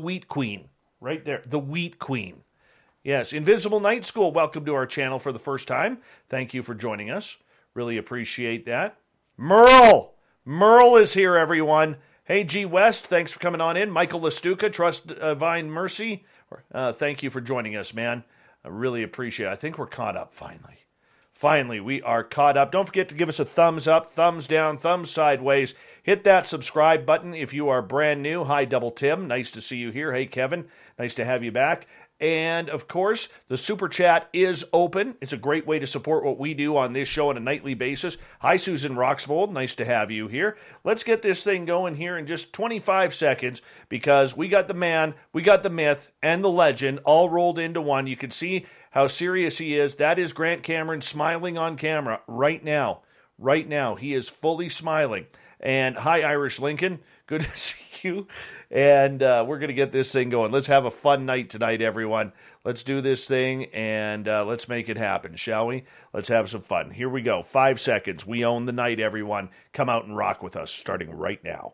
Wheat Queen. Right there, the Wheat Queen. Yes, Invisible Night School, welcome to our channel for the first time. Thank you for joining us. Really appreciate that. Merle! Merle is here, everyone. Hey, G. West, thanks for coming on in. Michael Lestuca, Trust Divine Mercy. Thank you for joining us, man. I really appreciate it. I think we're caught up, finally. Finally, we are caught up. Don't forget to give us a thumbs up, thumbs down, thumbs sideways. Hit that subscribe button if you are brand new. Hi, Double Tim. Nice to see you here. Hey, Kevin. Nice to have you back. And, of course, the Super Chat is open. It's a great way to support what we do on this show on a nightly basis. Hi, Susan Roxvold. Nice to have you here. Let's get this thing going here in just 25 seconds because we got the man, we got the myth, and the legend all rolled into one. You can see how serious he is. That is Grant Cameron smiling on camera right now. Right now. He is fully smiling. And hi, Irish Lincoln. Good to see you. And we're going to get this thing going. Let's have a fun night tonight, everyone. Let's do this thing, and let's make it happen, shall we? Let's have some fun. Here we go. 5 seconds. We own the night, everyone. Come out and rock with us, starting right now.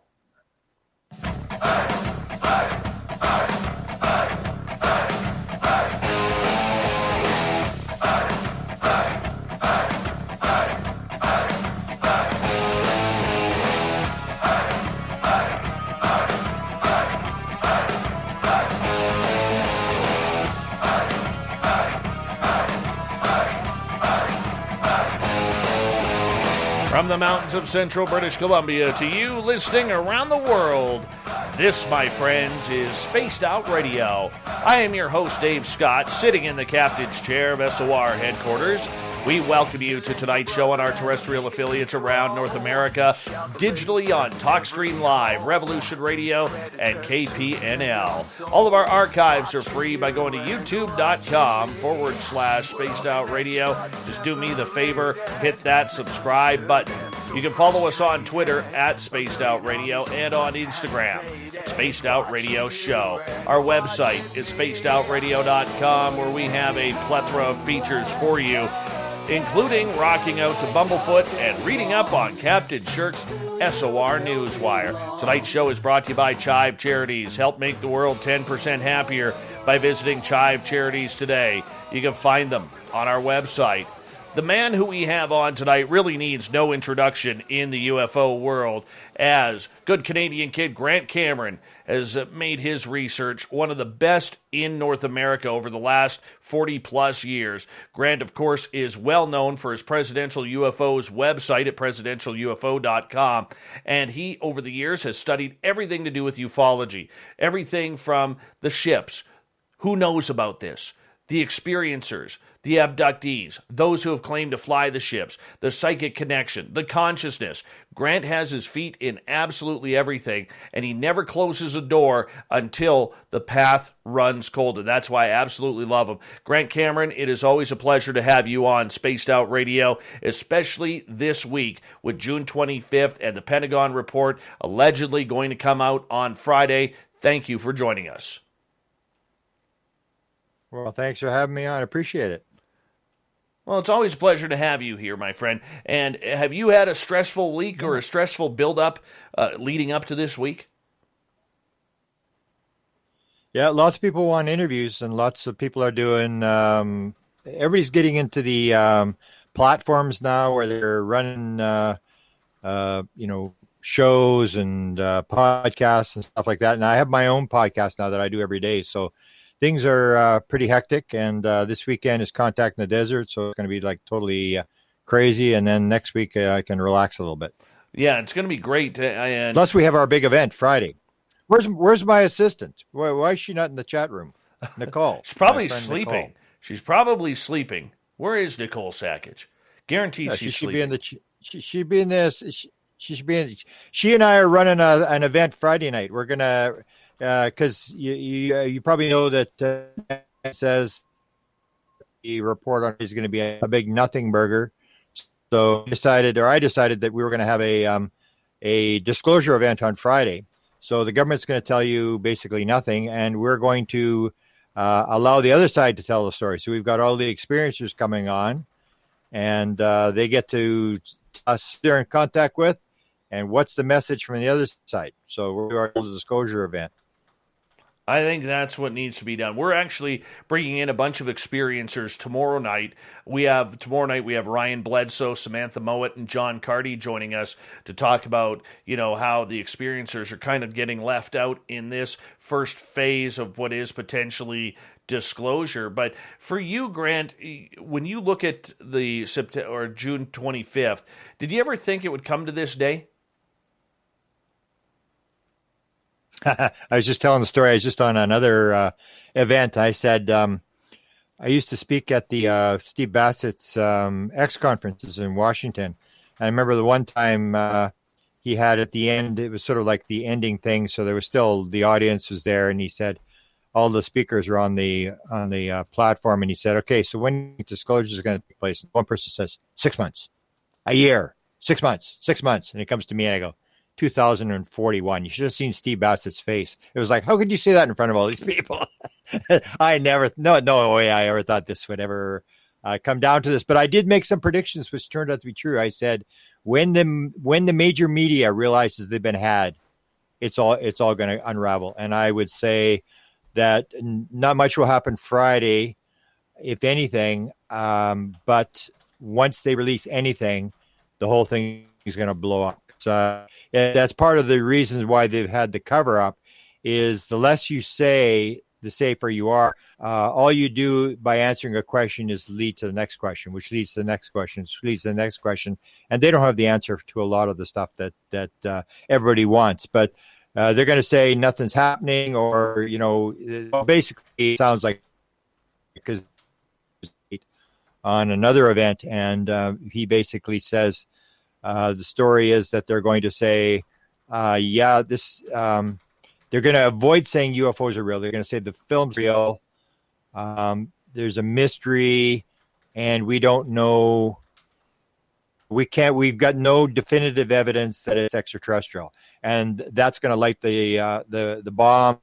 From the mountains of central British Columbia to you listening around the world, this, my friends, is Spaced Out Radio. I am your host, Dave Scott, sitting in the captain's chair of SOR headquarters. We welcome you to tonight's show on our terrestrial affiliates around North America, digitally on TalkStream Live, Revolution Radio, and KPNL. All of our archives are free by going to youtube.com/Spaced Out Radio. Just do me the favor, hit that subscribe button. You can follow us on Twitter at Spaced Out Radio and on Instagram, Spaced Out Radio Show. Our website is spacedoutradio.com, where we have a plethora of features for you, including rocking out to Bumblefoot and reading up on Captain Shirk's SOR Newswire. Tonight's show is brought to you by Chive Charities. Help make the world 10% happier by visiting Chive Charities today. You can find them on our website. The man who we have on tonight really needs no introduction in the UFO world, as good Canadian kid Grant Cameron has made his research one of the best in North America over the last 40-plus years. Grant, of course, is well known for his Presidential UFOs website at presidentialufo.com, and he, over the years, has studied everything to do with ufology, everything from the ships. Who knows about this? The experiencers, the abductees, those who have claimed to fly the ships, the psychic connection, the consciousness. Grant has his feet in absolutely everything, and he never closes a door until the path runs cold, and that's why I absolutely love him. Grant Cameron, it is always a pleasure to have you on Spaced Out Radio, especially this week with June 25th and the Pentagon report allegedly going to come out on Friday. Thank you for joining us. Well, thanks for having me on. I appreciate it. Well, it's always a pleasure to have you here, my friend. And have you had a stressful week or a stressful build-up leading up to this week? Yeah, lots of people want interviews, and lots of people are doing everybody's getting into the platforms now where they're running, shows and podcasts and stuff like that. And I have my own podcast now that I do every day. So things are pretty hectic, and this weekend is Contact in the Desert, so it's going to be like totally crazy, and then next week I can relax a little bit. Yeah, it's going to be great. And plus, we have our big event Friday. Where's my assistant? Why is she not in the chat room? Nicole. She's probably sleeping. Nicole. She's probably sleeping. Where is Nicole Sackage? Guaranteed she's sleeping. She should be in this. She should be in. She and I are running an event Friday night. We're gonna. Because you probably know that it says the report on is going to be a big nothing burger. So I decided that we were going to have a disclosure event on Friday. So the government's going to tell you basically nothing, and we're going to allow the other side to tell the story. So we've got all the experiencers coming on, and they get to us they're in contact with, and what's the message from the other side. So we're going to the disclosure event. I think that's what needs to be done. We're actually bringing in a bunch of experiencers tomorrow night. Tomorrow night we have Ryan Bledsoe, Samantha Mowat, and John Carty joining us to talk about, how the experiencers are kind of getting left out in this first phase of what is potentially disclosure. But for you, Grant, when you look at the September or June 25th, did you ever think it would come to this day? I was just telling the story. I was just on another event. I said I used to speak at the Steve Bassett's X conferences in Washington. I remember the one time he had at the end, it was sort of like the ending thing. So there was still, the audience was there, and he said all the speakers were on the platform, and he said, okay, so when disclosure is going to take place? One person says 6 months, a year, 6 months, 6 months. And he comes to me and I go, 2041. You should have seen Steve Bassett's face. It was like, how could you say that in front of all these people? No way I ever thought this would ever come down to this. But I did make some predictions, which turned out to be true. I said, when the major media realizes they've been had, it's all going to unravel. And I would say that not much will happen Friday, if anything. But once they release anything, the whole thing is going to blow up. So that's part of the reasons why they've had the cover up, is the less you say, the safer you are. All you do by answering a question is lead to the next question, which leads to the next question, which leads to the next question. And they don't have the answer to a lot of the stuff that everybody wants. But they're going to say nothing's happening, or, basically it sounds like, because on another event, and he basically says, the story is that they're going to say, they're going to avoid saying UFOs are real. They're going to say the film's real. There's a mystery, and we don't know. We've got no definitive evidence that it's extraterrestrial, and that's going to light the bomb,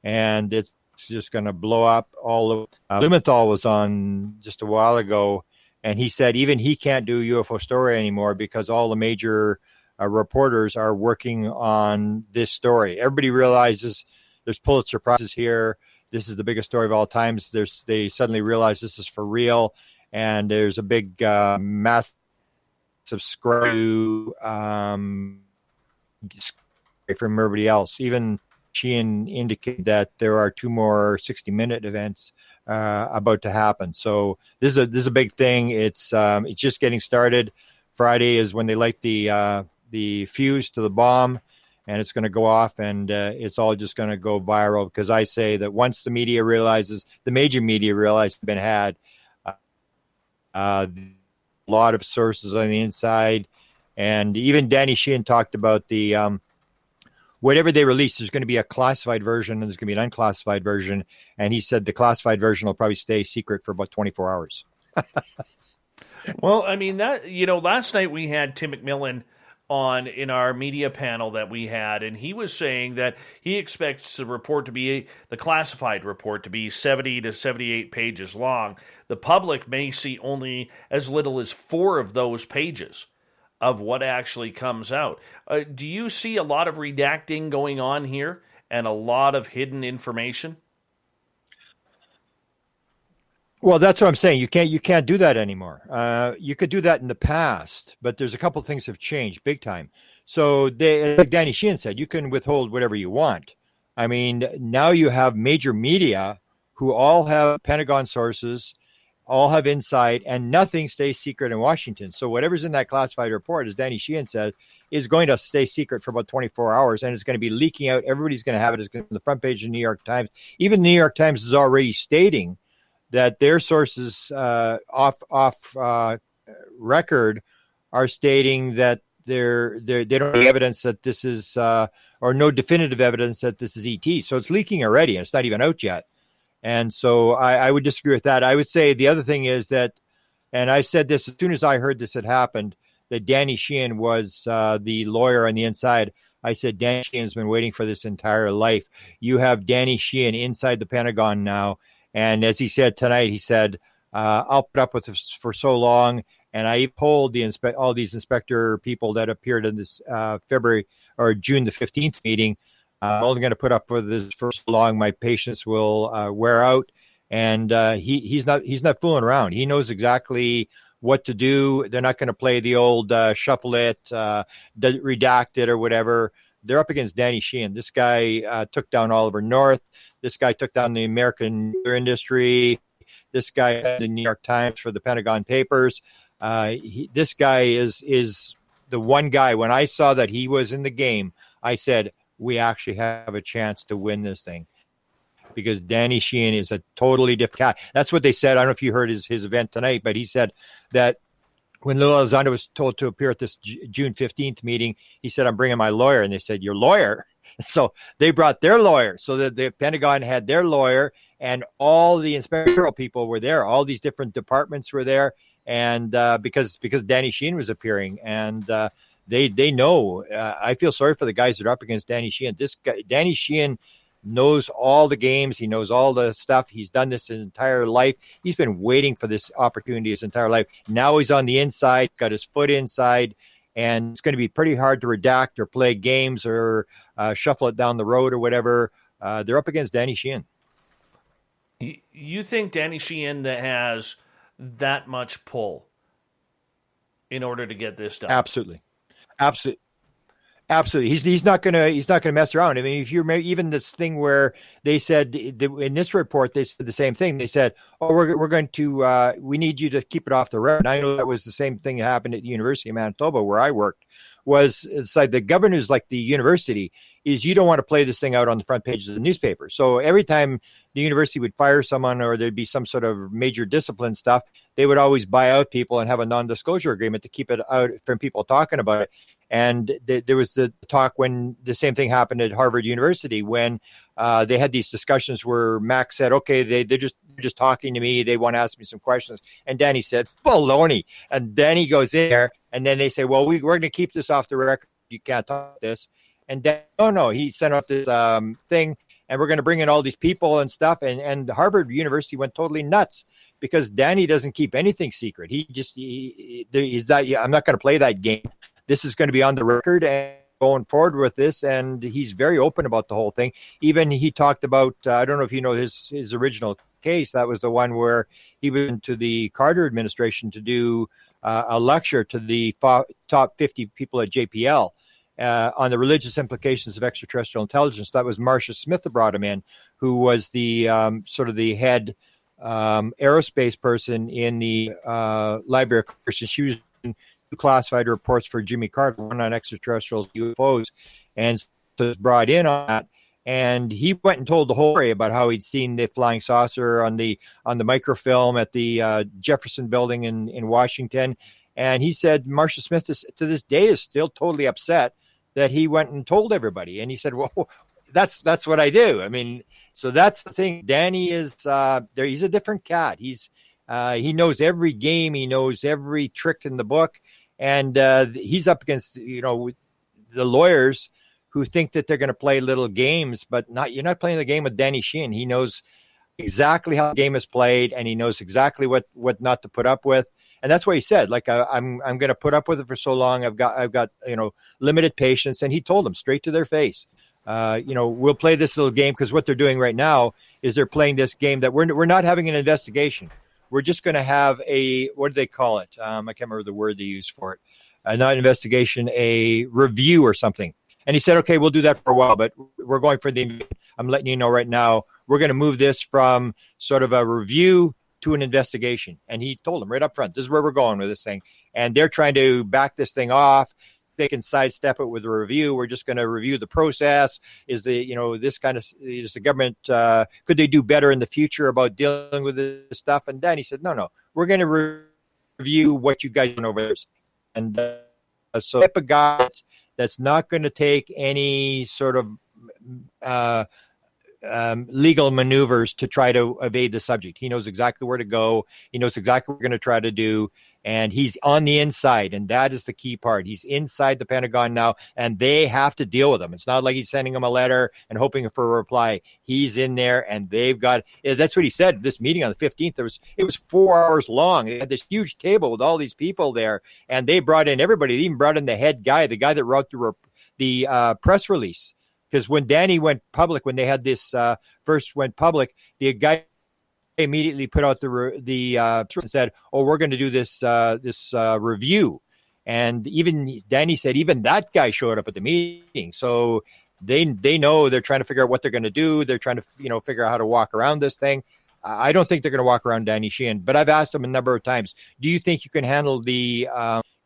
and it's just going to blow up all of. Lumenthal was on just a while ago, and he said even he can't do UFO story anymore because all the major reporters are working on this story. Everybody realizes there's Pulitzer Prizes here. This is the biggest story of all times. They suddenly realize this is for real, and there's a big massive screw from everybody else. Even Sheehan indicated that there are 2 more 60-minute events about to happen. So this is a big thing. It's just getting started. Friday is when they light the fuse to the bomb, and it's going to go off, and it's all just going to go viral, because I say that once the major media realize it's been had, a lot of sources on the inside, and even Danny Sheehan talked about the whatever they release, there's going to be a classified version and there's going to be an unclassified version, and he said the classified version will probably stay secret for about 24 hours. Well, I mean, last night we had Tim McMillan on in our media panel that we had, and he was saying that he expects the classified report to be 70 to 78 pages long. The public may see only as little as 4 of those pages of what actually comes out. Do you see a lot of redacting going on here and a lot of hidden information? Well, that's what I'm saying. You can't do that anymore. You could do that in the past, but there's a couple of things have changed big time. So like Danny Sheehan said, you can withhold whatever you want. I mean, now you have major media who all have Pentagon sources, all have insight, and nothing stays secret in Washington. So whatever's in that classified report, as Danny Sheehan said, is going to stay secret for about 24 hours, and it's going to be leaking out. Everybody's going to have it. It's going to be on the front page of the New York Times. Even the New York Times is already stating that their sources off record are stating that they don't have evidence that this is or no definitive evidence that this is ET. So it's leaking already, and it's not even out yet. And so I would disagree with that. I would say the other thing is that, and I said this as soon as I heard this had happened, that Danny Sheehan was the lawyer on the inside. I said, Danny Sheehan's been waiting for this entire life. You have Danny Sheehan inside the Pentagon now. And as he said tonight, he said, I'll put up with this for so long. And I polled all these inspector people that appeared in this February or June the 15th meeting. I'm only going to put up with this for so long. My patience will wear out. And he's not fooling around. He knows exactly what to do. They're not going to play the old shuffle it, redact it, or whatever. They're up against Danny Sheehan. This guy took down Oliver North. This guy took down the American industry. This guy had the New York Times for the Pentagon Papers. This guy is the one guy. When I saw that he was in the game, I said, we actually have a chance to win this thing. Because Danny Sheehan is a totally different cat. That's what they said. I don't know if you heard his event tonight, but he said that when Lou Elizondo was told to appear at this June 15th meeting, he said, I'm bringing my lawyer. And they said, your lawyer? So they brought their lawyer. So that the Pentagon had their lawyer, and all the inspectorial people were there. All these different departments were there. And because Danny Sheehan was appearing, and they know. I feel sorry for the guys that are up against Danny Sheehan. This guy, Danny Sheehan, knows all the games. He knows all the stuff. He's done this his entire life. He's been waiting for this opportunity his entire life. Now he's on the inside, got his foot inside, and it's going to be pretty hard to redact or play games or shuffle it down the road or whatever. They're up against Danny Sheehan. You think Danny Sheehan that has that much pull in order to get this done? Absolutely. He's not gonna mess around. I mean, if you're even this thing where they said in this report, they said the same thing. They said, "Oh, we're going to we need you to keep it off the record." I know that was the same thing that happened at the University of Manitoba where I worked. It's like the governors, like the university, is you don't want to play this thing out on the front pages of the newspaper. So every time the university would fire someone or there'd be some sort of major discipline stuff, they would always buy out people and have a non-disclosure agreement to keep it out from people talking about it. And there was the talk when the same thing happened at Harvard University when they had these discussions where Max said, okay, they're just talking to me. They want to ask me some questions. And Danny said, baloney. And Danny goes in there, and then they say, well, we're going to keep this off the record. You can't talk this. And Dan, no, he sent out this thing, and we're going to bring in all these people and stuff. And Harvard University went totally nuts because Danny doesn't keep anything secret. He's not, I'm not going to play that game. This is going to be on the record and going forward with this. And he's very open about the whole thing. Even he talked about, I don't know if you know his original case. That was the one where he went to the Carter administration to do a lecture to the top 50 people at JPL on the religious implications of extraterrestrial intelligence. That was Marcia Smith that brought him in, who was the sort of the head aerospace person in the Library of Congress. She was classified reports for Jimmy Carter, one on extraterrestrials, UFOs, and so was brought in on that. And he went and told the whole story about how he'd seen the flying saucer on the microfilm at the Jefferson Building in Washington. And he said Marcia Smith to this day is still totally upset that he went and told everybody. And he said, well, that's what I do. I mean, so that's the thing. Danny is there. He's a different cat. He knows every game. He knows every trick in the book. And he's up against, the lawyers who think that they're going to play little games, but you're not playing the game with Danny Sheehan. He knows exactly how the game is played, and he knows exactly what not to put up with. And that's what he said. Like, I'm going to put up with it for so long. I've got limited patience. And he told them straight to their face, we'll play this little game, because what they're doing right now is they're playing this game that we're not having an investigation. We're just going to have what do they call it? I can't remember the word they use for it. Not investigation, a review or something. And he said, okay, we'll do that for a while, but we're going for I'm letting you know right now, we're going to move this from sort of a review to an investigation. And he told them right up front, this is where we're going with this thing. And they're trying to back this thing off. They can sidestep it with a review. We're just going to review the process. Is the government, could they do better in the future about dealing with this stuff? And then he said, no, we're going to review what you guys do over there. And so type of guy that's not going to take any sort of legal maneuvers to try to evade the subject. He knows exactly where to go. He knows exactly what we're going to try to do. And he's on the inside. And that is the key part. He's inside the Pentagon now, and they have to deal with him. It's not like he's sending them a letter and hoping for a reply. He's in there, and they've got, that's what he said. This meeting on the 15th, it was 4 hours long. They had this huge table with all these people there, and they brought in everybody. They even brought in the head guy, the guy that wrote the press release because when Danny went public, when they had this first went public, the guy immediately put out the and said, "Oh, we're going to do this review." And even Danny said, even that guy showed up at the meeting. So they know they're trying to figure out what they're going to do. They're trying to figure out how to walk around this thing. I don't think they're going to walk around Danny Sheehan, but I've asked him a number of times, do you think you can handle the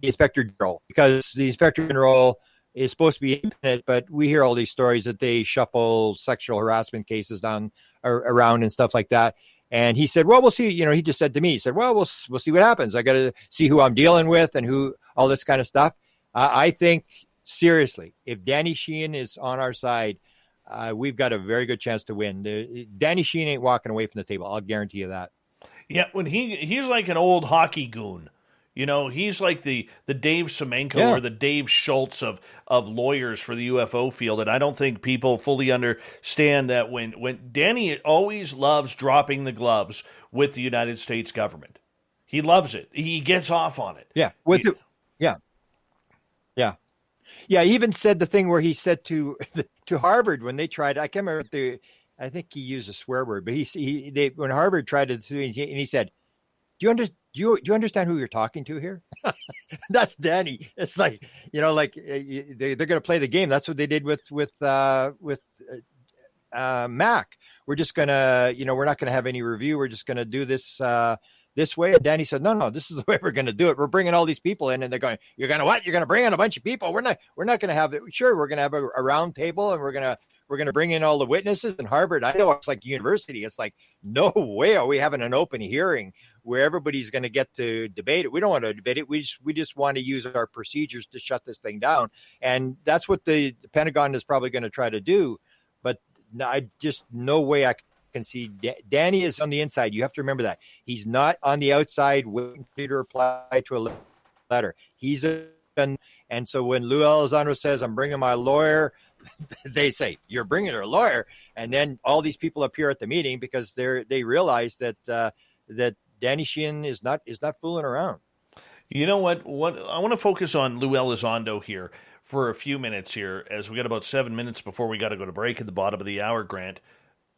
Inspector General? Because the Inspector General is supposed to be independent, but we hear all these stories that they shuffle sexual harassment cases down around and stuff like that. And he said, well, we'll see. He just said to me, he said, well, we'll see what happens. I got to see who I'm dealing with and who, all this kind of stuff. I think, seriously, if Danny Sheehan is on our side, we've got a very good chance to win. Danny Sheehan ain't walking away from the table. I'll guarantee you that. Yeah, when he's like an old hockey goon. He's like the Dave Semenko or the Dave Schultz of lawyers for the UFO field, and I don't think people fully understand that when Danny always loves dropping the gloves with the United States government. He loves it. He gets off on it. Yeah, Yeah, he even said the thing where he said to Harvard when they tried, I can't remember I think he used a swear word, but when Harvard tried to do it, and he said, do you understand who you're talking to here? That's Danny. It's like, they're going to play the game. That's what they did with Mac. We're just going to, we're not going to have any review. We're just going to do this way. And Danny said, no, this is the way we're going to do it. We're bringing all these people in, and they're going, you're going to what? You're going to bring in a bunch of people. We're not going to have it. Sure. We're going to have a round table, and we're going to bring in all the witnesses. And Harvard, I know it's like university. It's like, no way are we having an open hearing where everybody's going to get to debate it. We don't want to debate it. We just want to use our procedures to shut this thing down. And that's what the Pentagon is probably going to try to do. But I just, no way I can see. Danny is on the inside. You have to remember that. He's not on the outside waiting for you to reply to a letter. And so when Lou Elizondo says, I'm bringing my lawyer, they say, you're bringing her lawyer. And then all these people appear at the meeting because they realize that Danny Sheehan is not fooling around. You know what? I want to focus on Lou Elizondo here for a few minutes here, as we got about 7 minutes before we got to go to break at the bottom of the hour, Grant.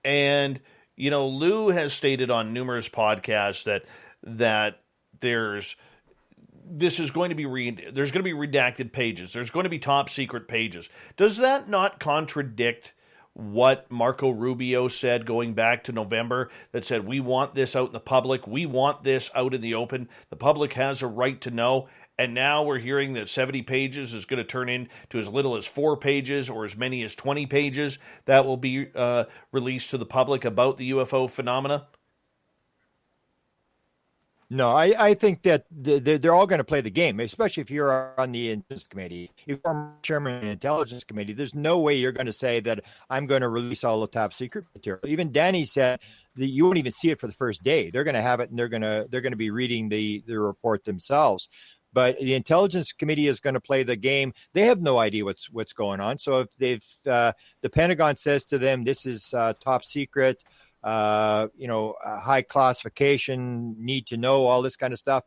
And, Lou has stated on numerous podcasts that there's going to be redacted pages. There's going to be top secret pages. Does that not contradict what Marco Rubio said going back to November, that said, we want this out in the public. We want this out in the open. The public has a right to know. And now we're hearing that 70 pages is going to turn into as little as 4 pages or as many as 20 pages that will be released to the public about the UFO phenomena. No, I think that they're all going to play the game, especially if you're on the Intelligence Committee. If you're chairman of the Intelligence Committee, there's no way you're going to say that I'm going to release all the top secret material. Even Danny said that you won't even see it for the first day. They're going to have it, and they're going to be reading the report themselves. But the Intelligence Committee is going to play the game. They have no idea what's going on. So if the Pentagon says to them, this is top secret, high classification, need to know, all this kind of stuff,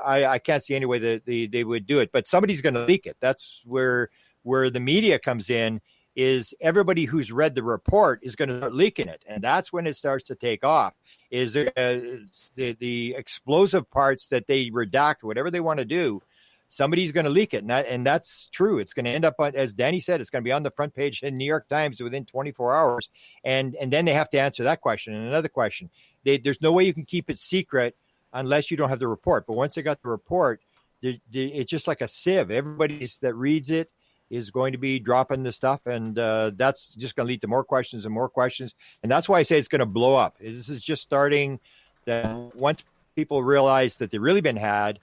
I can't see any way that they would do it. But somebody's going to leak it. That's where the media comes in. Is everybody who's read the report is going to start leaking it, and that's when it starts to take off. Is the explosive parts that they redact, whatever they want to do, somebody's going to leak it, and that's true. It's going to end up on, as Danny said, it's going to be on the front page in New York Times within 24 hours, and then they have to answer that question and another question. There's no way you can keep it secret unless you don't have the report. But once they got the report, it's just like a sieve. Everybody that reads it is going to be dropping the stuff, and that's just going to lead to more questions and more questions. And that's why I say it's going to blow up. This is just starting. That once people realize that they've really been had,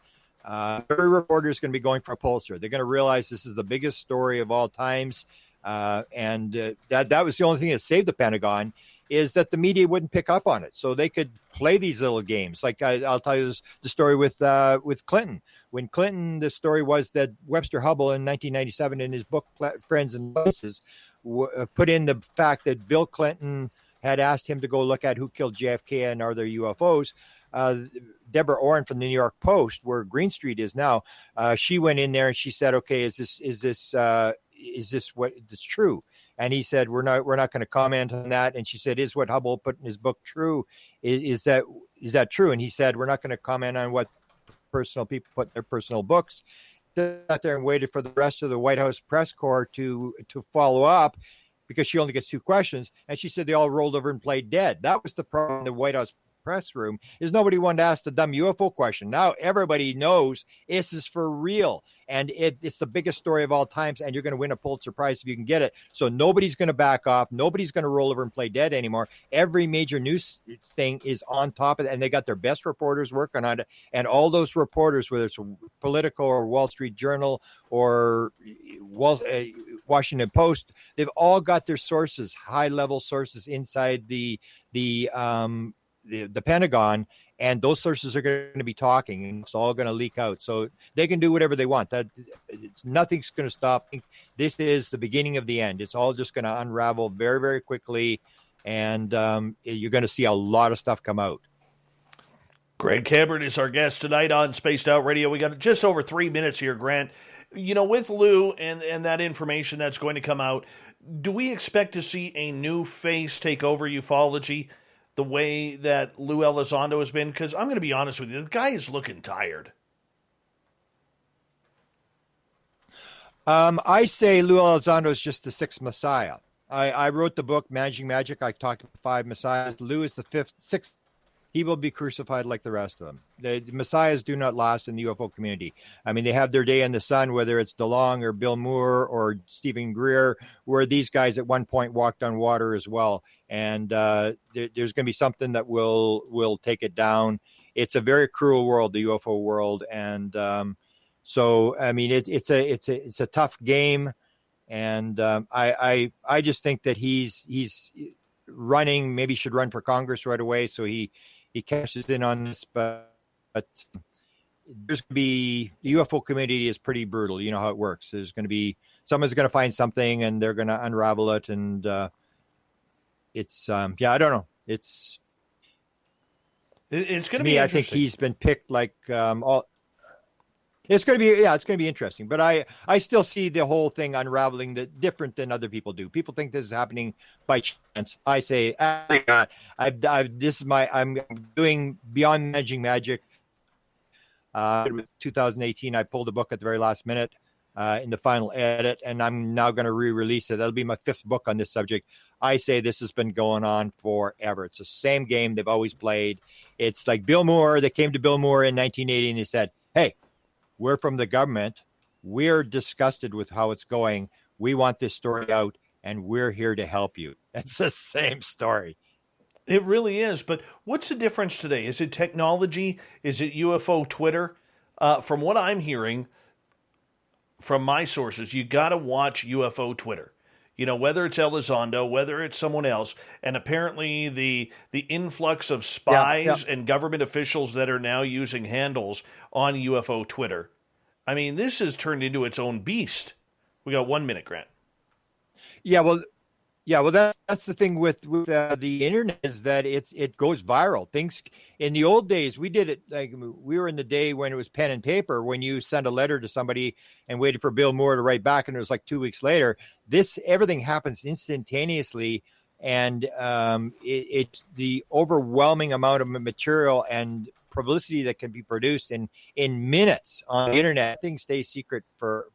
every reporter is going to be going for a Pulitzer. They're going to realize this is the biggest story of all times. And that was the only thing that saved the Pentagon, is that the media wouldn't pick up on it. So they could play these little games. Like I'll tell you the story with Clinton. When Clinton, the story was that Webster Hubbell in 1997 in his book, Friends and Places, put in the fact that Bill Clinton had asked him to go look at who killed JFK and are there UFOs. Deborah Orrin from the New York Post, where Green Street is now, she went in there and she said, okay, is this what is true? And he said, we're not going to comment on that. And she said, is what Hubble put in his book true? Is that true? And he said, we're not going to comment on what personal people put in their personal books. Sat there and waited for the rest of the White House press corps to follow up, because she only gets 2 questions. And she said they all rolled over and played dead. That was the problem in the White House press room, is nobody wanted to ask the dumb UFO question. Now everybody knows this is for real, and it's the biggest story of all times, and you're going to win a Pulitzer Prize if you can get it. So nobody's going to back off. Nobody's going to roll over and play dead anymore. Every major news thing is on top of it, and they got their best reporters working on it. And all those reporters, whether it's Politico or Wall Street Journal or Washington Post, they've all got their sources, high-level sources inside the Pentagon, and those sources are going to be talking, and it's all going to leak out. So they can do whatever they want. Nothing's going to stop. This is the beginning of the end. It's all just going to unravel very, very quickly, and you're going to see a lot of stuff come out. Grant Cameron is our guest tonight on Spaced Out Radio. We got just over 3 minutes here, Grant. With Lou and that information that's going to come out, do we expect to see a new face take over ufology the way that Lou Elizondo has been? Because I'm going to be honest with you, the guy is looking tired. I say Lou Elizondo is just the 6th Messiah. I wrote the book, Managing Magic. I talked about 5 Messiahs. Lou is the 6th. He will be crucified like the rest of them. The Messiahs do not last in the UFO community. I mean, they have their day in the sun, whether it's DeLong or Bill Moore or Stephen Greer, where these guys at one point walked on water as well. And there's going to be something that will take it down. It's a very cruel world, the UFO world, and so I mean, it's a tough game, and I just think that he's running. Maybe should run for Congress right away, so he cashes in on this. But there's going to be, the UFO community is pretty brutal. You know how it works. There's going to be someone's going to find something, and they're going to unravel it, and it's I don't know. It's going to be. I think he's been picked like all. It's going to be interesting. But I still see the whole thing unraveling different than other people do. People think this is happening by chance. I say, I'm doing Beyond Managing Magic. 2018, I pulled the book at the very last minute in the final edit, and I'm now going to re-release it. That'll be my 5th book on this subject. I say this has been going on forever. It's the same game they've always played. It's like Bill Moore. They came to Bill Moore in 1980 and he said, hey, we're from the government. We're disgusted with how it's going. We want this story out, and we're here to help you. It's the same story. It really is. But what's the difference today? Is it technology? Is it UFO Twitter? From what I'm hearing from my sources, you got to watch UFO Twitter. Whether it's Elizondo, whether it's someone else, and apparently the influx of spies and government officials that are now using handles on UFO Twitter. I mean, this has turned into its own beast. We got 1 minute, Grant. Yeah, well, that's the thing with the internet, is that it goes viral. Things in the old days, we did it like we were in the day when it was pen and paper. When you send a letter to somebody and waited for Bill Moore to write back, and it was like 2 weeks later. Everything happens instantaneously, and it's the overwhelming amount of material and publicity that can be produced in minutes on the internet. Things stay secret for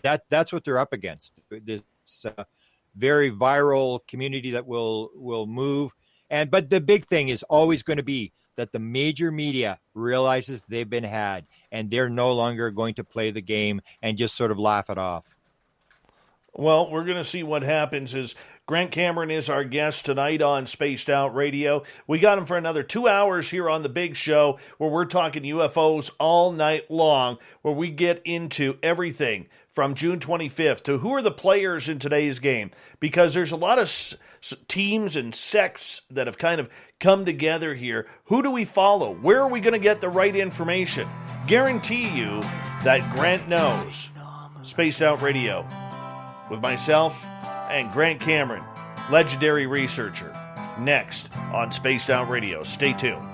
that. That's what they're up against. This very viral community that will move. But the big thing is always going to be that the major media realizes they've been had, and they're no longer going to play the game and just sort of laugh it off. Well, we're going to see what happens. As Grant Cameron is our guest tonight on Spaced Out Radio. We got him for another 2 hours here on The Big Show, where we're talking UFOs all night long, where we get into everything from June 25th to who are the players in today's game. Because there's a lot of teams and sects that have kind of come together here. Who do we follow? Where are we going to get the right information? Guarantee you that Grant knows. Spaced Out Radio with myself and Grant Cameron, legendary researcher, next on Spaced Out Radio. Stay tuned.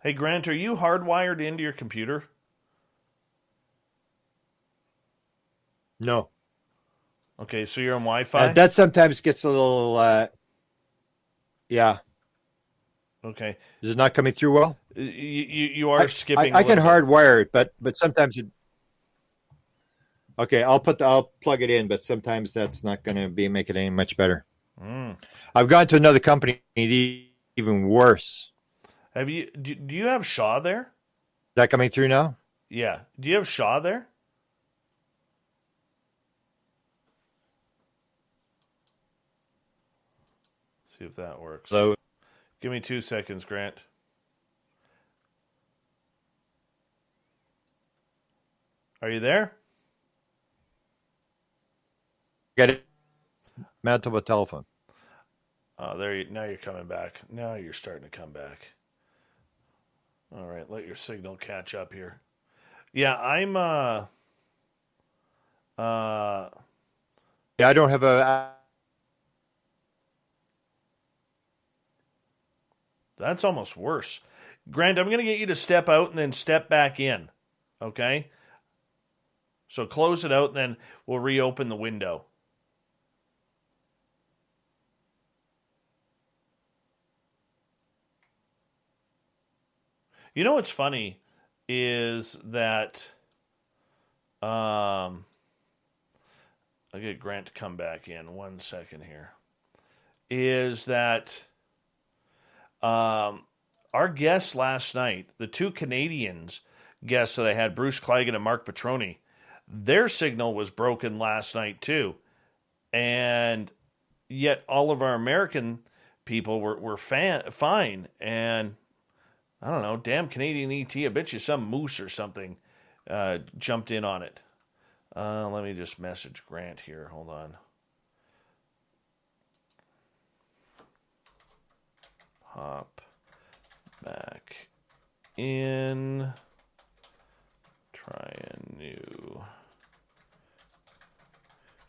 Hey, Grant, are you hardwired into your computer? No. Okay, so you're on Wi-Fi? That sometimes gets a little, yeah. Okay. Is it not coming through well? You are skipping I a can little bit. hardwire it, but sometimes it. Okay, I'll plug it in, but sometimes that's not going to be make it any much better. I've gone to another company, even worse. Do you have Shaw there? Is that coming through now? Yeah. Do you have Shaw there? See if that works. Hello? Give me 2 seconds, Grant. Are you there? Get it? Manitoba telephone. Oh, now you're coming back. Now you're starting to come back. All right, let your signal catch up here. Yeah, I'm Yeah, I don't have a. That's almost worse. Grant, I'm going to get you to step out and then step back in. Okay? So close it out and then we'll reopen the window. You know what's funny is that I'll get Grant to come back in 1 second here. Is that our guests last night, the two Canadians guests that I had, Bruce Clygan and Mark Petroni, their signal was broken last night too. And yet all of our American people were fine. And I don't know, damn Canadian ET, I bet you some moose or something jumped in on it. Let me just message Grant here. Hold on. Hop back in. Try a new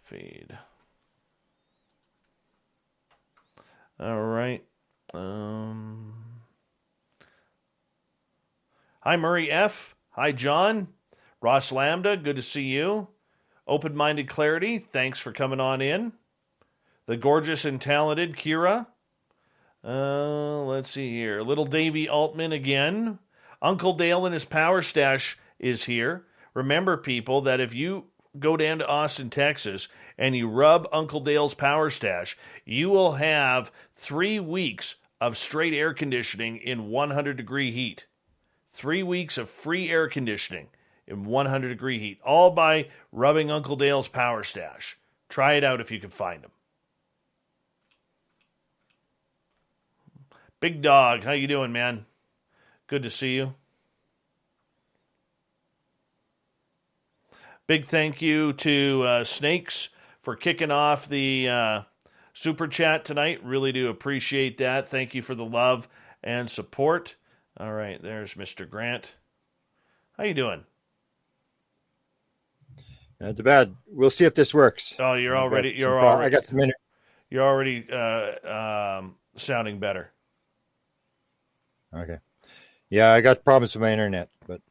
feed. All right. Hi, Murray F. Hi, John. Ross Lambda, good to see you. Open-minded Clarity, thanks for coming on in. The gorgeous and talented Kira. Let's see here. Little Davy Altman again. Uncle Dale and his power stash is here. Remember, people, that if you go down to Austin, Texas, and you rub Uncle Dale's power stash, you will have 3 weeks of straight air conditioning in 100-degree heat. 3 weeks of free air conditioning in 100-degree heat, all by rubbing Uncle Dale's power stash. Try it out if you can find them. Big Dog, how you doing, man? Good to see you. Big thank you to Snakes for kicking off the Super Chat tonight. Really do appreciate that. Thank you for the love and support. All right, there's Mr. Grant. How you doing? Not too bad. We'll see if this works. Oh, you're already. I got some minutes. You're already sounding better. Okay. Yeah, I got problems with my internet, but.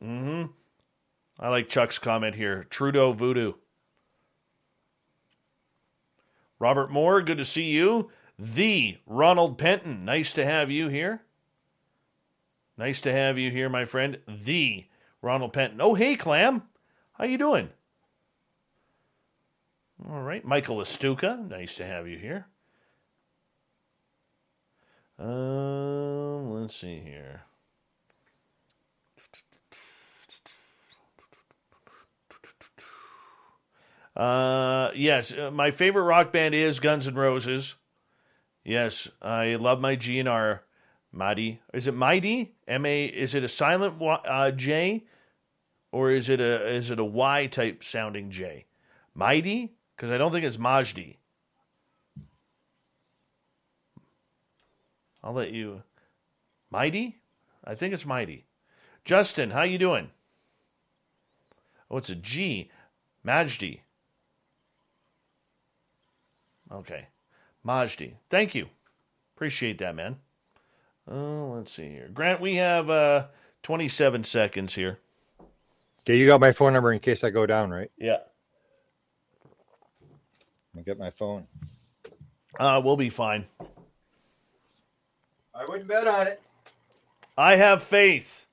I like Chuck's comment here. Trudeau voodoo. Robert Moore, good to see you. The Ronald Penton, nice to have you here. Nice to have you here, my friend. The Ronald Penton. Oh, hey, Clam. How you doing? All right. Michael Astuca, nice to have you here. Let's see here. Yes, my favorite rock band is Guns N' Roses. Yes, I love my GNR. Mighty. Is it Mighty? M-A, is it a silent J? Or is it a Y type sounding J? Mighty? Because I don't think it's Majdi. I'll let you. Mighty? I think it's Mighty. Justin, how you doing? Oh, it's a G. Majdi. Okay. Majdi. Thank you. Appreciate that, man. Oh, let's see here. Grant, we have 27 seconds here. Okay, you got my phone number in case I go down, right? Yeah. I'll get my phone. We'll be fine. I wouldn't bet on it. I have faith.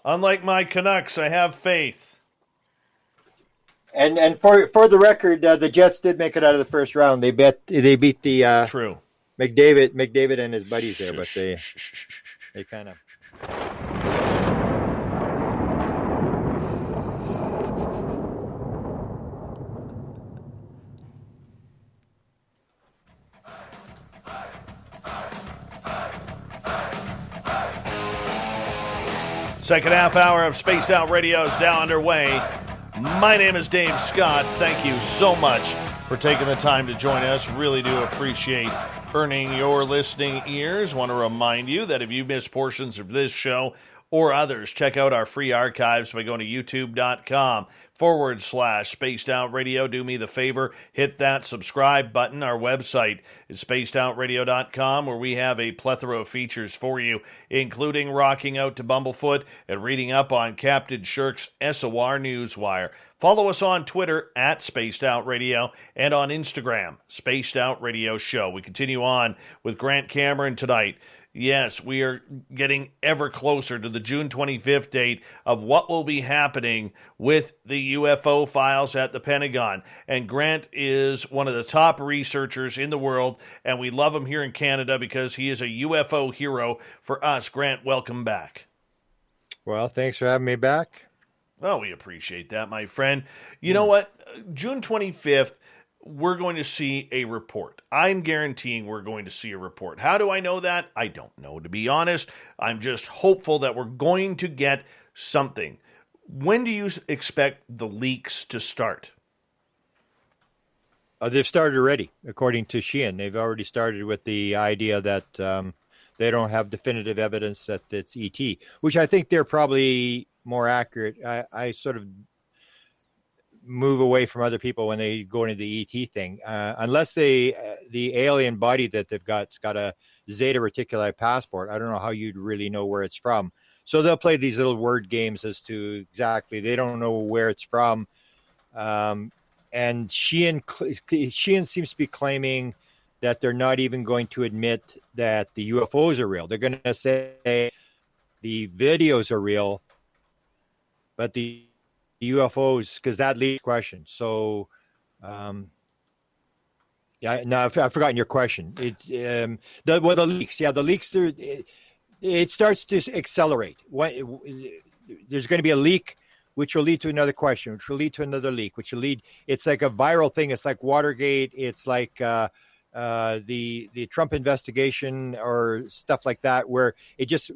Unlike my Canucks, I have faith. And for the record, the Jets did make it out of the first round. They beat the True. McDavid and his buddies there, but they kind of. Second half hour of Spaced Out Radio is now underway. My name is Dave Scott. Thank you so much for taking the time to join us. Really do appreciate earning your listening ears. Want to remind you that if you missed portions of this show or others, check out our free archives by going to youtube.com/Spaced Out Radio. Do me the favor, hit that subscribe button. Our website is spacedoutradio.com, where we have a plethora of features for you, including rocking out to Bumblefoot and reading up on Captain Shirk's SOR Newswire. Follow us on Twitter at Spaced Out Radio and on Instagram, Spaced Out Radio Show. We continue on with Grant Cameron tonight. Yes, we are getting ever closer to the June 25th date of what will be happening with the UFO files at the Pentagon. And Grant is one of the top researchers in the world, and we love him here in Canada because he is a UFO hero for us. Grant, welcome back. Well, thanks for having me back. Oh, we appreciate that, my friend. You know what? June 25th, we're going to see a report. I'm guaranteeing we're going to see a report. How do I know that? I don't know, to be honest. I'm just hopeful that we're going to get something. When do you expect the leaks to start? They've started already, according to Sheehan. They've already started with the idea that they don't have definitive evidence that it's ET, which I think they're probably more accurate. I sort of move away from other people when they go into the ET thing, unless the alien body that they've got's got a Zeta Reticuli passport. I don't know how you'd really know where it's from. So they'll play these little word games as to exactly, they don't know where it's from. And Sheehan seems to be claiming that they're not even going to admit that the UFOs are real. They're going to say the videos are real, but the UFOs, because that leads to question. So, I've forgotten your question. The leaks. Yeah, the leaks. It starts to accelerate. There's going to be a leak, which will lead to another question, which will lead to another leak, which will lead. It's like a viral thing. It's like Watergate. It's like the Trump investigation or stuff like that, where it just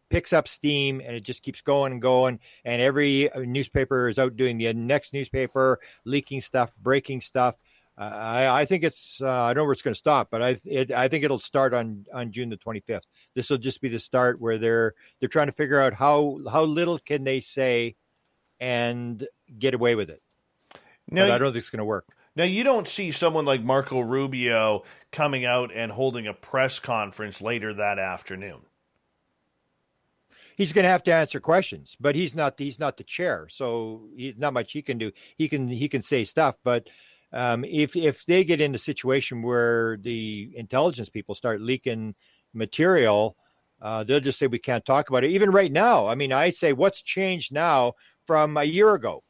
picks up steam and it just keeps going and going. And every newspaper is out doing the next newspaper, leaking stuff, breaking stuff. I think it's, I don't know where it's going to stop, but I think it'll start on June the 25th. This will just be the start where they're trying to figure out how little can they say and get away with it. No, but I don't think it's going to work. Now, you don't see someone like Marco Rubio coming out and holding a press conference later that afternoon. He's going to have to answer questions, but he's not the chair, so not much he can do. He can say stuff, but if they get in a situation where the intelligence people start leaking material, they'll just say we can't talk about it. Even right now, I mean, I say what's changed now from a year ago?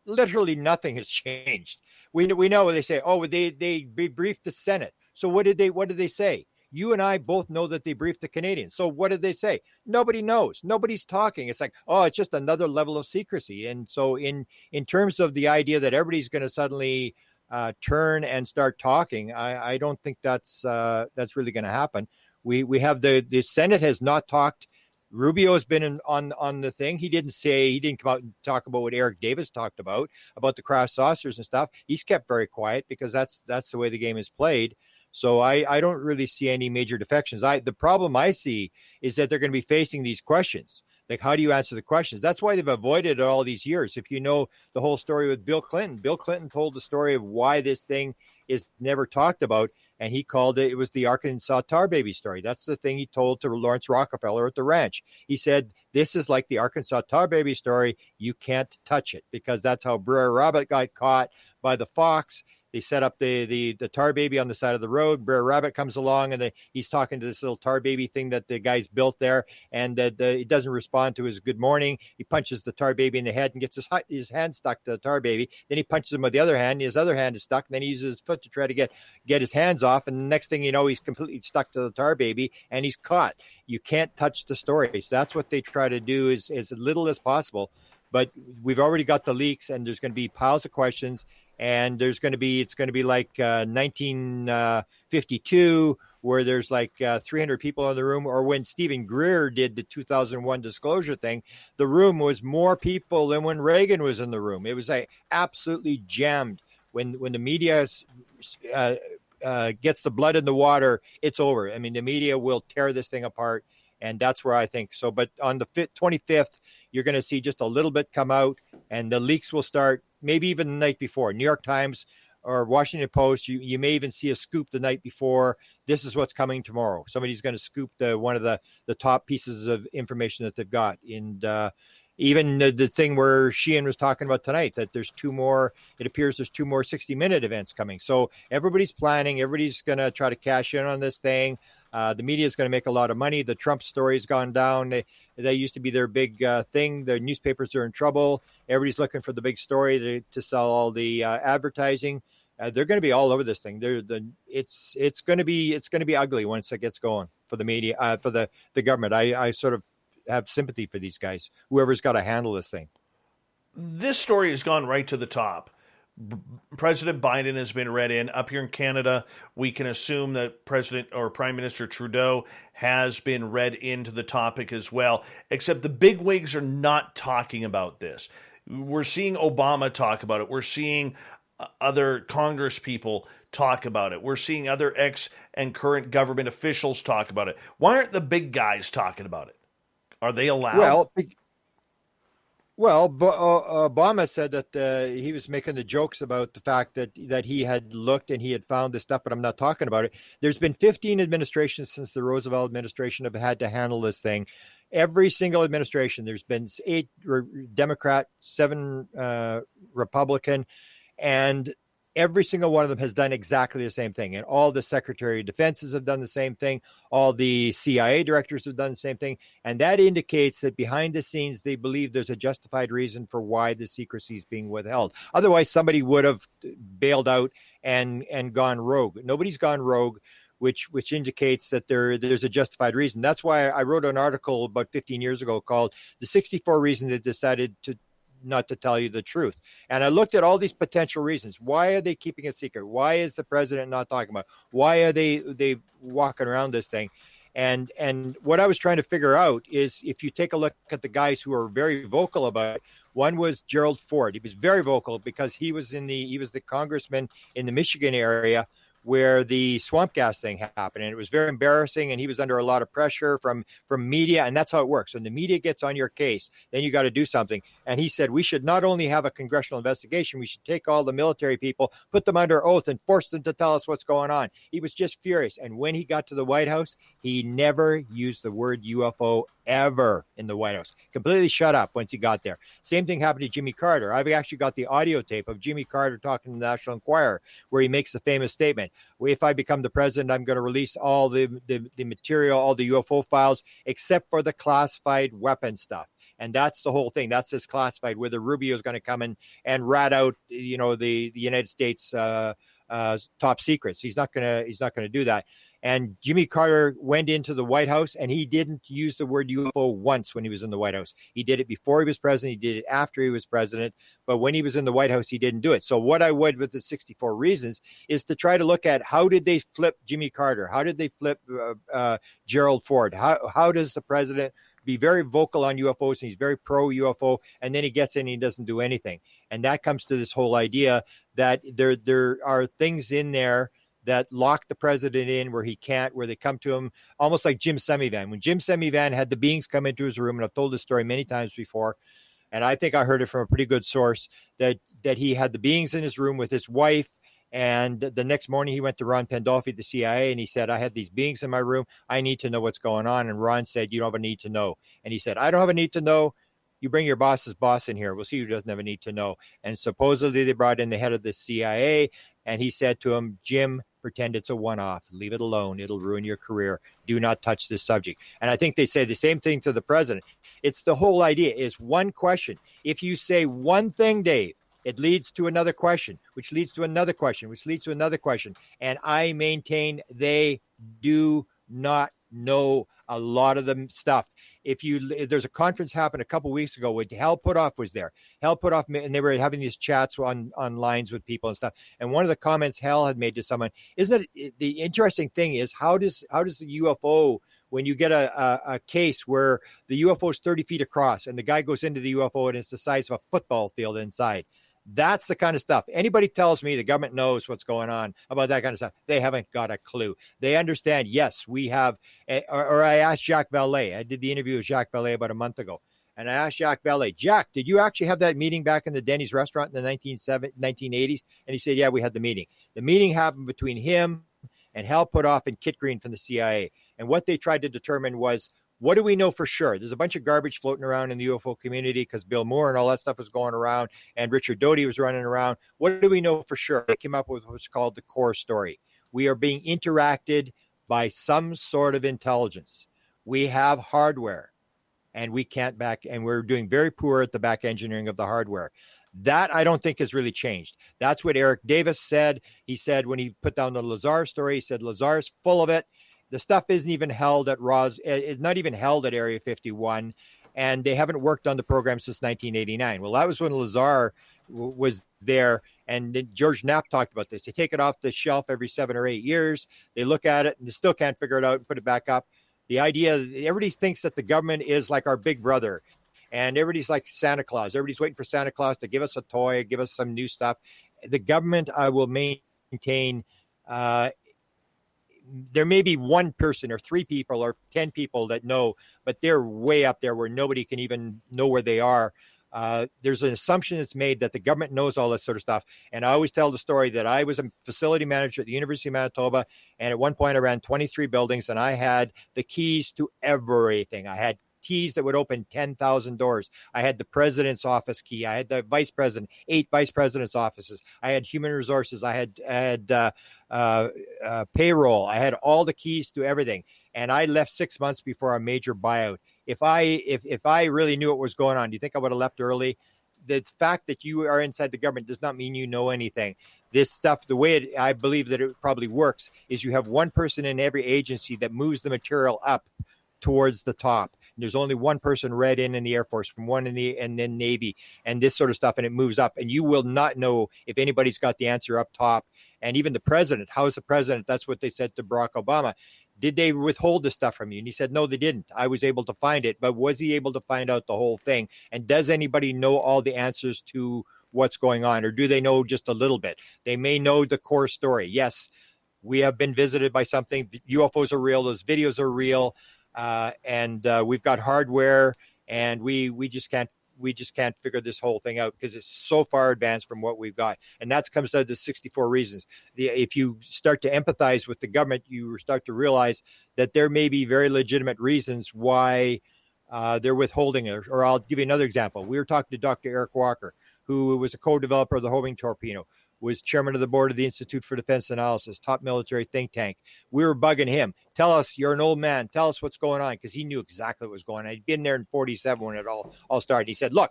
Literally nothing has changed. We know what they say. Oh, they briefed the Senate. So what did they say? You and I both know that they briefed the Canadians. So what did they say? Nobody knows. Nobody's talking. It's like, oh, it's just another level of secrecy. And so in terms of the idea that everybody's going to suddenly turn and start talking, I don't think that's really going to happen. We have the Senate has not talked. Rubio has been on the thing. He didn't come out and talk about what Eric Davis talked about the crash saucers and stuff. He's kept very quiet because that's the way the game is played. So I don't really see any major defections. The problem I see is that they're going to be facing these questions. Like, how do you answer the questions? That's why they've avoided it all these years. If you know the whole story with Bill Clinton told the story of why this thing is never talked about. and he called it was the Arkansas tar baby story. That's the thing he told to Lawrence Rockefeller at the ranch. He said, this is like the Arkansas tar baby story. You can't touch it, because that's how Brer Rabbit got caught by the fox. They set up the tar baby on the side of the road. Brer Rabbit comes along, and he's talking to this little tar baby thing that the guy's built there, and it doesn't respond to his good morning. He punches the tar baby in the head and gets his hand stuck to the tar baby. Then he punches him with the other hand. His other hand is stuck, and then he uses his foot to try to get his hands off. And the next thing you know, he's completely stuck to the tar baby, and he's caught. You can't touch the story. So that's what they try to do, is as little as possible. But we've already got the leaks, and there's going to be piles of questions. And it's going to be like 1952, where there's like 300 people in the room, or when Stephen Greer did the 2001 disclosure thing, the room was more people than when Reagan was in the room. It was like absolutely jammed. When the media gets the blood in the water, it's over. I mean, the media will tear this thing apart, and that's where I think so. But on the 25th, you're going to see just a little bit come out, and the leaks will start maybe even the night before. New York Times or Washington Post, you may even see a scoop the night before. This is what's coming tomorrow. Somebody's going to scoop one of the top pieces of information that they've got. And even the thing where Sheehan was talking about tonight, that there's two more 60-minute events coming. So everybody's planning. Everybody's going to try to cash in on this thing. The media is going to make a lot of money. The Trump story's gone down. They used to be their big thing. The newspapers are in trouble. Everybody's looking for the big story to sell all the advertising. They're going to be all over this thing. It's going to be ugly once it gets going for the media, for the government. I sort of have sympathy for these guys, whoever's got to handle this thing. This story has gone right to the top. President Biden has been read in. Up here in Canada, we can assume that President or Prime Minister Trudeau has been read into the topic as well, except the bigwigs are not talking about this. We're seeing Obama talk about it. We're seeing other Congress people talk about it. We're seeing other ex and current government officials talk about it. Why aren't the big guys talking about it? Are they allowed? Well, Obama said that he was making the jokes about the fact that he had looked and he had found this stuff, but I'm not talking about it. There's been 15 administrations since the Roosevelt administration have had to handle this thing. Every single administration, there's been 8 Democrat, 7 Republican, and every single one of them has done exactly the same thing. And all the Secretary of Defenses have done the same thing. All the CIA directors have done the same thing. And that indicates that behind the scenes, they believe there's a justified reason for why the secrecy is being withheld. Otherwise, somebody would have bailed out and gone rogue. Nobody's gone rogue, which indicates that there's a justified reason. That's why I wrote an article about 15 years ago called The 64 Reasons They Decided Not to Tell You the Truth. And I looked at all these potential reasons. Why are they keeping it secret? Why is the president not talking about it? Why are they walking around this thing? And what I was trying to figure out is, if you take a look at the guys who are very vocal about it, one was Gerald Ford. He was very vocal because he was the congressman in the Michigan area where the swamp gas thing happened, and it was very embarrassing, and he was under a lot of pressure from media, and that's how it works. When the media gets on your case, then you got to do something. And he said, we should not only have a congressional investigation, we should take all the military people, put them under oath, and force them to tell us what's going on. He was just furious. And when he got to the White House, he never used the word UFO ever in the White House. Completely shut up once he got there. Same thing happened to Jimmy Carter. I've actually got the audio tape of Jimmy Carter talking to the National Enquirer, where he makes the famous statement, if I become the president, I'm going to release all the material, all the UFO files, except for the classified weapon stuff. And that's the whole thing. That's this classified, whether Rubio is going to come in and rat out, the United States top secrets. He's not going to do that. And Jimmy Carter went into the White House, and he didn't use the word UFO once when he was in the White House. He did it before he was president. He did it after he was president. But when he was in the White House, he didn't do it. So what I would with the 64 reasons is to try to look at, how did they flip Jimmy Carter? How did they flip Gerald Ford? How does the president be very vocal on UFOs, and he's very pro-UFO, and then he gets in and he doesn't do anything? And that comes to this whole idea that there are things in there that lock the president in where they come to him, almost like Jim Semivan. When Jim Semivan had the beings come into his room, and I've told this story many times before, and I think I heard it from a pretty good source, that he had the beings in his room with his wife And the next morning he went to Ron Pandolfi at the CIA and he said, I had these beings in my room. I need to know what's going on. And Ron said, you don't have a need to know. And he said, I don't have a need to know. You bring your boss's boss in here. We'll see who doesn't have a need to know. And supposedly they brought in the head of the CIA and he said to him, Jim, pretend it's a one-off. Leave it alone. It'll ruin your career. Do not touch this subject. And I think they say the same thing to the president. It's the whole idea is one question. If you say one thing, Dave, it leads to another question, which leads to another question, which leads to another question. And I maintain they do not know a lot of the stuff. If there's a conference happened a couple of weeks ago where Hal Puthoff was there. Hal Puthoff, and they were having these chats on lines with people and stuff. And one of the comments Hal had made to someone, isn't it the interesting thing is how does the UFO, when you get a case where the UFO is 30 feet across and the guy goes into the UFO and it's the size of a football field inside. That's the kind of stuff. Anybody tells me the government knows what's going on about that kind of stuff, they haven't got a clue. They understand, yes, we have, or I asked Jacques Vallée. I did the interview with Jacques Vallée about a month ago. And I asked Jacques Vallée, Jack, did you actually have that meeting back in the Denny's restaurant in the 1980s? And he said, yeah, we had the meeting. The meeting happened between him and Hal Puthoff and Kit Green from the CIA. And what they tried to determine was, what do we know for sure? There's a bunch of garbage floating around in the UFO community because Bill Moore and all that stuff was going around and Richard Doty was running around. What do we know for sure? They came up with what's called the core story. We are being interacted by some sort of intelligence. We have hardware and we can't and we're doing very poor at the back engineering of the hardware. That I don't think has really changed. That's what Eric Davis said. He said when he put down the Lazar story, he said Lazar's full of it. The stuff isn't even held at it's not even held at Area 51, and they haven't worked on the program since 1989. Well, that was when Lazar was there, and then George Knapp talked about this. They take it off the shelf every 7 or 8 years. They look at it, and they still can't figure it out and put it back up. The idea, everybody thinks that the government is like our big brother, and everybody's like Santa Claus. Everybody's waiting for Santa Claus to give us a toy, give us some new stuff. The government will maintain there may be one person or 3 people or 10 people that know, but they're way up there where nobody can even know where they are. There's an assumption that's made that the government knows all this sort of stuff. And I always tell the story that I was a facility manager at the University of Manitoba. And at one point I ran 23 buildings and I had the keys to everything. I had keys that would open 10,000 doors. I had the president's office key. I had the vice president, 8 vice president's offices. I had human resources. I had payroll. I had all the keys to everything. And I left 6 months before a major buyout. If I really knew what was going on, do you think I would have left early? The fact that you are inside the government does not mean you know anything. This stuff, the way I believe that it probably works is you have one person in every agency that moves the material up towards the top. There's only one person read in the Air Force, from one and then Navy, and this sort of stuff, and it moves up. And you will not know if anybody's got the answer up top. And even the president, how's the president? That's what they said to Barack Obama. Did they withhold this stuff from you? And he said, no, they didn't. I was able to find it. But was he able to find out the whole thing? And does anybody know all the answers to what's going on? Or do they know just a little bit? They may know the core story. Yes, we have been visited by something. The UFOs are real. Those videos are real. And we've got hardware, and we just can't figure this whole thing out because it's so far advanced from what we've got. And that comes down to 64 reasons. If you start to empathize with the government, you start to realize that there may be very legitimate reasons why they're withholding it. Or I'll give you another example. We were talking to Dr. Eric Walker, who was a co-developer of the homing torpedo, was chairman of the board of the Institute for Defense Analysis, top military think tank. We were bugging him. Tell us, you're an old man. Tell us what's going on, because he knew exactly what was going on. He'd been there in 47 when it all started. He said, look,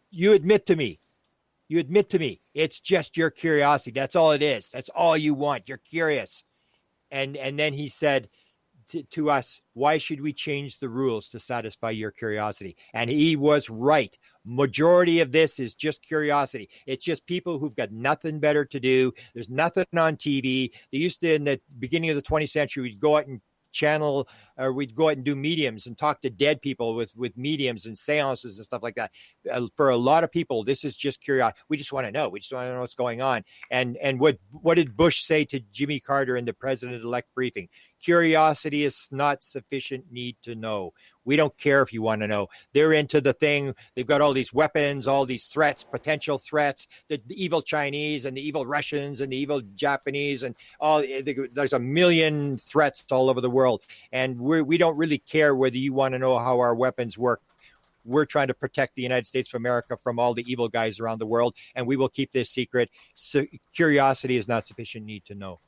you admit to me, it's just your curiosity. That's all it is. That's all you want. You're curious. And then he said to us, why should we change the rules to satisfy your curiosity? And he was right. Majority of this is just curiosity. It's just people who've got nothing better to do. There's nothing on TV. They used to, in the beginning of the 20th century, we'd go out and or we'd go out and do mediums and talk to dead people with mediums and seances and stuff like that. For a lot of people, this is just curiosity. We just want to know. We just want to know what's going on. And what did Bush say to Jimmy Carter in the president-elect briefing? Curiosity is not sufficient need to know. We don't care if you want to know. They're into the thing. They've got all these weapons, all these threats, potential threats, the evil Chinese and the evil Russians and the evil Japanese and all. There's a million threats all over the world. And we don't really care whether you want to know how our weapons work. We're trying to protect the United States of America from all the evil guys around the world, and we will keep this secret. So curiosity is not sufficient need to know.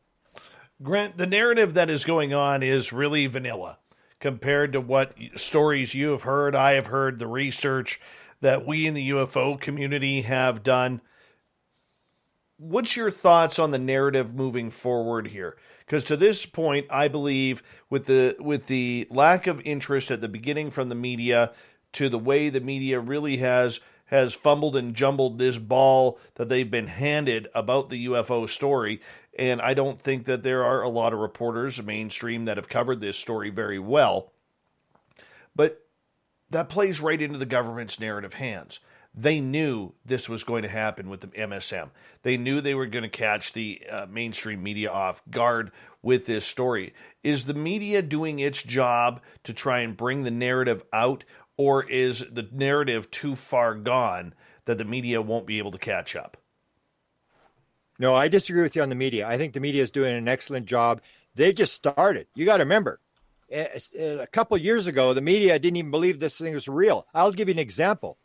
Grant, the narrative that is going on is really vanilla compared to what stories you have heard, I have heard, the research that we in the UFO community have done. What's your thoughts on the narrative moving forward here? Because to this point, I believe with the lack of interest at the beginning from the media to the way the media really has fumbled and jumbled this ball that they've been handed about the UFO story. And I don't think that there are a lot of reporters, mainstream, that have covered this story very well. But that plays right into the government's narrative hands. They knew this was going to happen with the MSM. They knew they were going to catch the mainstream media off guard with this story. Is the media doing its job to try and bring the narrative out, or is the narrative too far gone that the media won't be able to catch up? No, I disagree with you on the media. I think the media is doing an excellent job. They just started. You got to remember, a couple of years ago, the media didn't even believe this thing was real. I'll give you an example.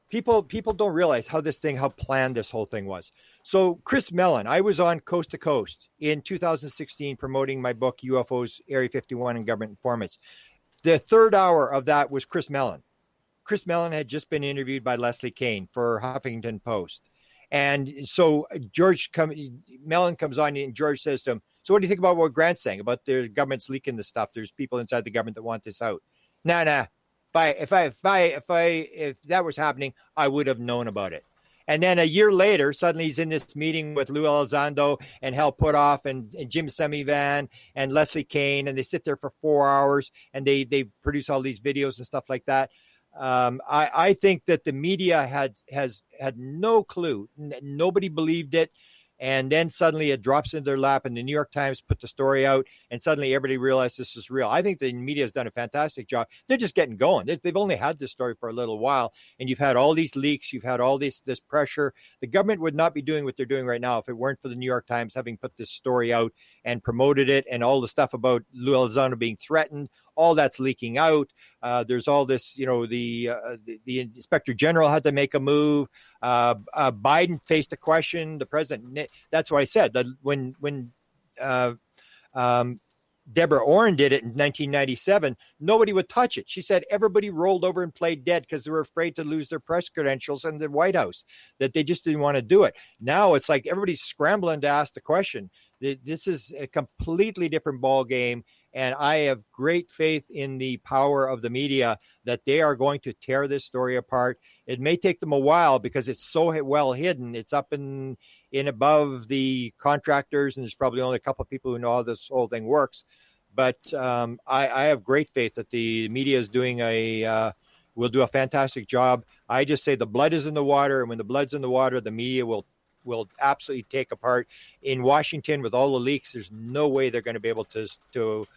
People don't realize how planned this whole thing was. So Chris Mellon, I was on Coast to Coast in 2016 promoting my book, UFOs, Area 51 and Government Informants. The third hour of that was Chris Mellon. Chris Mellon had just been interviewed by Leslie Kane for Huffington Post. And so Mellon comes on and George says to him, so what do you think about what Grant's saying about the government's leaking the stuff? There's people inside the government that want this out. Nah. If that was happening, I would have known about it. And then a year later, suddenly he's in this meeting with Lou Elizondo and Hal Puthoff and Jim Semivan and Leslie Kane, and they sit there for 4 hours and they produce all these videos and stuff like that. I think that the media has had no clue. Nobody believed it. And then suddenly it drops into their lap and the New York Times put the story out and suddenly everybody realized this is real. I think the media has done a fantastic job. They're just getting going. They've only had this story for a little while and you've had all these leaks. You've had all this pressure. The government would not be doing what they're doing right now if it weren't for the New York Times having put this story out and promoted it, and all the stuff about Lou Elizondo being threatened. All that's leaking out. There's all this, the inspector general had to make a move. Biden faced a question. The president. That's why I said that when Deborah Orrin did it in 1997, nobody would touch it. She said everybody rolled over and played dead because they were afraid to lose their press credentials in the White House, that they just didn't want to do it. Now it's like everybody's scrambling to ask the question. This is a completely different ball game. And I have great faith in the power of the media that they are going to tear this story apart. It may take them a while because it's so well hidden. It's up in above the contractors, and there's probably only a couple of people who know how this whole thing works. But I have great faith that the media is doing will do a fantastic job. I just say the blood is in the water, and when the blood's in the water, the media will absolutely take apart. In Washington, with all the leaks, there's no way they're going to be able to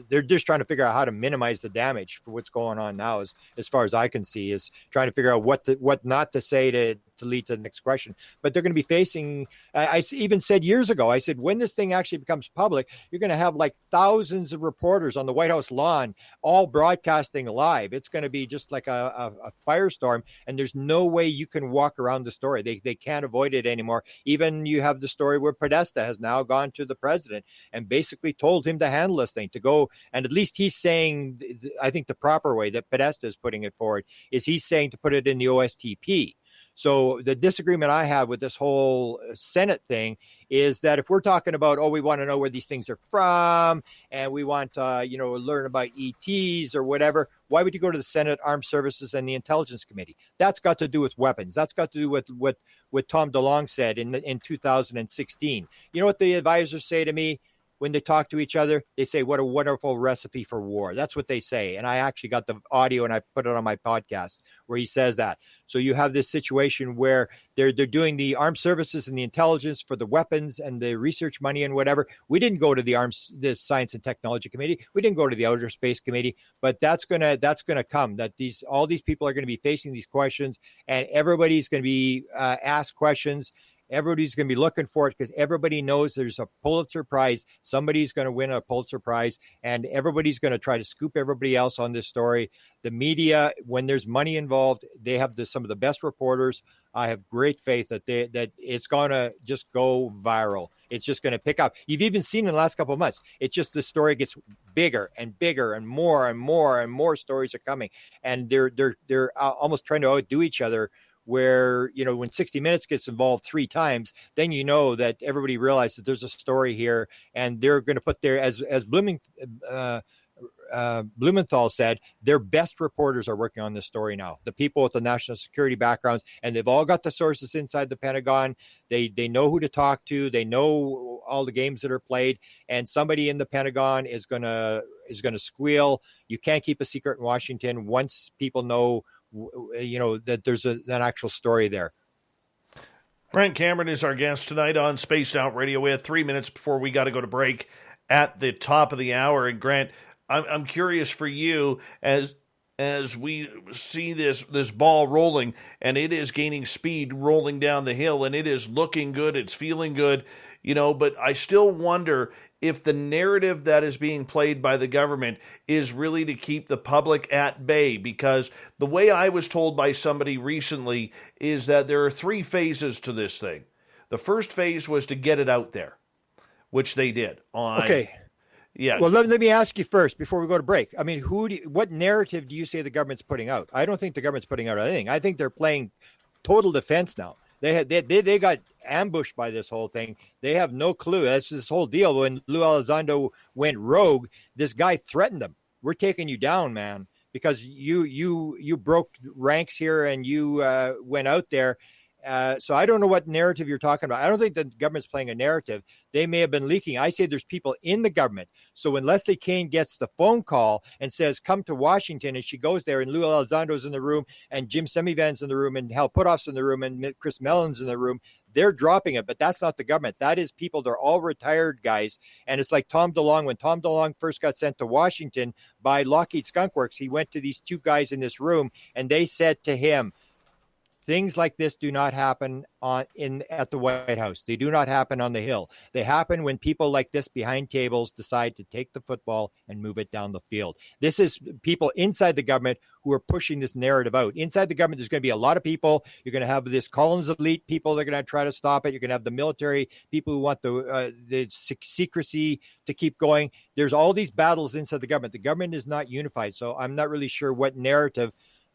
they're just trying to figure out how to minimize the damage for what's going on now, as far as I can see, is trying to figure out what not to say to lead to the next question. But they're going to be facing, I even said years ago, I said, when this thing actually becomes public, you're going to have like thousands of reporters on the White House lawn, all broadcasting live. It's going to be just like a firestorm, and there's no way you can walk around the story. They can't avoid it anymore. Even you have the story where Podesta has now gone to the president and basically told him to handle this thing, to go, and at least he's saying, I think the proper way that Podesta is putting it forward is he's saying to put it in the OSTP. So the disagreement I have with this whole Senate thing is that if we're talking about, we want to know where these things are from and we want to, learn about ETs or whatever, why would you go to the Senate Armed Services and the Intelligence Committee? That's got to do with weapons. That's got to do with what Tom DeLonge said in 2016. You know what the advisors say to me? when they talk to each other, they say, what a wonderful recipe for war. That's what they say. And I actually got the audio and I put it on my podcast where he says that. So you have this situation where they're doing the armed services and the intelligence for the weapons and the research money and whatever. We didn't go to the Science and Technology Committee. We didn't go to the Outer Space Committee, but that's gonna come. That all these people are going to be facing these questions, and everybody's going to be asked questions. Everybody's going to be looking for it because everybody knows there's a Pulitzer Prize. Somebody's going to win a Pulitzer Prize, and everybody's going to try to scoop everybody else on this story. The media, when there's money involved, they have some of the best reporters. I have great faith that it's going to just go viral. It's just going to pick up. You've even seen in the last couple of months, it's just the story gets bigger and bigger, and more stories are coming, and they're almost trying to outdo each other. Where, when 60 Minutes gets involved 3 times, then you know that everybody realizes that there's a story here, and they're going to put their, as Blumenthal said, their best reporters are working on this story now. The people with the national security backgrounds, and they've all got the sources inside the Pentagon. They know who to talk to. They know all the games that are played, and somebody in the Pentagon is going to squeal. You can't keep a secret in Washington once people know that there's an actual story there. Brent Cameron is our guest tonight on Spaced Out Radio. We had 3 minutes before we got to go to break at the top of the hour. And Grant, I'm curious for you as we see this ball rolling, and it is gaining speed rolling down the hill, and it is looking good. It's feeling good, but I still wonder if the narrative that is being played by the government is really to keep the public at bay, because the way I was told by somebody recently is that there are 3 phases to this thing. The first phase was to get it out there, which they did. Okay. Yeah. Well, let me ask you first before we go to break. I mean, what narrative do you say the government's putting out? I don't think the government's putting out anything. I think they're playing total defense now. They got ambushed by this whole thing. They have no clue. That's this whole deal. When Lou Elizondo went rogue, this guy threatened them. We're taking you down, man, because you broke ranks here and you went out there. So I don't know what narrative you're talking about. I don't think the government's playing a narrative. They may have been leaking. I say there's people in the government. So when Leslie Kean gets the phone call and says, come to Washington, and she goes there, and Lou Elizondo's in the room, and Jim Semivan's in the room, and Hal Puthoff's in the room, and Chris Mellon's in the room, they're dropping it. But that's not the government. That is people. They're all retired guys. And it's like Tom DeLonge. When Tom DeLonge first got sent to Washington by Lockheed Skunk Works, he went to these 2 guys in this room, and they said to him, things like this do not happen at the White House. They do not happen on the Hill. They happen when people like this behind tables decide to take the football and move it down the field. This is people inside the government who are pushing this narrative out. Inside the government, there's going to be a lot of people. You're going to have this Collins elite people that are going to try to stop it. You're going to have the military people who want the secrecy to keep going. There's all these battles inside the government. The government is not unified, so I'm not really sure what narrative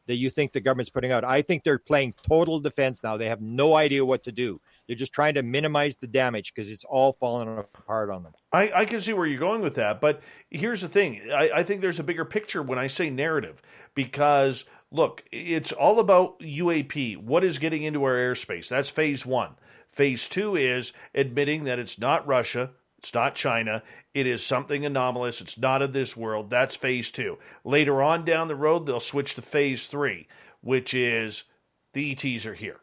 that you think the government's putting out. I think they're playing total defense now. They have no idea what to do. They're just trying to minimize the damage because it's all falling apart on them. I can see where you're going with that, but here's the thing. I think there's a bigger picture when I say narrative, because, look, it's all about UAP, what is getting into our airspace. That's phase 1. Phase 2 is admitting that it's not Russia, it's not China. It is something anomalous. It's not of this world. That's phase 2. Later on down the road, they'll switch to phase 3, which is the ETs are here,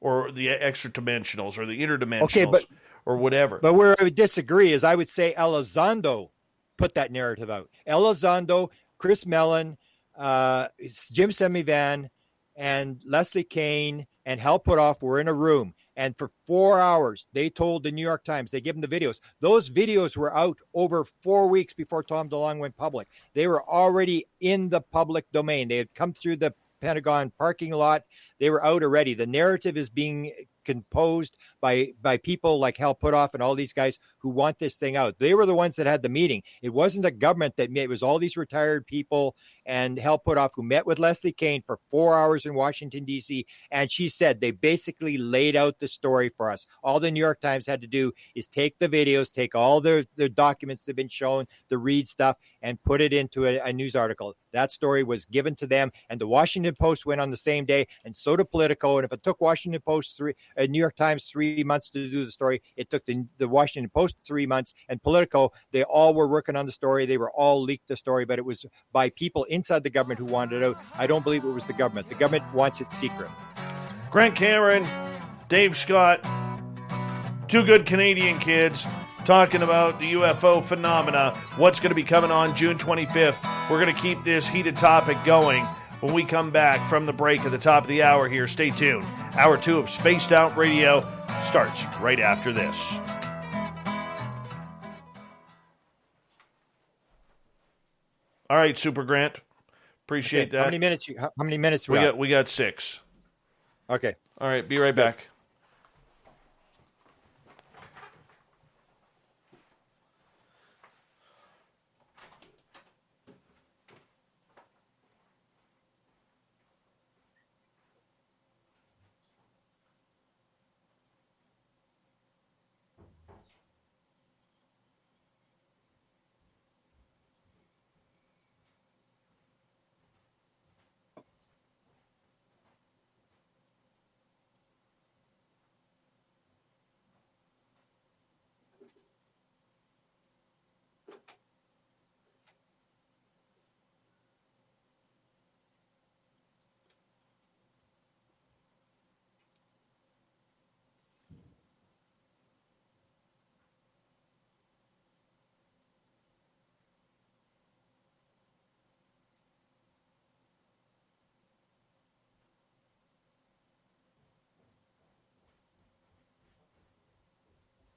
or the extra dimensionals, or the interdimensionals, or whatever. But where I would disagree is I would say Elizondo put that narrative out. Elizondo, Chris Mellon, Jim Semivan, and Leslie Kean and Hal Puthoff were in a room. And for 4 hours, they told the New York Times, they gave them the videos. Those videos were out over 4 weeks before Tom DeLonge went public. They were already in the public domain. They had come through the Pentagon parking lot. They were out already. The narrative is being composed by people like Hal Puthoff and all these guys who want this thing out. They were the ones that had the meeting. It wasn't the government that met. It was all these retired people and Hal Puthoff who met with Leslie Kean for 4 hours in Washington, D.C. And she said they basically laid out the story for us. All the New York Times had to do is take the videos, take all the documents that have been shown, the Reid stuff, and put it into a news article. That story was given to them, and the Washington Post went on the same day, and so did Politico. And if it took Washington Post New York Times 3 months to do the story, it took the Washington Post 3 months, and Politico, they all were working on the story. They were all leaked the story, but it was by people inside the government who wanted it out. I don't believe it was the government. The government wants it secret. Grant Cameron, Dave Scott, two good Canadian kids talking about the UFO phenomena, what's going to be coming on June 25th. We're going to keep this heated topic going when we come back from the break at the top of the hour here. Stay tuned. Hour 2 of Spaced Out Radio starts right after this. All right, Super Grant. Appreciate that. How many minutes we got? We got 6. Okay. All right, be right back.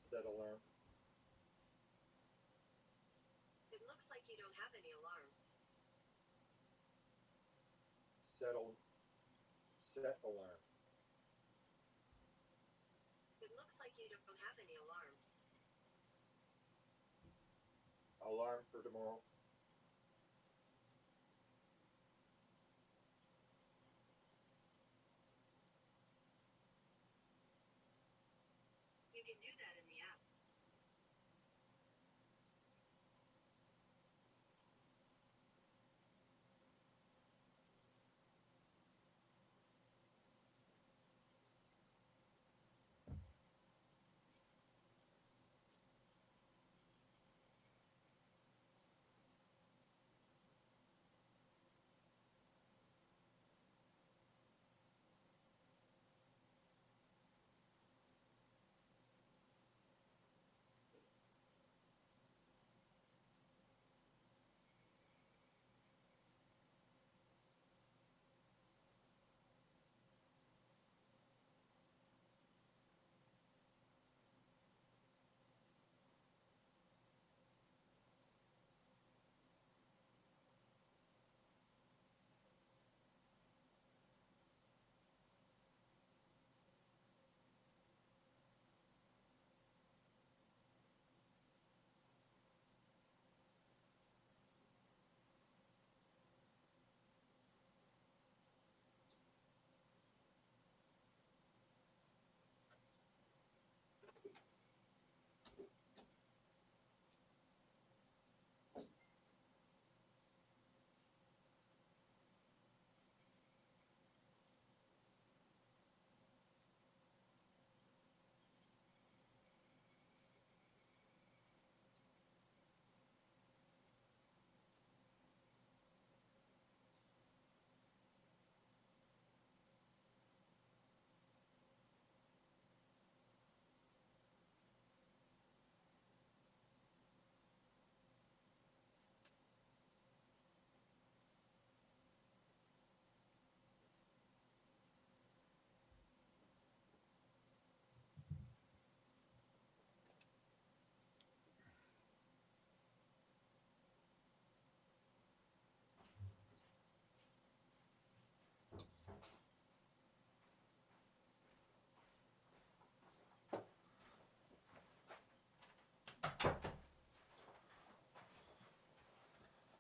Set alarm. It looks like you don't have any alarms. Set alarm. It looks like you don't have any alarms. Alarm for tomorrow. You can do that in the app.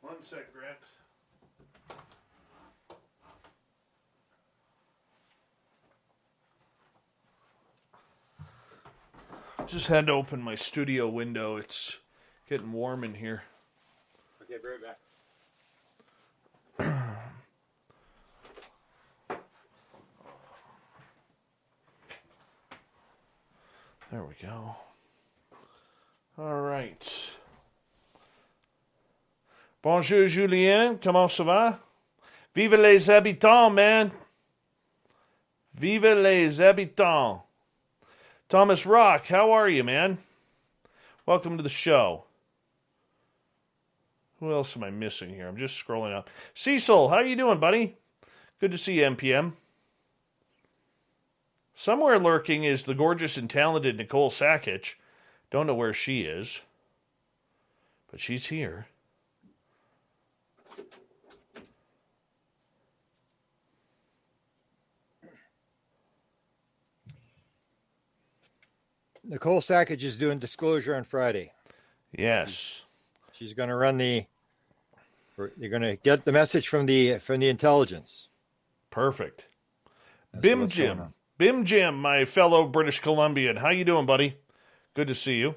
One sec, Grant. Just had to open my studio window. It's getting warm in here. Okay, be right back. There we go. All right. Bonjour, Julien. Comment ça va? Vive les habitants, man. Vive les habitants. Thomas Rock, how are you, man? Welcome to the show. Who else am I missing here? I'm just scrolling up. Cecil, how you doing, buddy? Good to see you, NPM. Somewhere lurking is the gorgeous and talented Nicole Sakic. Don't know where she is, but she's here. Nicole Sakic is doing Disclosure on Friday. Yes. She's going to run they're going to get the message from the intelligence. Perfect. That's Bim Jim, my fellow British Columbian. How you doing, buddy? Good to see you.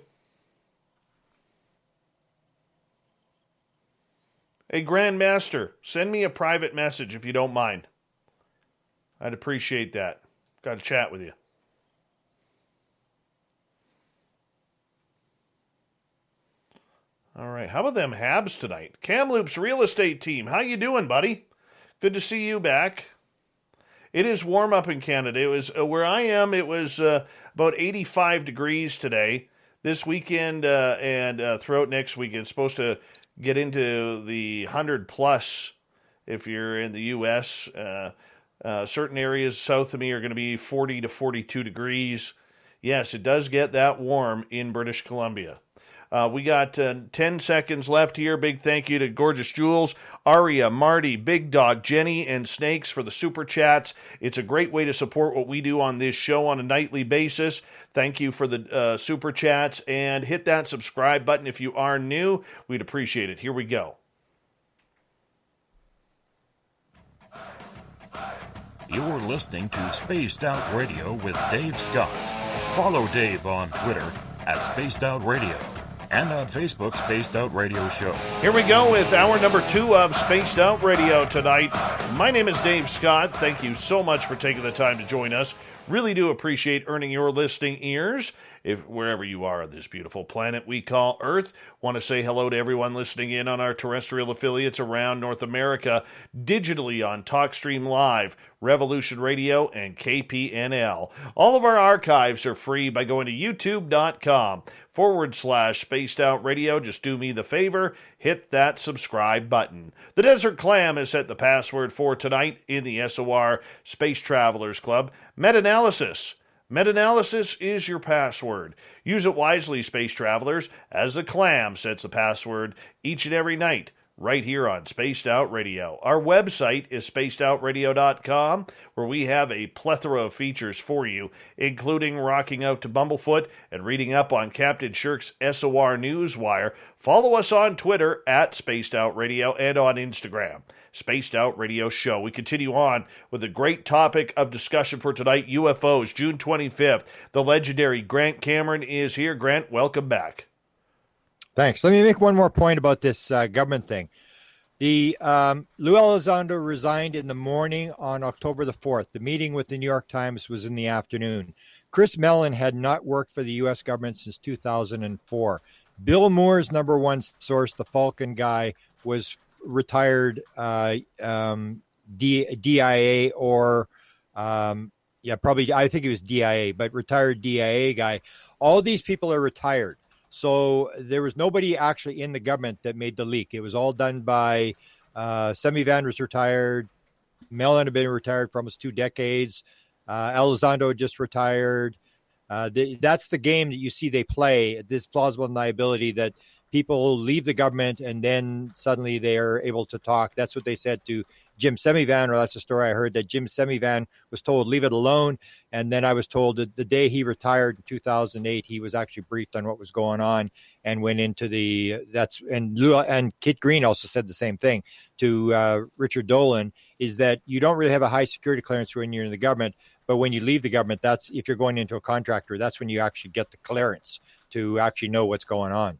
Hey, Grandmaster, send me a private message if you don't mind. I'd appreciate that. Got to chat with you. All right, how about them Habs tonight? Kamloops real estate team, how you doing, buddy? Good to see you back. It is warm up in Canada. It was where I am. It was about 85 degrees today. This weekend and throughout next week, it's supposed to get into the 100 plus. If you're in the U.S., certain areas south of me are going to be 40 to 42 degrees. Yes, it does get that warm in British Columbia. We got 10 seconds left here. Big thank you to Gorgeous Jules, Aria, Marty, Big Dog, Jenny, and Snakes for the super chats. It's a great way to support what we do on this show on a nightly basis. Thank you for the super chats, and hit that subscribe button if you are new. We'd appreciate it. Here we go. You're listening to Spaced Out Radio with Dave Scott. Follow Dave on Twitter at Spaced Out Radio. And on Facebook, Spaced Out Radio Show. Here we go with hour number 2 of Spaced Out Radio tonight. My name is Dave Scott. Thank you so much for taking the time to join us. Really do appreciate earning your listening ears, wherever you are on this beautiful planet we call Earth. Want to say hello to everyone listening in on our terrestrial affiliates around North America, digitally on TalkStream Live, Revolution Radio, and KPNL. All of our archives are free by going to youtube.com/Spaced Out Radio. Just do me the favor, hit that subscribe button. The Desert Clam has set the password for tonight in the SOR Space Travelers Club. Meta-analysis. Meta-analysis is your password. Use it wisely, space travelers, as the Clam sets the password each and every night, right here on Spaced Out Radio. Our website is spacedoutradio.com, where we have a plethora of features for you, including rocking out to Bumblefoot and reading up on Captain Shirk's SOR Newswire. Follow us on Twitter at Spaced Out Radio and on Instagram, Spaced Out Radio Show. We continue on with a great topic of discussion for tonight, UFOs, June 25th. The legendary Grant Cameron is here. Grant, welcome back. Thanks. Let me make one more point about this government thing. The Lou Elizondo resigned in the morning on October the 4th. The meeting with the New York Times was in the afternoon. Chris Mellon had not worked for the U.S. government since 2004. Bill Moore's number one source, the Falcon guy, was retired DIA or probably, I think it was DIA, but retired DIA guy. All these people are retired. So there was nobody actually in the government that made the leak. It was all done by Semivan was retired. Mellon had been retired for almost 2 decades. Elizondo just retired. That's the game that you see they play, this plausible deniability that people leave the government and then suddenly they are able to talk. That's what they said to Jim Semivan, or that's the story I heard, that Jim Semivan was told, leave it alone. And then I was told that the day he retired in 2008, he was actually briefed on what was going on and went into and Kit Green also said the same thing to Richard Dolan, is that you don't really have a high security clearance when you're in the government. But when you leave the government, that's if you're going into a contractor, that's when you actually get the clearance to actually know what's going on.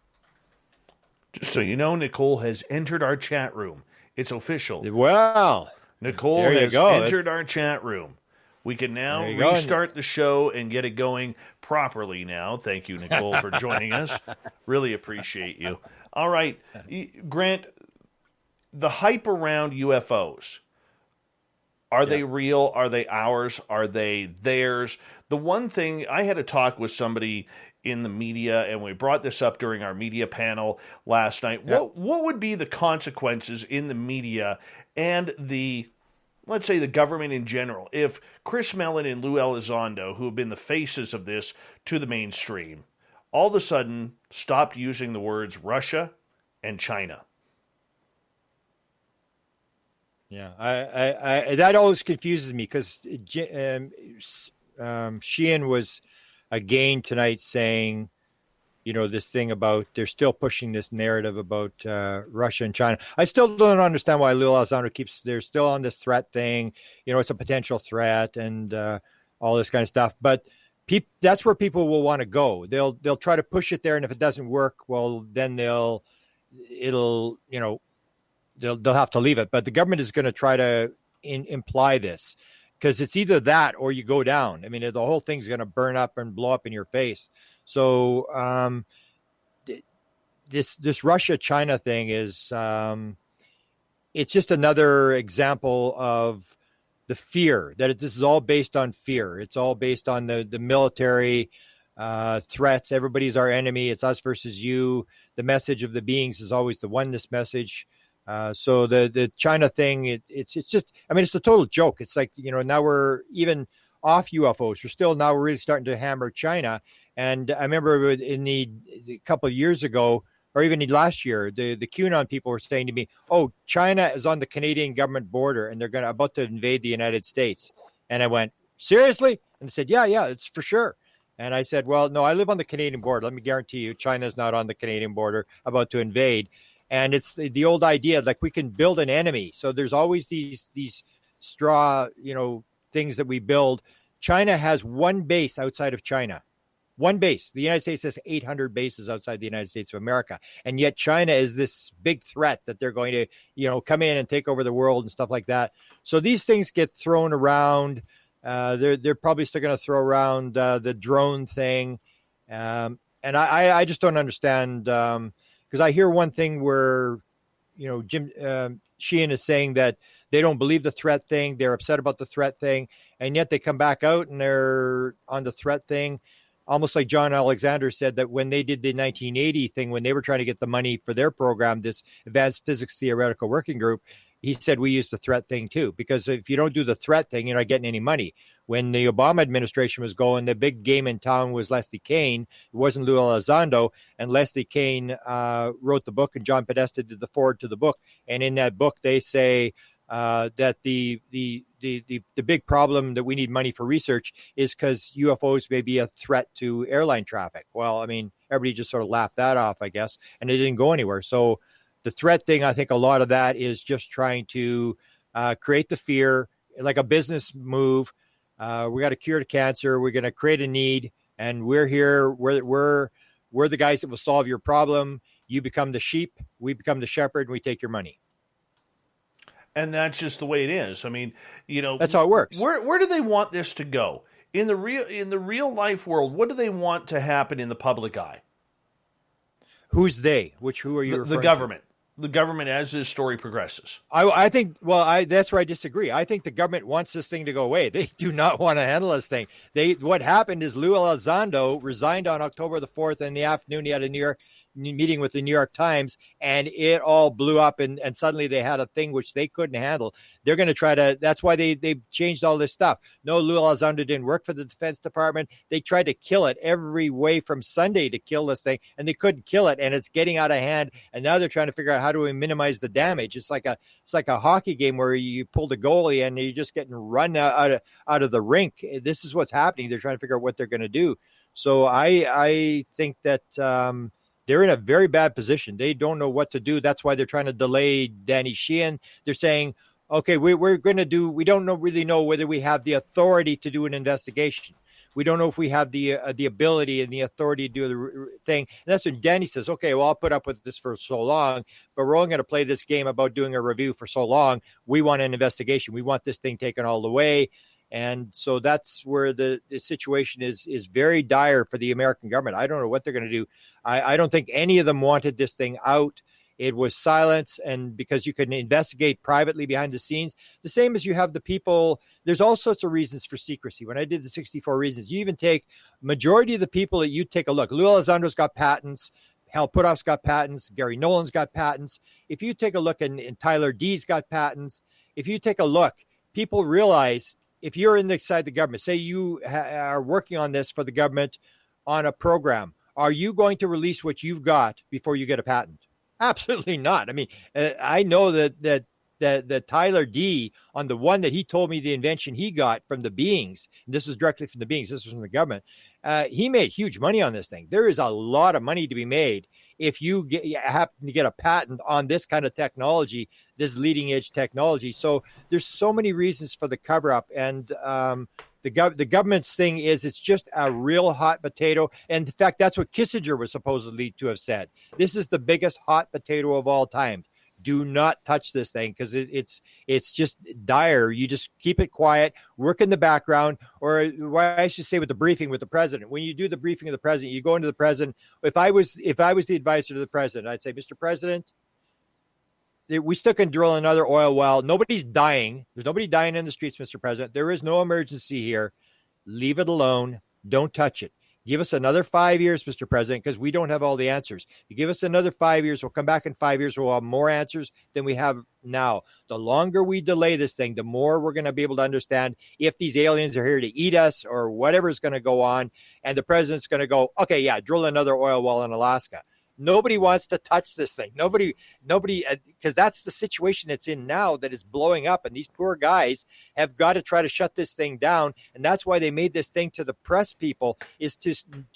Just so you know, Nicole has entered our chat room. It's official. Well, Nicole there you has go. entered our chat room. We can now restart the show and get it going properly now. Thank you, Nicole, for joining us. Really appreciate you. All right. Grant, the hype around UFOs, are they real? Are they ours? Are they theirs? The one thing, I had a talk with somebody in the media, and we brought this up during our media panel last night. What would be the consequences in the media and let's say the government in general, if Chris Mellon and Lou Elizondo, who have been the faces of this to the mainstream, all of a sudden stopped using the words Russia and China? Yeah, I that always confuses me because Sheehan was again tonight saying, this thing about they're still pushing this narrative about Russia and China. I still don't understand why Lou Elizondo they're still on this threat thing. It's a potential threat and all this kind of stuff. But that's where people will want to go. They'll try to push it there, and if it doesn't work, well, then they'll have to leave it. But the government is going to try to imply this because it's either that or you go down. I mean, the whole thing's going to burn up and blow up in your face. So this Russia-China thing is it's just another example of the fear that this is all based on fear. It's all based on the military threats. Everybody's our enemy. It's us versus you. The message of the beings is always the oneness message. So the China thing, it's just, it's a total joke. It's like, now we're even off UFOs. We're really starting to hammer China. And I remember a couple of years ago, or even last year, the QAnon people were saying to me, "Oh, China is on the Canadian government border and they're about to invade the United States." And I went, "Seriously?" And they said, yeah, it's for sure. And I said, "Well, no, I live on the Canadian border. Let me guarantee you, China's not on the Canadian border about to invade." And it's the old idea, like we can build an enemy. So there's always these straw, things that we build. China has one base outside of China. One base. The United States has 800 bases outside the United States of America. And yet China is this big threat that they're going to, come in and take over the world and stuff like that. So these things get thrown around. They're probably still going to throw around the drone thing. And I just don't understand because I hear one thing where, Sheehan is saying that they don't believe the threat thing. They're upset about the threat thing. And yet they come back out and they're on the threat thing. Almost like John Alexander said that when they did the 1980 thing, when they were trying to get the money for their program, this Advanced Physics Theoretical Working Group, he said we use the threat thing too, because if you don't do the threat thing, you're not getting any money. When the Obama administration was going, the big game in town was Leslie Kean. It wasn't Lou Elizondo, and Leslie Kean wrote the book, and John Podesta did the forward to the book. And in that book, they say that the big problem that we need money for research is because UFOs may be a threat to airline traffic. Well, everybody just sort of laughed that off, I guess, and it didn't go anywhere. So the threat thing, I think a lot of that is just trying to create the fear, like a business move. We got a cure to cancer. We're going to create a need, and we're here. We're the guys that will solve your problem. You become the sheep. We become the shepherd, and we take your money. And that's just the way it is. That's how it works. Where do they want this to go in the real life world? What do they want to happen in the public eye? Who's they? Who are you referring to? The government. The government as this story progresses. I think, that's where I disagree. I think the government wants this thing to go away. They do not want to handle this thing. What happened is Lou Elizondo resigned on October the 4th in the afternoon. He had a New York meeting with the New York Times, and it all blew up, and suddenly they had a thing which they couldn't handle. They're going to try to, that's why they changed all this stuff. No, Lou Elizondo didn't work for the Defense Department. They tried to kill it every way from Sunday to kill this thing, and they couldn't kill it, and it's getting out of hand, and now they're trying to figure out how do we minimize the damage. It's like a hockey game where you pull the goalie and you're just getting run out of the rink. This is what's happening. They're trying to figure out what they're going to do. So I think that they're in a very bad position. They don't know what to do. That's why they're trying to delay Danny Sheehan. They're saying, okay, we're going to do, we don't really know whether we have the authority to do an investigation. We don't know if we have the ability and the authority to do the thing. And that's when Danny says, okay, well, I'll put up with this for so long, but we're only going to play this game about doing a review for so long. We want an investigation. We want this thing taken all the way. And so that's where the situation is very dire for the American government. I don't know what they're going to do. I don't think any of them wanted this thing out. It was silence, and because you can investigate privately behind the scenes, the same as you have the people, there's all sorts of reasons for secrecy. When I did the 64 reasons, you even take majority of the people that you take a look. Lou Elizondo got patents. Hal Puthoff's got patents. Gary Nolan's got patents. If you take a look, and Tyler D's got patents. If you take a look, people realize if you're inside the government, say you are working on this for the government on a program, are you going to release what you've got before you get a patent? Absolutely not. I mean, I know that Tyler D, on the one that he told me the invention he got from the beings, and this is directly from the beings, this was from the government, he made huge money on this thing. There is a lot of money to be made if you happen to get a patent on this kind of technology, this leading edge technology. So there's so many reasons for the cover up. And the government's thing is it's just a real hot potato. And in fact, that's what Kissinger was supposedly to have said. This is the biggest hot potato of all time. Do not touch this thing because it's just dire. You just keep it quiet, work in the background, or what I should say with the briefing with the president. When you do the briefing of the president, you go into the president. If I was the advisor to the president, I'd say, Mr. President, we still can drill another oil well. Nobody's dying. There's nobody dying in the streets, Mr. President. There is no emergency here. Leave it alone. Don't touch it. Give us another 5 years, Mr. President, because we don't have all the answers. You give us another 5 years, we'll come back in 5 years, we'll have more answers than we have now. The longer we delay this thing, the more we're going to be able to understand if these aliens are here to eat us or whatever is going to go on. And the president's going to go, okay, yeah, drill another oil well in Alaska. Nobody wants to touch this thing. Nobody, because that's the situation it's in now that is blowing up. And these poor guys have got to try to shut this thing down. And that's why they made this thing to the press people, is to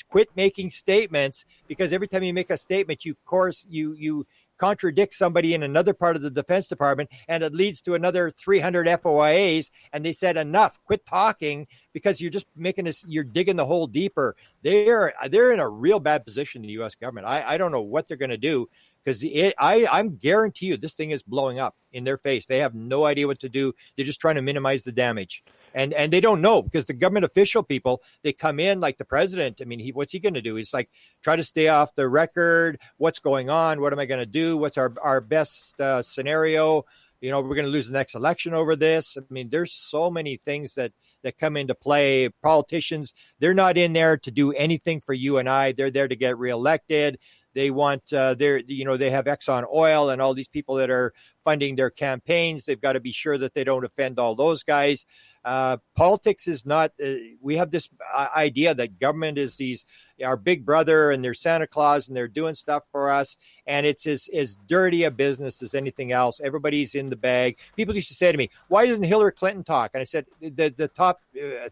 quit making statements, because every time you make a statement, you contradict somebody in another part of the Defense Department, and it leads to another 300 FOIAs. And they said, enough, quit talking, because you're just making this, you're digging the hole deeper. They're in a real bad position in the U.S. government. I don't know what they're going to do, because I'm guarantee you this thing is blowing up in their face. They have no idea what to do. They're just trying to minimize the damage. And they don't know, because the government official people, they come in like the president. I mean, what's he going to do? He's like, try to stay off the record. What's going on? What am I going to do? What's our best scenario? We're going to lose the next election over this. I mean, there's so many things that come into play. Politicians, they're not in there to do anything for you and I. They're there to get reelected. They want they have Exxon Oil and all these people that are funding their campaigns. They've got to be sure that they don't offend all those guys. Politics is not, we have this idea that government is our big brother and they're Santa Claus and they're doing stuff for us. And it's as dirty a business as anything else. Everybody's in the bag. People used to say to me, why doesn't Hillary Clinton talk? And I said, the top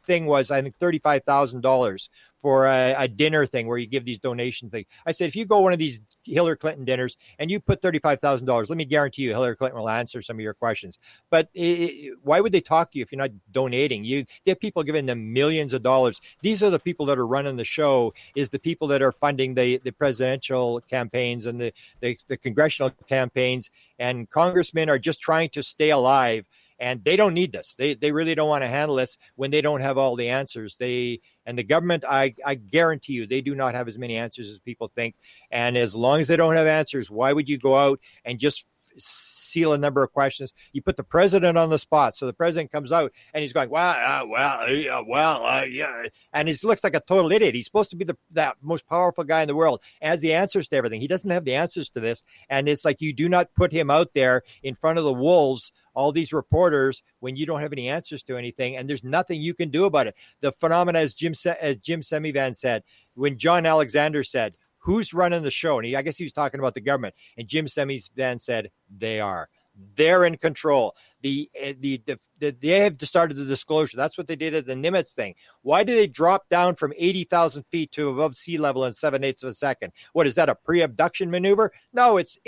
thing was, I think, $35,000 for a dinner thing where you give these donation things. I said, if you go one of these Hillary Clinton dinners and you put $35,000, let me guarantee you Hillary Clinton will answer some of your questions. But why would they talk to you if you're not donating? They have people giving them millions of dollars. These are the people that are running the show, is the people that are funding the presidential campaigns and the congressional campaigns. And congressmen are just trying to stay alive. And they don't need this. They really don't want to handle this when they don't have all the answers. And the government, I guarantee you, they do not have as many answers as people think. And as long as they don't have answers, why would you go out and just seal a number of questions? You put the president on the spot. So the president comes out and he's going, yeah. And he looks like a total idiot. He's supposed to be that most powerful guy in the world, has the answers to everything. He doesn't have the answers to this. And it's like, you do not put him out there in front of the wolves, all these reporters, when you don't have any answers to anything, and there's nothing you can do about it. The phenomena, as Jim Semivan said, when John Alexander said, who's running the show? And I guess he was talking about the government. And Jim Semivan said, they're in control. They have started the disclosure. That's what they did at the Nimitz thing. Why did they drop down from 80,000 feet to above sea level in 7/8 of a second? What is that, a pre-abduction maneuver? No, it's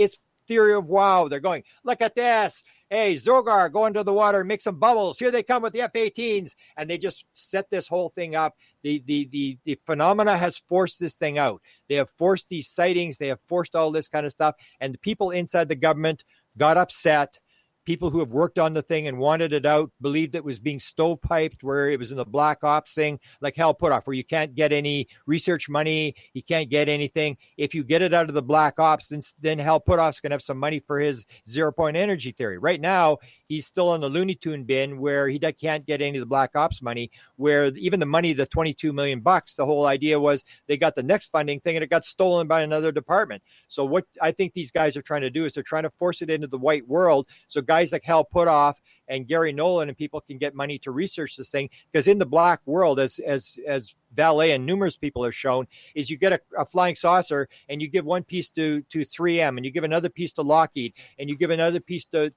theory of wow. They're going, look at this. Hey, Zogar, go into the water, make some bubbles. Here they come with the F-18s. And they just set this whole thing up. The phenomena has forced this thing out. They have forced these sightings. They have forced all this kind of stuff. And the people inside the government got upset. People who have worked on the thing and wanted it out believed it was being stovepiped, where it was in the black ops thing, like Hal Puthoff, where you can't get any research money, you can't get anything. If you get it out of the black ops, then Hal Puthoff's going to have some money for his 0-point energy theory. Right now, he's still on the Looney Tune bin, where he can't get any of the black ops money, where even the money, the $22 million, the whole idea was they got the next funding thing and it got stolen by another department. So what I think these guys are trying to do is they're trying to force it into the white world. So guys like Hal Puthoff and Gary Nolan and people can get money to research this thing, because in the black world, as Valet and numerous people have shown, is you get a flying saucer and you give one piece to 3M, and you give another piece to Lockheed, and you give another piece to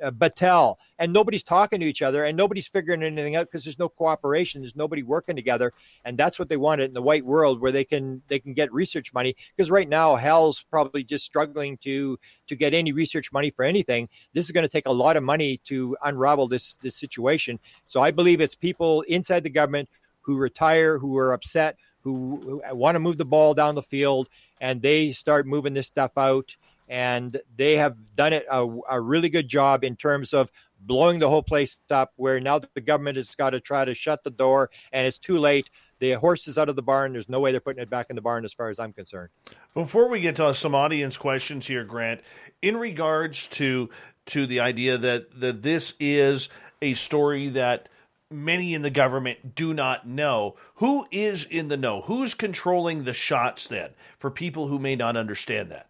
Battelle, and nobody's talking to each other and nobody's figuring anything out because there's no cooperation. There's nobody working together. And that's what they wanted in the white world, where they can get research money. Because right now, Hal's probably just struggling to get any research money for anything. This is going to take a lot of money to unravel this situation. So I believe it's people inside the government who retire, who are upset, who want to move the ball down the field, and they start moving this stuff out. And they have done it a really good job in terms of blowing the whole place up, where now the government has got to try to shut the door, and it's too late. The horse is out of the barn. There's no way they're putting it back in the barn as far as I'm concerned. Before we get to some audience questions here, Grant, in regards to the idea that this is a story that many in the government do not know, who is in the know? Who's controlling the shots then, for people who may not understand that?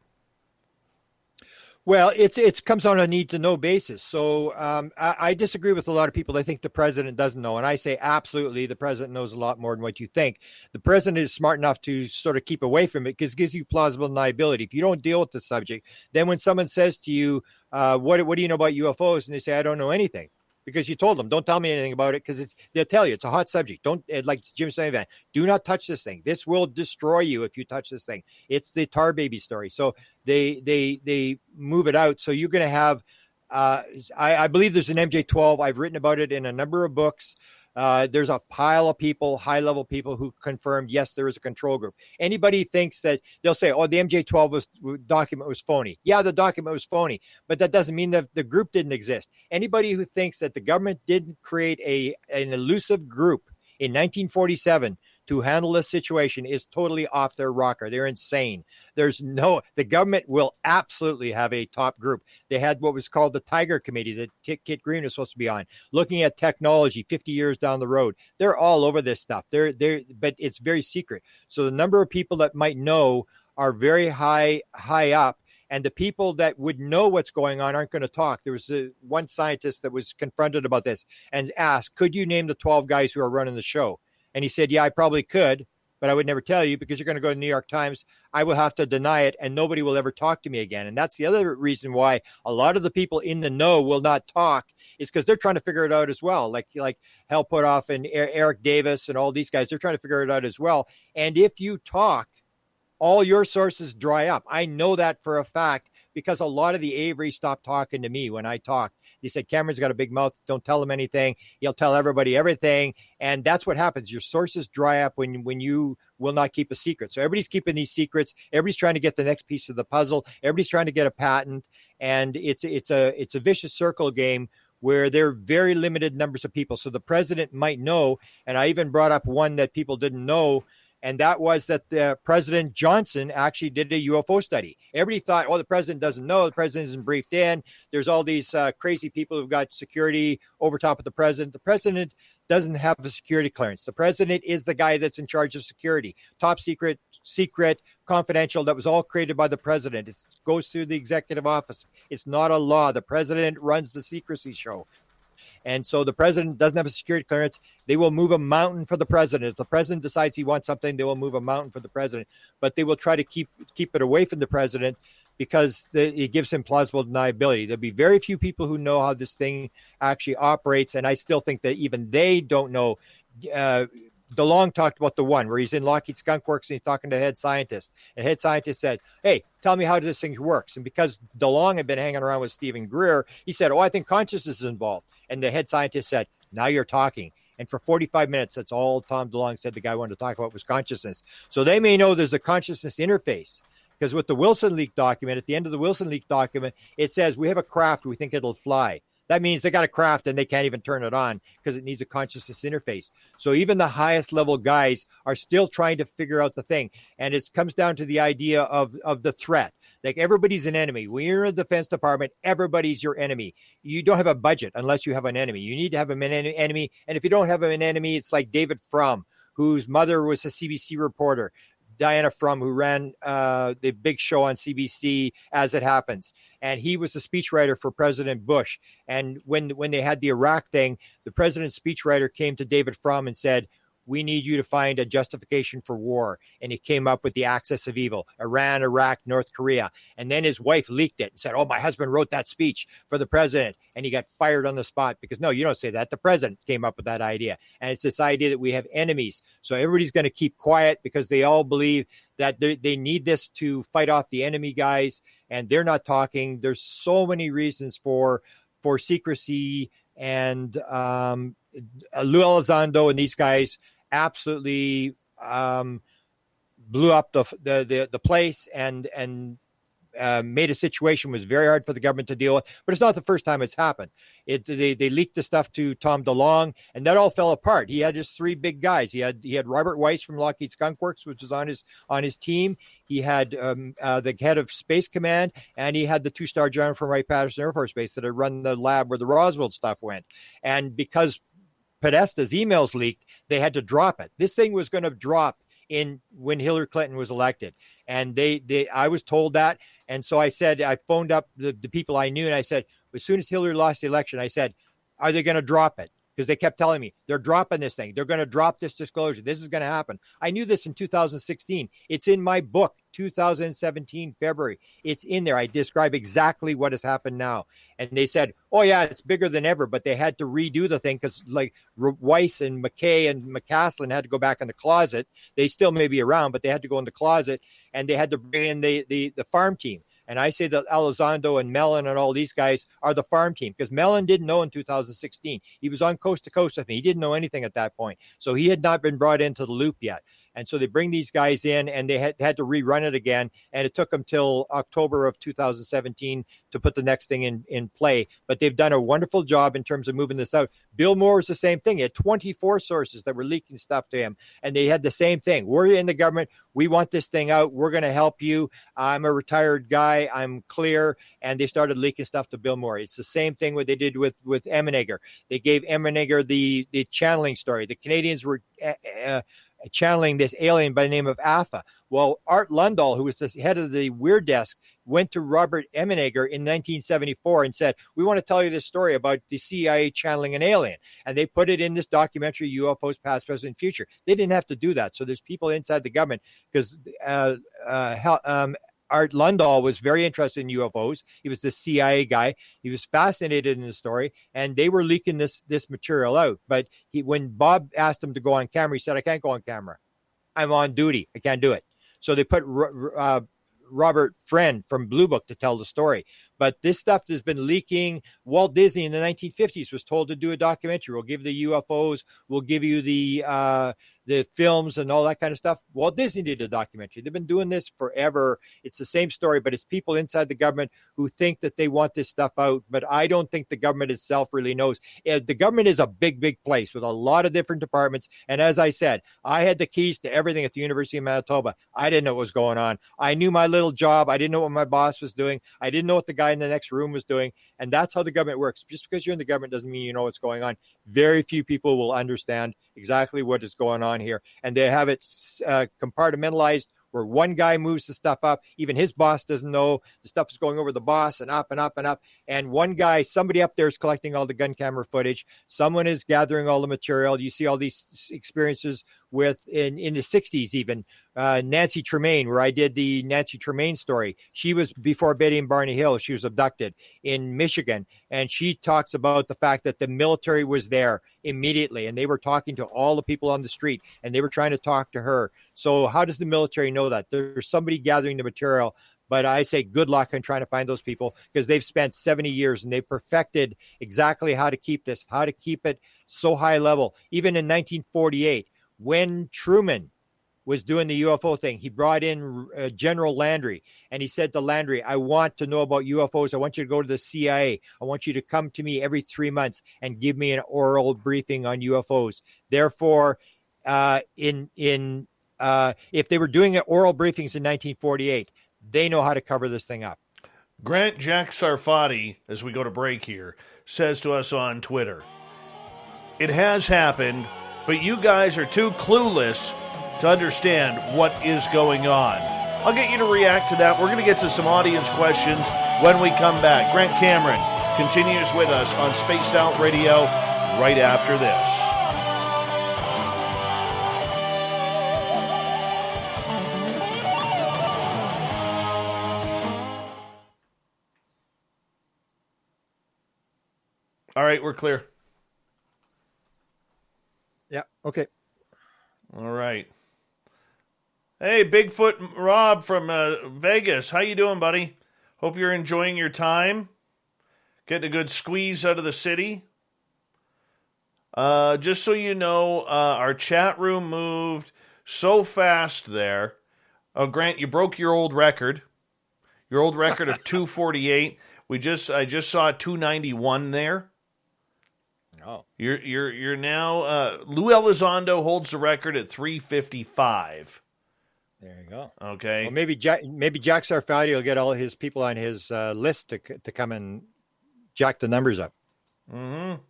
Well, it comes on a need to know basis. So I disagree with a lot of people. I think the president doesn't know. And I say absolutely the president knows a lot more than what you think. The president is smart enough to sort of keep away from it because it gives you plausible deniability. If you don't deal with the subject, then when someone says to you, what do you know about UFOs? And they say, I don't know anything. Because you told them, don't tell me anything about it, because they'll tell you it's a hot subject. Don't, like Jim Sullivan, do not touch this thing. This will destroy you if you touch this thing. It's the tar baby story. So they move it out. So you're going to have, I believe there's an MJ-12. I've written about it in a number of books. There's a pile of people, high-level people, who confirmed, yes, there is a control group. Anybody thinks that, they'll say, oh, the MJ-12 document was phony. Yeah, the document was phony, but that doesn't mean that the group didn't exist. Anybody who thinks that the government didn't create an elusive group in 1947 to handle this situation is totally off their rocker. They're insane. The government will absolutely have a top group. They had what was called the Tiger Committee that Kit Green was supposed to be on, looking at technology 50 years down the road. They're all over this stuff. But it's very secret. So the number of people that might know are very high up. And the people that would know what's going on aren't going to talk. There was one scientist that was confronted about this and asked, could you name the 12 guys who are running the show? And he said, yeah, I probably could, but I would never tell you because you're going to go to the New York Times. I will have to deny it, and nobody will ever talk to me again. And that's the other reason why a lot of the people in the know will not talk, is because they're trying to figure it out as well. Like Hal Puthoff and Eric Davis and all these guys, they're trying to figure it out as well. And if you talk, all your sources dry up. I know that for a fact because a lot of the Avery stopped talking to me when I talked. They said, Cameron's got a big mouth. Don't tell him anything. He'll tell everybody everything. And that's what happens. Your sources dry up when you will not keep a secret. So everybody's keeping these secrets. Everybody's trying to get the next piece of the puzzle. Everybody's trying to get a patent. And it's a vicious circle game where there are very limited numbers of people. So the president might know. And I even brought up one that people didn't know. And that was that President Johnson actually did a UFO study. Everybody thought, oh, the president doesn't know. The president isn't briefed in. There's all these crazy people who've got security over top of the president. The president doesn't have a security clearance. The president is the guy that's in charge of security. Top secret, confidential. That was all created by the president. It goes through the executive office. It's not a law. The president runs the secrecy show. And so the president doesn't have a security clearance. They will move a mountain for the president. If the president decides he wants something, they will move a mountain for the president. But they will try to keep it away from the president because it gives him plausible deniability. There'll be very few people who know how this thing actually operates. And I still think that even they don't know. DeLong talked about the one where he's in Lockheed Skunk Works and he's talking to the head scientist. The head scientist said, hey, tell me how this thing works. And because DeLong had been hanging around with Stephen Greer, he said, oh, I think consciousness is involved. And the head scientist said, now you're talking. And for 45 minutes, that's all Tom DeLong said the guy wanted to talk about was consciousness. So they may know there's a consciousness interface. Because with the Wilson leak document, at the end of the Wilson leak document, it says, we have a craft, we think it'll fly. That means they got a craft and they can't even turn it on because it needs a consciousness interface. So even the highest level guys are still trying to figure out the thing. And it comes down to the idea of the threat. Like everybody's an enemy. When you're in the Defense Department, everybody's your enemy. You don't have a budget unless you have an enemy. You need to have an enemy. And if you don't have an enemy, it's like David Frum, whose mother was a CBC reporter. Diana Frum, who ran the big show on CBC, As It Happens. And he was the speechwriter for President Bush. And when they had the Iraq thing, the president's speechwriter came to David Frum and said, we need you to find a justification for war. And he came up with the axis of evil, Iran, Iraq, North Korea. And then his wife leaked it and said, oh, my husband wrote that speech for the president. And he got fired on the spot because, no, you don't say that. The president came up with that idea. And it's this idea that we have enemies. So everybody's going to keep quiet because they all believe that they need this to fight off the enemy guys. And they're not talking. There's so many reasons for secrecy. And Lou Elizondo and these guys absolutely blew up the place and made a situation was very hard for the government to deal with. But it's not the first time it's happened. They leaked the stuff to Tom DeLong, and that all fell apart. He had just three big guys. He had Robert Weiss from Lockheed Skunk Works, which was on his team. He had the head of Space Command, and he had the two-star general from Wright-Patterson Air Force Base that had run the lab where the Roswell stuff went. And because Podesta's emails leaked, they had to drop it. This thing was going to drop when Hillary Clinton was elected. And I was told that. And so I phoned up the people I knew, and I said, as soon as Hillary lost the election, I said, are they going to drop it? Because they kept telling me they're dropping this thing. They're going to drop this disclosure. This is going to happen. I knew this in 2016. It's in my book, 2017, February. It's in there. I describe exactly what has happened now. And they said, oh, yeah, it's bigger than ever. But they had to redo the thing because like Weiss and McKay and McCaslin had to go back in the closet. They still may be around, but they had to go in the closet. And they had to bring in the farm team. And I say that Elizondo and Mellon and all these guys are the farm team because Mellon didn't know in 2016. He was on coast to coast with me. He didn't know anything at that point. So he had not been brought into the loop yet. And so they bring these guys in and they had to rerun it again. And it took them till October of 2017 to put the next thing in play. But they've done a wonderful job in terms of moving this out. Bill Moore is the same thing. He had 24 sources that were leaking stuff to him. And they had the same thing. We're in the government. We want this thing out. We're going to help you. I'm a retired guy. I'm clear. And they started leaking stuff to Bill Moore. It's the same thing what they did with Emenegger. They gave Emenegger the channeling story. The Canadians were channeling this alien by the name of Alpha. Well, Art Lundahl, who was the head of the Weird Desk, went to Robert Emenegger in 1974 and said, we want to tell you this story about the CIA channeling an alien. And they put it in this documentary, UFOs Past, Present, Future. They didn't have to do that. So there's people inside the government because Art Lundahl was very interested in UFOs. He was the CIA guy. He was fascinated in the story, and they were leaking this material out. But when Bob asked him to go on camera, he said, I can't go on camera. I'm on duty. I can't do it. So they put Robert Friend from Blue Book to tell the story. But this stuff has been leaking. Walt Disney in the 1950s was told to do a documentary. We'll give the UFOs. We'll give you the films and all that kind of stuff. Walt Disney did a documentary. They've been doing this forever. It's the same story, but it's people inside the government who think that they want this stuff out. But I don't think the government itself really knows. The government is a big, big place with a lot of different departments. And as I said, I had the keys to everything at the University of Manitoba. I didn't know what was going on. I knew my little job. I didn't know what my boss was doing. I didn't know what the guy in the next room was doing. And that's how the government works. Just because you're in the government doesn't mean you know what's going on. Very few people will understand exactly what is going on here. And they have it compartmentalized where one guy moves the stuff up. Even his boss doesn't know the stuff is going over the boss and up and up and up. And one guy, somebody up there is collecting all the gun camera footage. Someone is gathering all the material. You see all these experiences with in the 60s, even Nancy Tremaine, where I did the Nancy Tremaine story. She was before Betty and Barney Hill. She was abducted in Michigan. And she talks about the fact that the military was there immediately and they were talking to all the people on the street and they were trying to talk to her. So how does the military know that? There's somebody gathering the material. But I say good luck on trying to find those people because they've spent 70 years and they've perfected exactly how to keep this, how to keep it so high level. Even in 1948, when Truman was doing the UFO thing, he brought in General Landry and he said to Landry, I want to know about UFOs. I want you to go to the CIA. I want you to come to me every 3 months and give me an oral briefing on UFOs. Therefore, if they were doing oral briefings in 1948, they know how to cover this thing up. Grant Jack Sarfati, as we go to break here, says to us on Twitter, it has happened, but you guys are too clueless to understand what is going on. I'll get you to react to that. We're going to get to some audience questions when we come back. Grant Cameron continues with us on Spaced Out Radio right after this. All right, we're clear. Yeah, okay. All right. Hey, Bigfoot Rob from Vegas. How you doing, buddy? Hope you're enjoying your time. Getting a good squeeze out of the city. Just so you know, our chat room moved so fast there. Oh, Grant, you broke your old record. Your old record of 248. I just saw 291 there. Oh, You're now Lou Elizondo holds the record at 355. there you go. Okay. Well, maybe Jack Sarfati will get all his people on his list to come and jack the numbers up. Mm-hmm.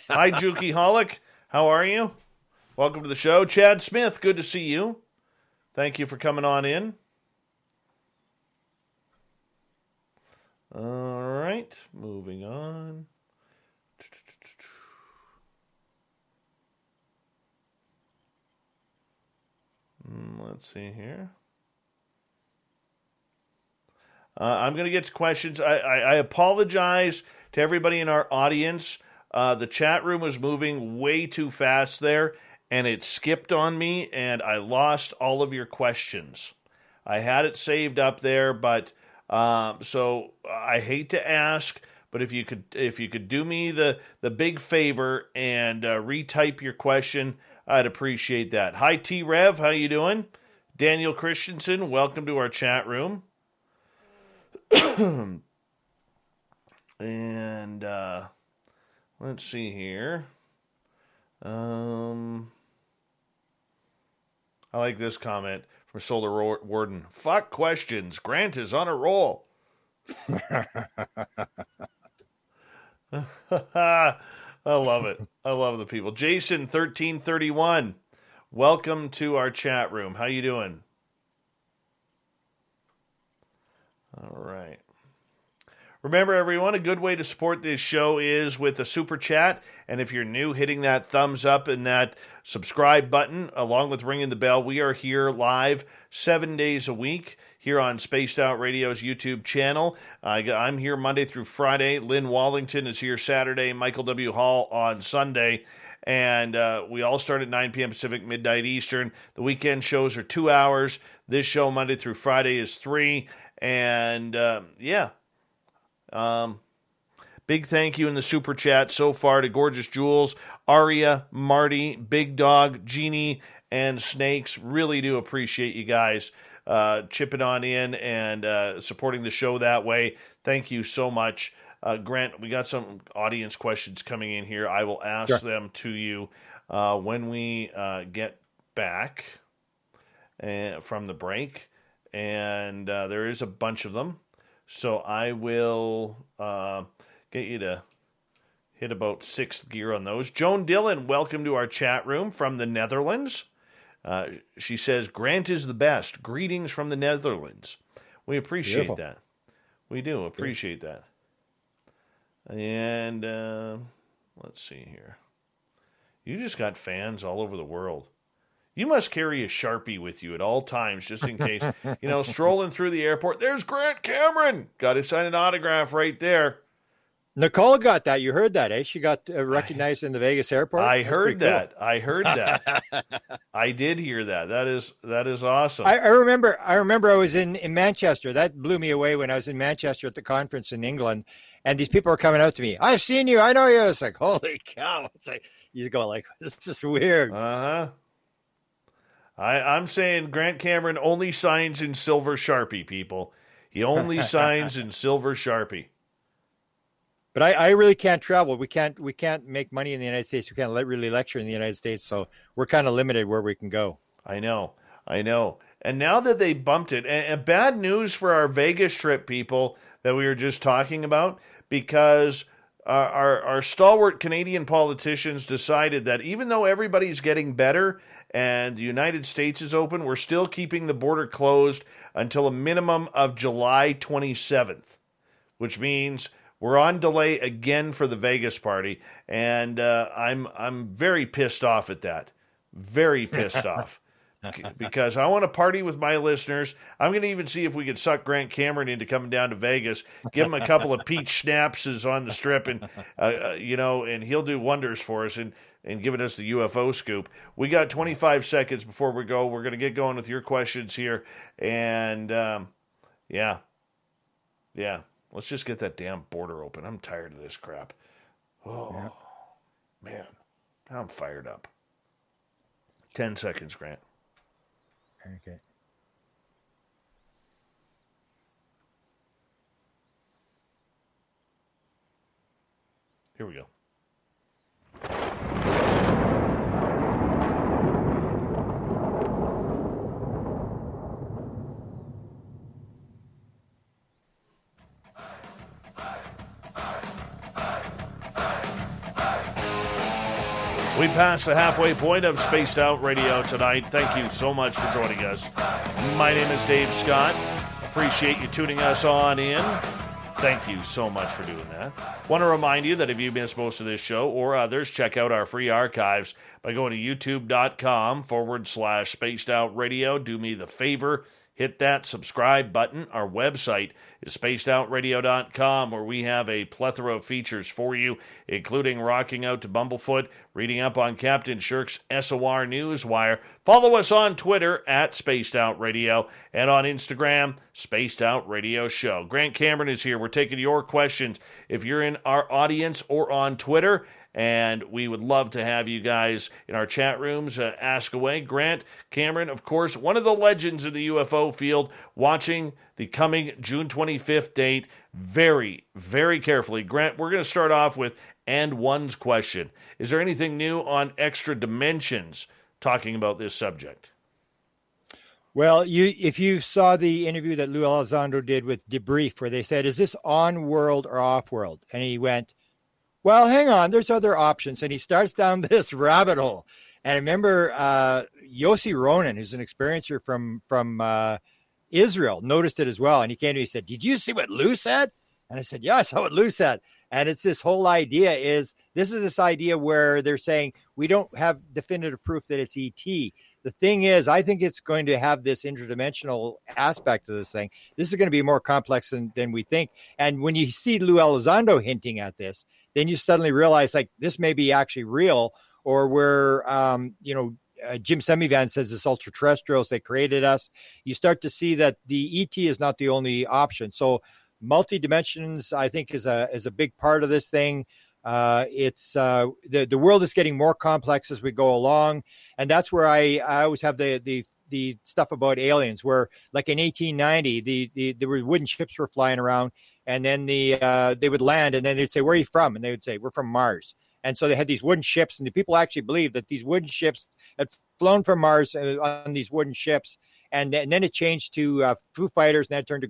Hi, Juki Holic. How are you? Welcome to the show. Chad Smith, good to see you. Thank you for coming on in. All right, moving on. Let's see here. I'm going to get to questions. I apologize to everybody in our audience. The chat room was moving way too fast there, and it skipped on me, and I lost all of your questions. I had it saved up there, but so I hate to ask, but if you could do me the big favor and retype your question, I'd appreciate that. Hi, T-Rev. How you doing? Daniel Christensen, welcome to our chat room. And let's see here. I like this comment from Solar Warden. Fuck questions. Grant is on a roll. I love it. I love the people. Jason 1331, welcome to our chat room. How you doing? All right. Remember, everyone, a good way to support this show is with a super chat. And if you're new, hitting that thumbs up and that subscribe button, along with ringing the bell. We are here live 7 days a week here on Spaced Out Radio's YouTube channel. I'm here Monday through Friday. Lynn Wallington is here Saturday. Michael W. Hall on Sunday. And we all start at 9 p.m. Pacific, midnight Eastern. The weekend shows are 2 hours. This show, Monday through Friday, is 3. And, big thank you in the super chat so far to Gorgeous Jules, Aria, Marty, Big Dog, Jeannie, and Snakes. Really do appreciate you guys chipping on in and supporting the show that way. Thank you so much. Grant, we got some audience questions coming in here. I will ask them to you when we get back from the break. And there is a bunch of them. So I will get you to hit about sixth gear on those. Joan Dillon, welcome to our chat room from the Netherlands. She says, Grant is the best. Greetings from the Netherlands. We appreciate that. We do appreciate that. And let's see here. You just got fans all over the world. You must carry a Sharpie with you at all times, just in case. Strolling through the airport, there's Grant Cameron. Got to sign an autograph right there. Nicole got that. You heard that, eh? She got recognized in the Vegas airport. I heard that. I heard that. I did hear that. That is awesome. I remember I was in Manchester. That blew me away when I was in Manchester at the conference in England, and these people are coming out to me. I've seen you. I know you. It's like, holy cow. It's like, you go like, this is weird. Uh-huh. I'm saying Grant Cameron only signs in silver Sharpie, people. He only signs in silver Sharpie. But I really can't travel. We can't make money in the United States. We can't really lecture in the United States. So we're kind of limited where we can go. I know. And now that they bumped it, and bad news for our Vegas trip, people, that we were just talking about, because our stalwart Canadian politicians decided that even though everybody's getting better and the United States is open, we're still keeping the border closed until a minimum of July 27th, which means we're on delay again for the Vegas party, and I'm very pissed off at that. Very pissed off. Because I want to party with my listeners. I'm going to even see if we could suck Grant Cameron into coming down to Vegas, give him a couple of peach schnapps on the strip, and and he'll do wonders for us and giving us the UFO scoop. We got 25 seconds before we go. We're going to get going with your questions here, and yeah. Let's just get that damn border open. I'm tired of this crap. Oh, yeah. Man. I'm fired up. 10 seconds, Grant. Okay. Here we go. We passed the halfway point of Spaced Out Radio tonight. Thank you so much for joining us. My name is Dave Scott. Appreciate you tuning us on in. Thank you so much for doing that. Want to remind you that if you missed most of this show or others, check out our free archives by going to youtube.com/Spaced Out Radio. Do me the favor. Hit that subscribe button. Our website is spacedoutradio.com, where we have a plethora of features for you, including rocking out to Bumblefoot, reading up on Captain Shirk's SOR Newswire. Follow us on Twitter at Spaced Out Radio and on Instagram, Spaced Out Radio Show. Grant Cameron is here. We're taking your questions if you're in our audience or on Twitter. And we would love to have you guys in our chat rooms ask away. Grant Cameron, of course, one of the legends in the UFO field, watching the coming June 25th date very, very carefully. Grant, we're going to start off with and one's question. Is there anything new on extra dimensions talking about this subject? Well, if you saw the interview that Lou Elizondo did with Debrief, where they said, is this on-world or off-world? And he went, well, hang on, there's other options. And he starts down this rabbit hole. And I remember Yossi Ronan, who's an experiencer from Israel, noticed it as well. And he came to me and said, did you see what Lou said? And I said, yeah, I saw what Lou said. And it's this whole idea this idea where they're saying we don't have definitive proof that it's ET. The thing is, I think it's going to have this interdimensional aspect to this thing. This is going to be more complex than we think. And when you see Lou Elizondo hinting at this, then you suddenly realize like this may be actually real, or where, Jim Semivan says it's ultra terrestrials, they created us. You start to see that the ET is not the only option. So multi-dimensions, I think, is a big part of this thing. It's the world is getting more complex as we go along. And that's where I always have the stuff about aliens, where like in 1890, there were wooden ships were flying around, and then they would land, and then they'd say, where are you from? And they would say, we're from Mars. And so they had these wooden ships, and the people actually believed that these wooden ships had flown from Mars on these wooden ships. And then it changed to Foo Fighters, and then it turned to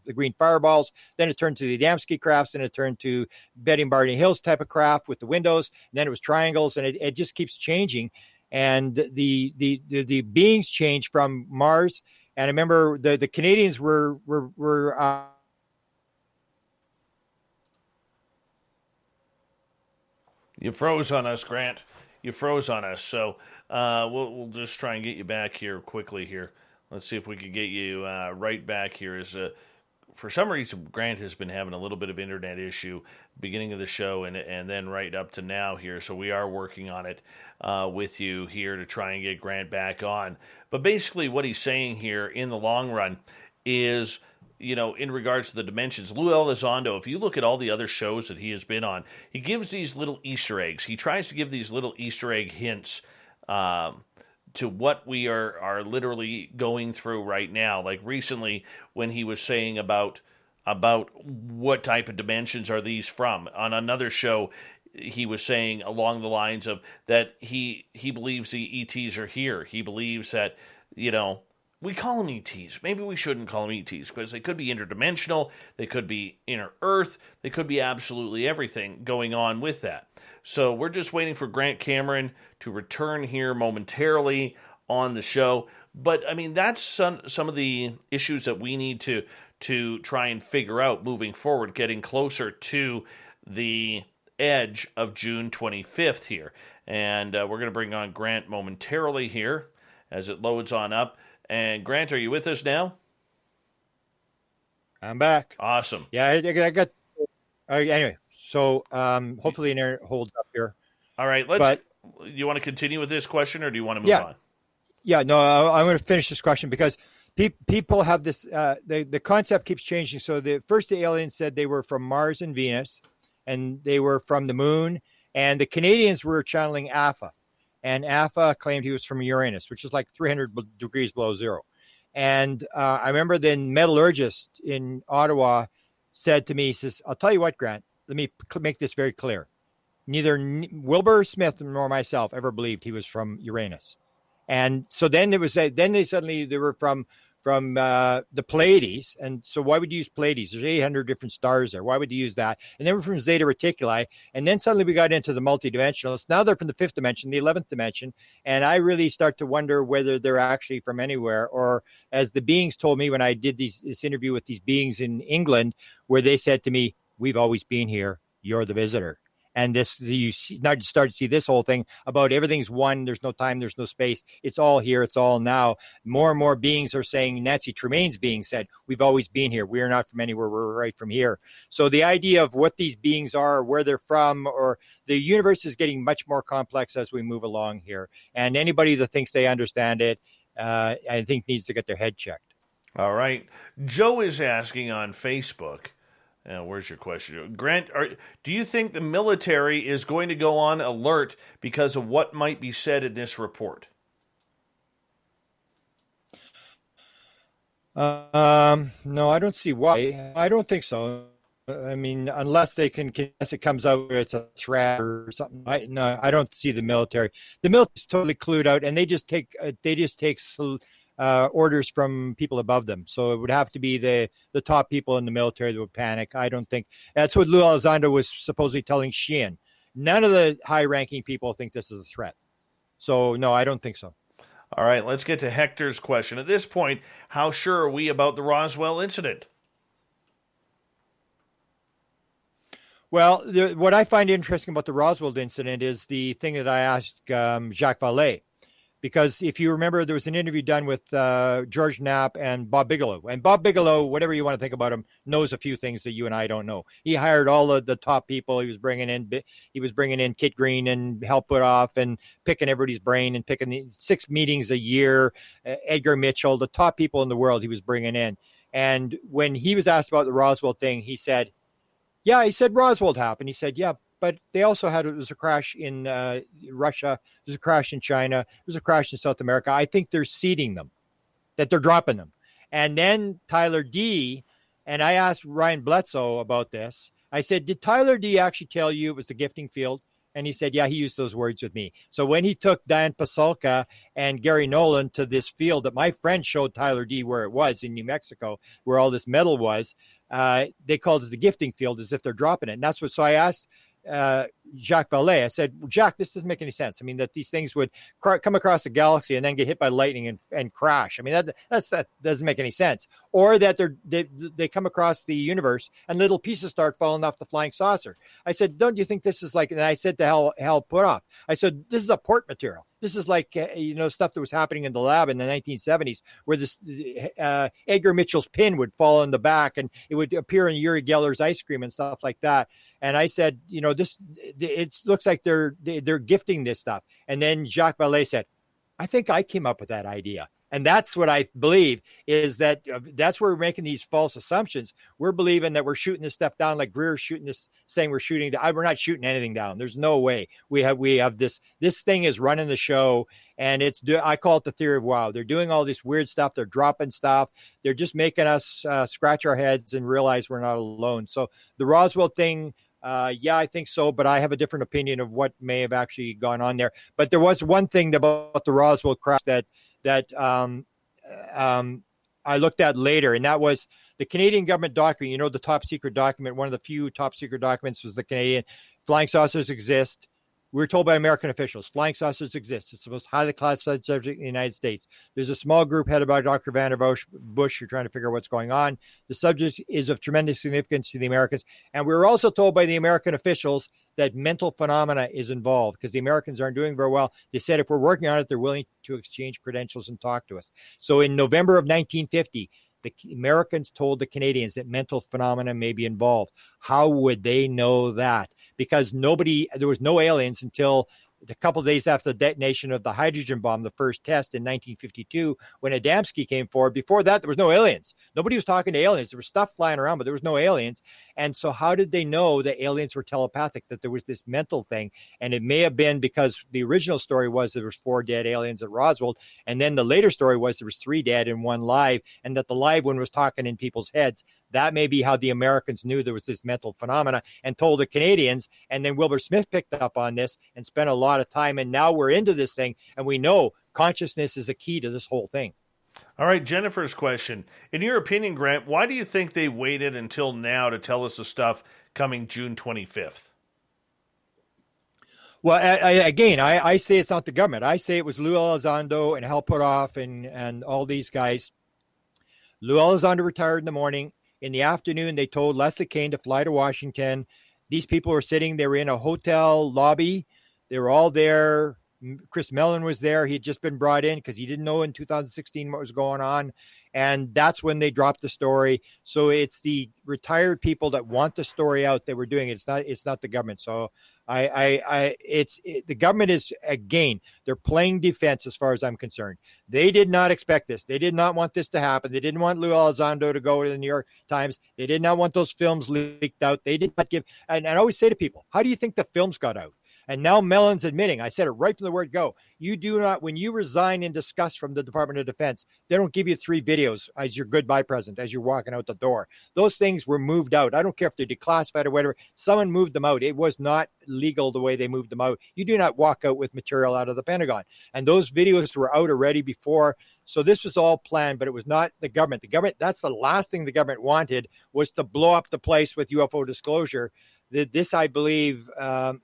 the green fireballs. Then it turned to the Adamski crafts, and it turned to Betty and Barney Hills type of craft with the windows. And then it was triangles, and it just keeps changing. And the beings change from Mars. And I remember the Canadians were you froze on us, Grant. you froze on us. So we'll just try and get you back here quickly here. Let's see if we can get you right back here. For some reason, Grant has been having a little bit of internet issue beginning of the show and then right up to now here. So we are working on it with you here to try and get Grant back on. But basically what he's saying here in the long run is, in regards to the dimensions, Lou Elizondo, if you look at all the other shows that he has been on, he gives these little Easter eggs. He tries to give these little Easter egg hints to what we are literally going through right now. Like recently when he was saying about what type of dimensions are these from. On another show, he was saying along the lines of that he believes the ETs are here. He believes that, we call them ETs. Maybe we shouldn't call them ETs because they could be interdimensional, they could be inner Earth, they could be absolutely everything going on with that. So we're just waiting for Grant Cameron to return here momentarily on the show. But, that's some of the issues that we need to try and figure out moving forward, getting closer to the edge of June 25th here. And we're going to bring on Grant momentarily here as it loads on up. And Grant, are you with us now? I'm back. Awesome. Yeah, I got. Anyway, so hopefully the internet holds up here. All right, you want to continue with this question, or do you want to move on? Yeah, no, I'm going to finish this question because people have this. The concept keeps changing. So the aliens said they were from Mars and Venus, and they were from the moon, and the Canadians were channeling Alpha. And Alpha claimed he was from Uranus, which is like 300 degrees below zero. And I remember the metallurgist in Ottawa said to me, he says, I'll tell you what, Grant, let me make this very clear. Neither Wilbert Smith nor myself ever believed he was from Uranus. And so then they were from the Pleiades. And so why would you use Pleiades? There's 800 different stars there. Why would you use that? And then we're from Zeta Reticuli. And then suddenly we got into the multidimensionalists. Now they're from the 5th dimension, the 11th dimension. And I really start to wonder whether they're actually from anywhere, or as the beings told me when I did this interview with these beings in England, where they said to me, we've always been here. You're the visitor. And now you start to see this whole thing about everything's one. There's no time. There's no space. It's all here. It's all now. More and more beings are saying, Nancy Tremaine's being said, we've always been here. We are not from anywhere. We're right from here. So the idea of what these beings are, where they're from, or the universe is getting much more complex as we move along here. And anybody that thinks they understand it, I think needs to get their head checked. All right. Joe is asking on Facebook, where's your question? Grant, do you think the military is going to go on alert because of what might be said in this report? No, I don't see why. I don't think so. Unless it comes out where it's a threat or something. I don't see the military. The military is totally clued out, and they just take orders from people above them. So it would have to be the top people in the military that would panic. I don't think that's what Lou Elizondo was supposedly telling Sheehan. None of the high-ranking people think this is a threat. So no, I don't think so. All right, let's get to Hector's question. At this point, how sure are we about the Roswell incident? Well, what I find interesting about the Roswell incident is the thing that I asked Jacques Vallée. Because if you remember, there was an interview done with George Knapp and Bob Bigelow. And Bob Bigelow, whatever you want to think about him, knows a few things that you and I don't know. He hired all of the top people. He was bringing in Kit Green and Hal Puthoff and picking everybody's brain and picking 6 meetings a year. Edgar Mitchell, the top people in the world he was bringing in. And when he was asked about the Roswell thing, he said, Roswell happened. He said, yeah, but they also it was a crash in Russia. There's a crash in China. There's a crash in South America. I think they're seeding them, that they're dropping them. And then Tyler D, and I asked Ryan Bledsoe about this. I said, did Tyler D actually tell you it was the gifting field? And he said, yeah, he used those words with me. So when he took Dan Pasulka and Gary Nolan to this field that my friend showed Tyler D where it was in New Mexico, where all this metal was, they called it the gifting field, as if they're dropping it. And so I asked Jacques Vallée. I said, well, Jacques, this doesn't make any sense. I mean, that these things would come across the galaxy and then get hit by lightning and crash. I mean, that doesn't make any sense. Or that they come across the universe and little pieces start falling off the flying saucer. I said, don't you think this is like, and I said to Hal Puthoff, I said, this is a port material. This is like, stuff that was happening in the lab in the 1970s where this Edgar Mitchell's pin would fall in the back and it would appear in Uri Geller's ice cream and stuff like that. And I said, it looks like they're gifting this stuff. And then Jacques Vallée said, I think I came up with that idea. And that's what I believe is that that's where we're making these false assumptions. We're believing that we're shooting this stuff down like Greer's shooting this, saying we're shooting. We're not shooting anything down. There's no way. We have this thing is running the show, and I call it the theory of wow. They're doing all this weird stuff. They're dropping stuff. They're just making us scratch our heads and realize we're not alone. So the Roswell thing, yeah, I think so, but I have a different opinion of what may have actually gone on there. But there was one thing about the Roswell crash that I looked at later, and that was the Canadian government document. The top secret document, one of the few top secret documents was the Canadian flying saucers exist. We were told by American officials, flying saucers exist. It's the most highly classified subject in the United States. There's a small group headed by Dr. Vanner Bush. You're trying to figure out what's going on. The subject is of tremendous significance to the Americans. And we were also told by the American officials that mental phenomena is involved because the Americans aren't doing very well. They said if we're working on it, they're willing to exchange credentials and talk to us. So in November of 1950, the Americans told the Canadians that mental phenomena may be involved. How would they know that? Because there was no aliens until a couple of days after the detonation of the hydrogen bomb, the first test in 1952, when Adamski came forward. Before that, there was no aliens. Nobody was talking to aliens. There was stuff flying around, but there was no aliens. And so how did they know that aliens were telepathic, that there was this mental thing? And it may have been because the original story was there was 4 dead aliens at Roswell. And then the later story was there was 3 dead and 1 live, and that the live one was talking in people's heads. That may be how the Americans knew there was this mental phenomena and told the Canadians. And then Wilbert Smith picked up on this and spent a lot of time. And now we're into this thing. And we know consciousness is a key to this whole thing. All right, Jennifer's question. In your opinion, Grant, why do you think they waited until now to tell us the stuff coming June 25th? Well, I say it's not the government. I say it was Lou Elizondo and Hal Puthoff and all these guys. Lou Elizondo retired in the morning. In the afternoon, they told Leslie Kean to fly to Washington. These people were they were in a hotel lobby. They were all there. Chris Mellon was there. He had just been brought in because he didn't know in 2016 what was going on. And that's when they dropped the story. So it's the retired people that want the story out that were doing it. It's not the government. So the government is, again, they're playing defense as far as I'm concerned. They did not expect this. They did not want this to happen. They didn't want Lou Elizondo to go to the New York Times. They did not want those films leaked out. They did not give, and I always say to people, how do you think the films got out? And now Mellon's admitting, I said it right from the word go. You do not, when you resign in disgust from the Department of Defense, they don't give you 3 videos as your goodbye present as you're walking out the door. Those things were moved out. I don't care if they're declassified or whatever. Someone moved them out. It was not legal the way they moved them out. You do not walk out with material out of the Pentagon. And those videos were out already before. So this was all planned, but it was not the government. The government, that's the last thing the government wanted, was to blow up the place with UFO disclosure. This, I believe,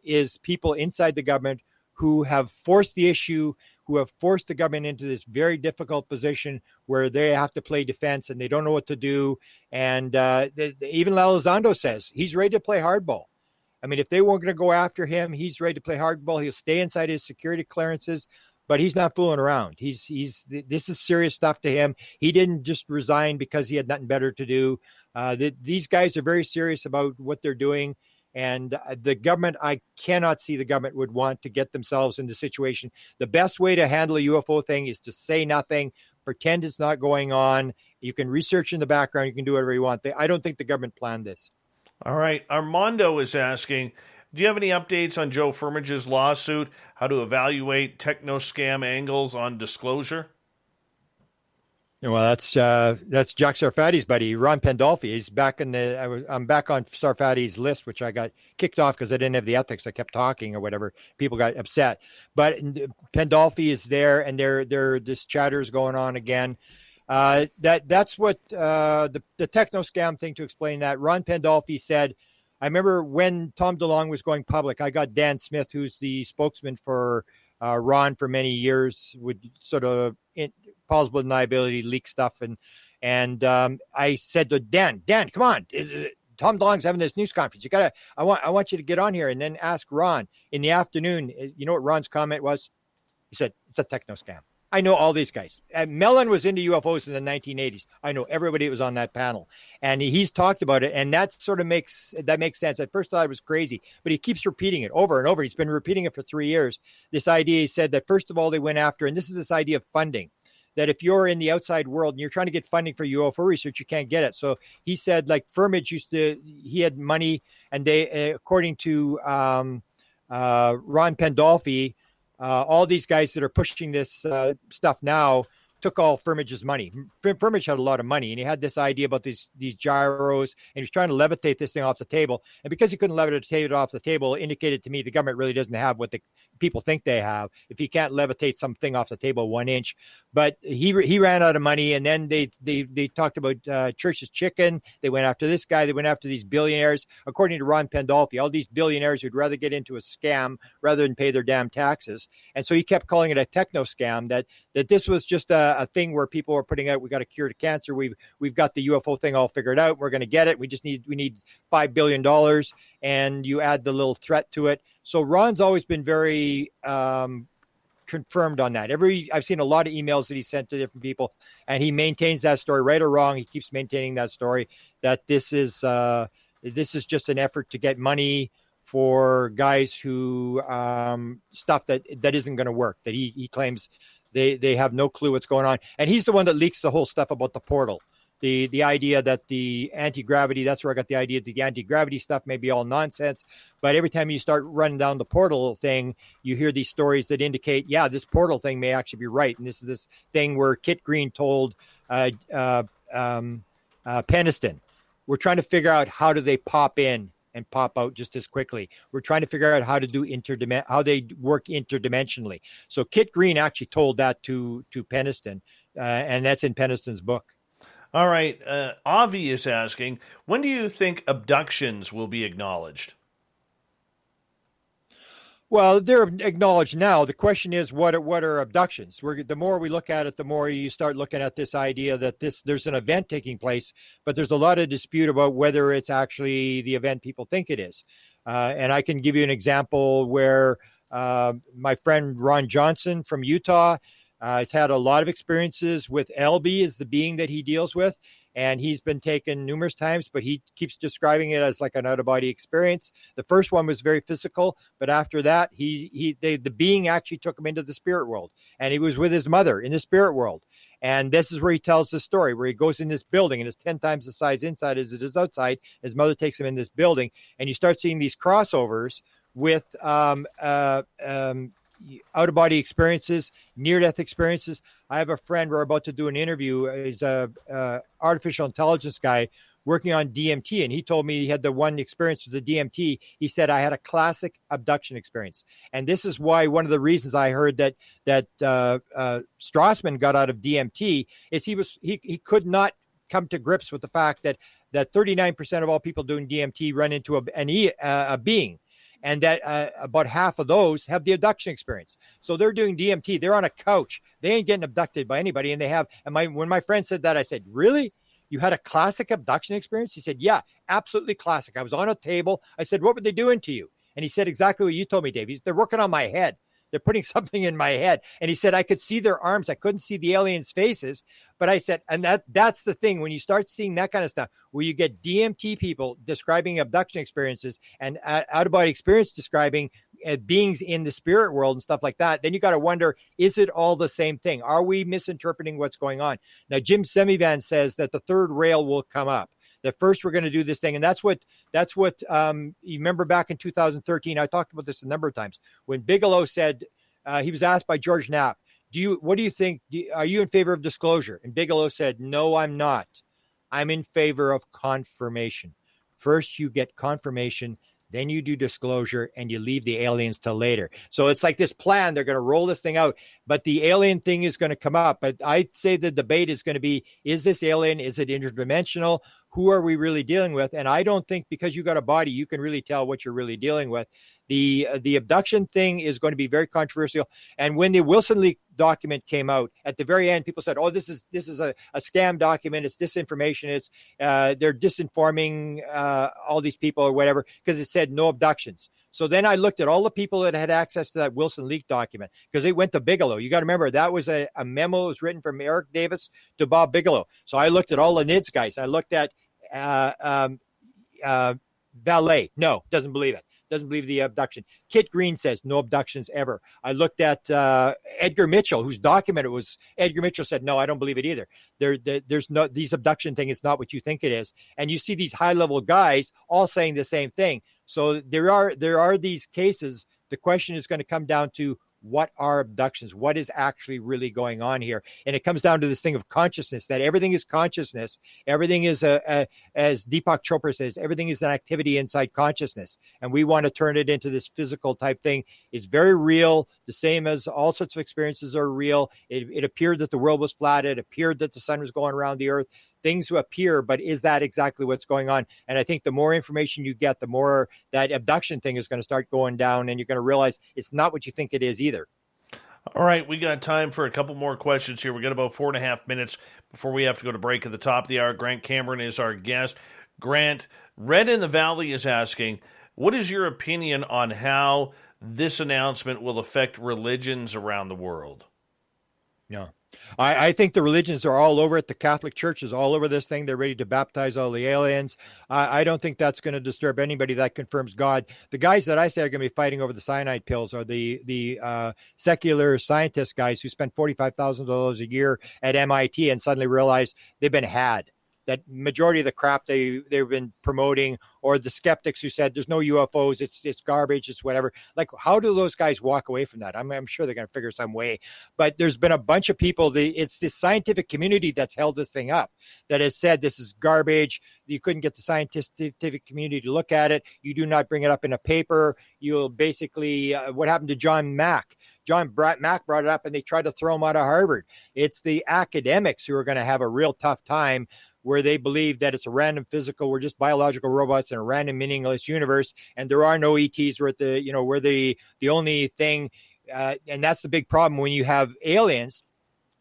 is people inside the government who have forced the issue, who have forced the government into this very difficult position where they have to play defense and they don't know what to do. And even Elizondo says he's ready to play hardball. I mean, if they weren't going to go after him, he's ready to play hardball. He'll stay inside his security clearances, but he's not fooling around. This is serious stuff to him. He didn't just resign because he had nothing better to do. These guys are very serious about what they're doing. And the government, I cannot see the government would want to get themselves in the situation. The best way to handle a UFO thing is to say nothing, pretend it's not going on. You can research in the background. You can do whatever you want. I don't think the government planned this. All right. Armando is asking, do you have any updates on Joe Firmage's lawsuit? How to evaluate techno-scam angles on disclosure? Well, that's Jack Sarfati's buddy, Ron Pandolfi. He's back I'm back on Sarfati's list, which I got kicked off because I didn't have the ethics. I kept talking or whatever. People got upset. But Pandolfi is there, and this chatter is going on again. That's what the techno scam thing. To explain that, Ron Pandolfi said I remember when Tom DeLonge was going public, I got Dan Smith, who's the spokesman for Ron for many years, would sort of plausible deniability, leak stuff. And I said to Dan, come on. Tom DeLonge's having this news conference. I want you to get on here and then ask Ron in the afternoon. You know what Ron's comment was? He said, it's a techno scam. I know all these guys. Mellon was into UFOs in the 1980s. I know everybody that was on that panel, and he's talked about it. And that sort of makes sense. At first I thought it was crazy, but he keeps repeating it over and over. He's been repeating it for 3 years. This idea, he said that first of all, they went after, and this is this idea of funding, that if you're in the outside world and you're trying to get funding for UFO research, you can't get it. So he said, like Firmage he had money, and they, according to Ron Pandolfi, all these guys that are pushing this stuff now took all Firmage's money. Firmage had a lot of money, and he had this idea about these gyros, and he was trying to levitate this thing off the table. And because he couldn't levitate it off the table, it indicated to me the government really doesn't have what the people think they have if you can't levitate something off the table 1 inch. But he ran out of money, and then they talked about Church's Chicken. They went after this guy. They went after these billionaires. According to Ron Pandolfi, all these billionaires who'd rather get into a scam rather than pay their damn taxes. And so he kept calling it a techno scam, that this was just a thing where people are putting out, we got a cure to cancer. We've got the UFO thing all figured out. We're going to get it. We need $5 billion. And you add the little threat to it. So Ron's always been very confirmed on that. I've seen a lot of emails that he sent to different people, and he maintains that story, right or wrong. He keeps maintaining that story, that this is just an effort to get money for guys who stuff that isn't going to work, that he claims they have no clue what's going on. And he's the one that leaks the whole stuff about the portal. The idea that the anti-gravity, that's where I got the idea that the anti-gravity stuff may be all nonsense. But every time you start running down the portal thing, you hear these stories that indicate, yeah, this portal thing may actually be right. And this is this thing where Kit Green told Peniston, we're trying to figure out how do they pop in and pop out just as quickly. We're trying to figure out how to do how they work interdimensionally. So Kit Green actually told that to Peniston, and that's in Peniston's book. All right. Avi is asking, when do you think abductions will be acknowledged? Well, they're acknowledged now. The question is, what are abductions? The more we look at it, the more you start looking at this idea that there's an event taking place, but there's a lot of dispute about whether it's actually the event people think it is. And I can give you an example where my friend Ron Johnson from Utah has had a lot of experiences with LB, is the being that he deals with. And he's been taken numerous times, but he keeps describing it as like an out-of-body experience. The first one was very physical, but after that, the being actually took him into the spirit world, and he was with his mother in the spirit world. And this is where he tells the story, where he goes in this building, and it's 10 times the size inside as it is outside. His mother takes him in this building, and you start seeing these crossovers with out-of-body experiences, near-death experiences. I have a friend, we're about to do an interview. He's a artificial intelligence guy working on DMT, and he told me he had the one experience with the DMT. He said, I had a classic abduction experience. And this is why one of the reasons I heard that Strassman got out of DMT is he could not come to grips with the fact that 39% of all people doing DMT run into a being. And that about half of those have the abduction experience. So they're doing DMT. They're on a couch. They ain't getting abducted by anybody. And they have. And when my friend said that, I said, "Really? You had a classic abduction experience?" He said, "Yeah, absolutely classic. I was on a table." I said, "What were they doing to you?" And he said exactly what you told me, Dave. They're working on my head. They're putting something in my head. And he said, I could see their arms. I couldn't see the aliens' faces. But I said, and that's the thing. When you start seeing that kind of stuff, where you get DMT people describing abduction experiences and out-of-body experience describing beings in the spirit world and stuff like that, then you got to wonder, is it all the same thing? Are we misinterpreting what's going on? Now, Jim Semivan says that the third rail will come up. That first we're going to do this thing. And that's what you remember back in 2013, I talked about this a number of times, when Bigelow said, he was asked by George Knapp, what do you think? Are you in favor of disclosure? And Bigelow said, no, I'm not. I'm in favor of confirmation. First you get confirmation, then you do disclosure, and you leave the aliens till later. So it's like this plan. They're going to roll this thing out, but the alien thing is going to come up. But I'd say the debate is going to be, is this alien? Is it interdimensional? who are we really dealing with? And I don't think because you got a body, you can really tell what you're really dealing with. The abduction thing is going to be very controversial. And when the Wilson leak document came out at the very end, people said, "Oh, this is a scam document. It's disinformation. It's they're disinforming all these people or whatever," because it said no abductions. So then I looked at all the people that had access to that Wilson leak document because it went to Bigelow. You got to remember that was a memo that was written from Eric Davis to Bob Bigelow. So I looked at all the NIDS guys. I looked at Valet. No, doesn't believe it. Doesn't believe the abduction. Kit Green says no abductions ever. I looked at Edgar Mitchell, whose document it was. Edgar Mitchell said, no, I don't believe it either. There's no, these abduction thing. It's not what you think it is. And you see these high level guys all saying the same thing. So there are these cases. The question is going to come down to what are abductions? What is actually really going on here? And it comes down to this thing of consciousness, that everything is consciousness. Everything is, as Deepak Chopra says, everything is an activity inside consciousness. And we want to turn it into this physical type thing. It's very real, the same as all sorts of experiences are real. It appeared that the world was flat. It appeared that the sun was going around the earth. Things appear, but is that exactly what's going on? And I think the more information you get, the more that abduction thing is going to start going down, and you're going to realize it's not what you think it is either. All right, we got time for a couple more questions here. We got about 4.5 minutes before we have to go to break at the top of the hour. Grant Cameron is our guest. Grant, Red in the Valley is asking, what is your opinion on how this announcement will affect religions around the world? Yeah. I think the religions are all over it. The Catholic Church is all over this thing. They're ready to baptize all the aliens. I don't think that's going to disturb anybody that confirms God. The guys that I say are going to be fighting over the cyanide pills are the secular scientist guys who spend $45,000 a year at MIT and suddenly realize they've been had. That majority of the crap they've been promoting, or the skeptics who said there's no UFOs, it's garbage, it's whatever. Like, how do those guys walk away from that? I'm sure they're going to figure some way. But there's been a bunch of people. It's the scientific community that's held this thing up, that has said this is garbage. You couldn't get the scientific community to look at it. You do not bring it up in a paper. You'll basically, what happened to John Mack? Mack brought it up, and they tried to throw him out of Harvard. It's the academics who are going to have a real tough time, where they believe that it's a random physical, we're just biological robots in a random meaningless universe, and there are no ETs. We're the only thing, and that's the big problem when you have aliens.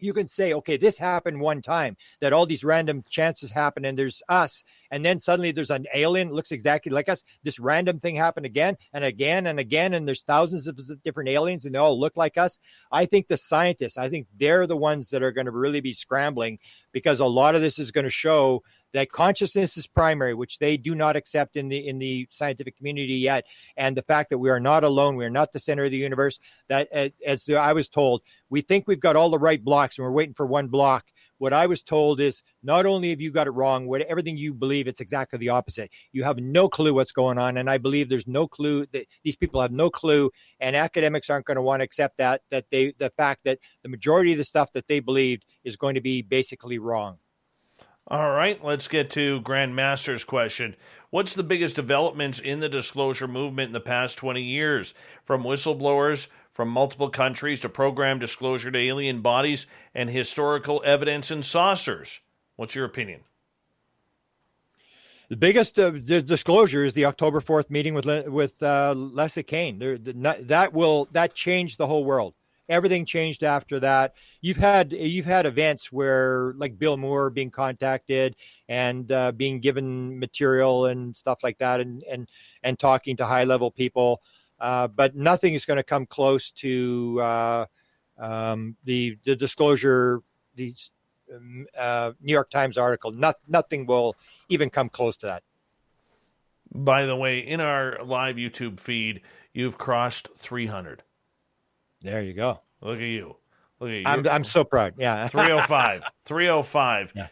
You can say, okay, this happened one time, that all these random chances happen, and there's us, and then suddenly there's an alien that looks exactly like us. This random thing happened again and again and again, and there's thousands of different aliens, and they all look like us. I think the scientists, they're the ones that are going to really be scrambling, because a lot of this is going to show that consciousness is primary, which they do not accept in the scientific community yet. And the fact that we are not alone, we are not the center of the universe, that as I was told, we think we've got all the right blocks and we're waiting for one block. What I was told is, not only have you got it wrong, everything you believe, it's exactly the opposite. You have no clue what's going on. And I believe there's no clue, that these people have no clue, and academics aren't going to want to accept the fact that the majority of the stuff that they believed is going to be basically wrong. All right, let's get to Grandmaster's question. What's the biggest developments in the disclosure movement in the past 20 years? From whistleblowers from multiple countries to program disclosure to alien bodies and historical evidence and saucers. What's your opinion? The biggest disclosure is the October 4th meeting with Leslie Kane. That changed the whole world. Everything changed after that. You've had events where, like Bill Moore being contacted and being given material and stuff like that, and talking to high level people, but nothing is going to come close to the disclosure. These New York Times article. Nothing will even come close to that. By the way, in our live YouTube feed, you've crossed 300. There you go. Look at you. I'm so proud. Yeah. 305. 305. Yeah.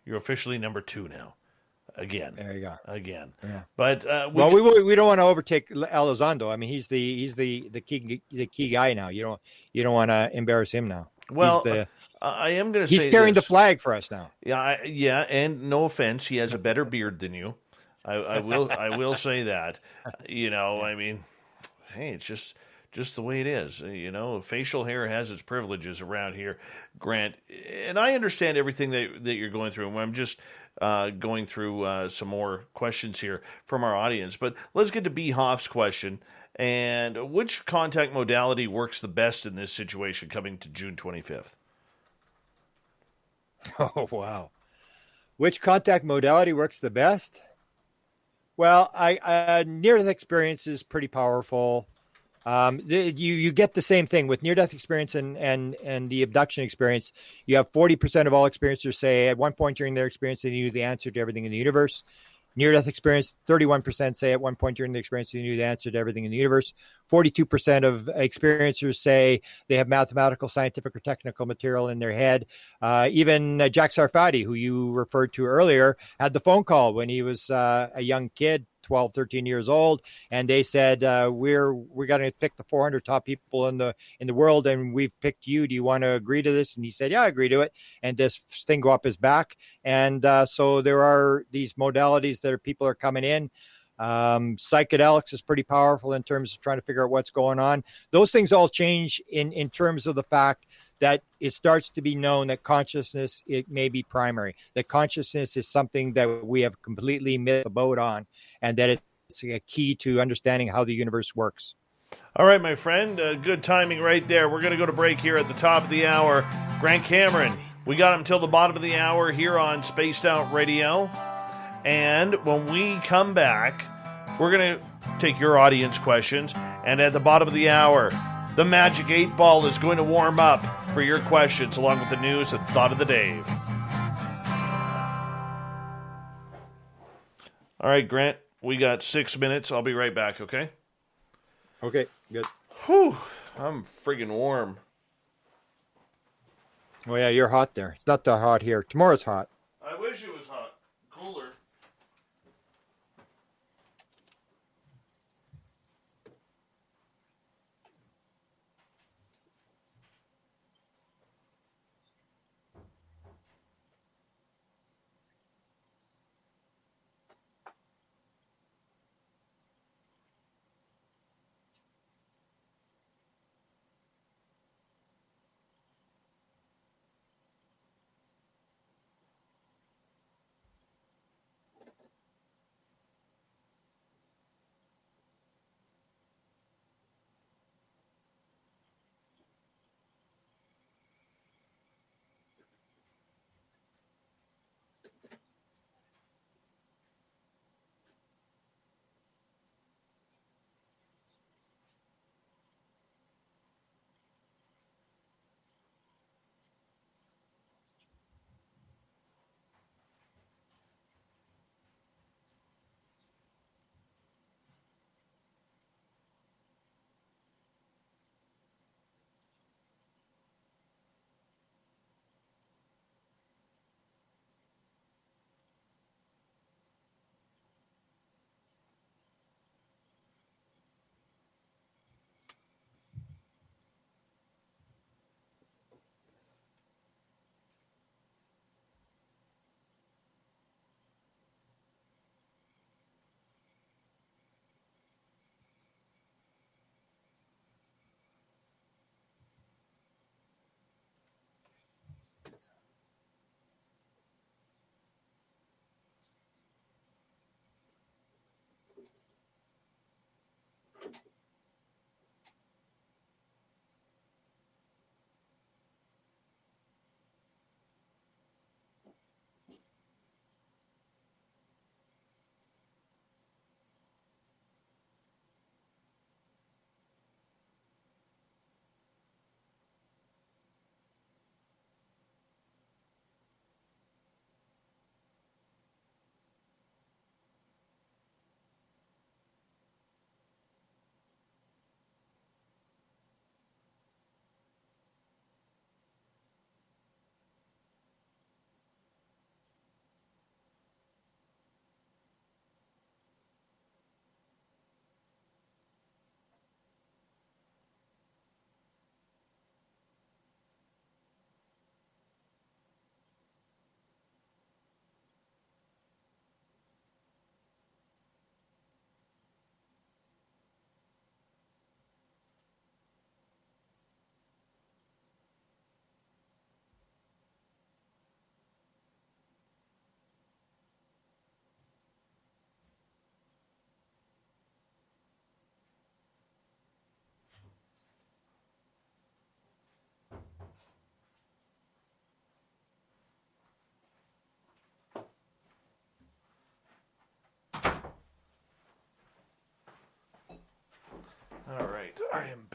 You're officially number 2 now. Again. There you go. Again. Yeah. But we don't want to overtake Elizondo. I mean, he's the key guy now. You don't want to embarrass him now. Well, I am going to say he's carrying the flag for us now. Yeah, and no offense, he has a better beard than you. I will say that. I mean, hey, it's just just the way it is. Facial hair has its privileges around here, Grant. And I understand everything that you're going through. And I'm just going through some more questions here from our audience. But let's get to B. Hoff's question. And which contact modality works the best in this situation coming to June 25th? Oh, wow. Which contact modality works the best? Well, near-death experience is pretty powerful. You get the same thing with near-death experience and the abduction experience. You have 40% of all experiencers say at one point during their experience they knew the answer to everything in the universe. Near-death experience, 31% say at one point during the experience they knew the answer to everything in the universe. 42% of experiencers say they have mathematical, scientific, or technical material in their head. Even Jack Sarfati, who you referred to earlier, had the phone call when he was a young kid, 12, 13 years old, and they said, we're going to pick the 400 top people in the world, and we've picked you. Do you want to agree to this? And he said, yeah, I agree to it. And this thing go up his back. And so there are these modalities that people are coming in. Psychedelics is pretty powerful in terms of trying to figure out what's going on. Those things all change in terms of the fact that it starts to be known that consciousness, it may be primary, that consciousness is something that we have completely missed the boat on, and that it's a key to understanding how the universe works. All right, my friend, good timing right there. We're going to go to break here at the top of the hour. Grant Cameron, we got him till the bottom of the hour here on Spaced Out Radio. And when we come back, we're going to take your audience questions. And at the bottom of the hour, the Magic 8 Ball is going to warm up for your questions, along with the news and Thought of the Dave. All right, Grant, we got 6 minutes. I'll be right back, okay? Okay, good. Whew, I'm friggin' warm. Oh, yeah, you're hot there. It's not that hot here. Tomorrow's hot. I wish it was hot. Cooler.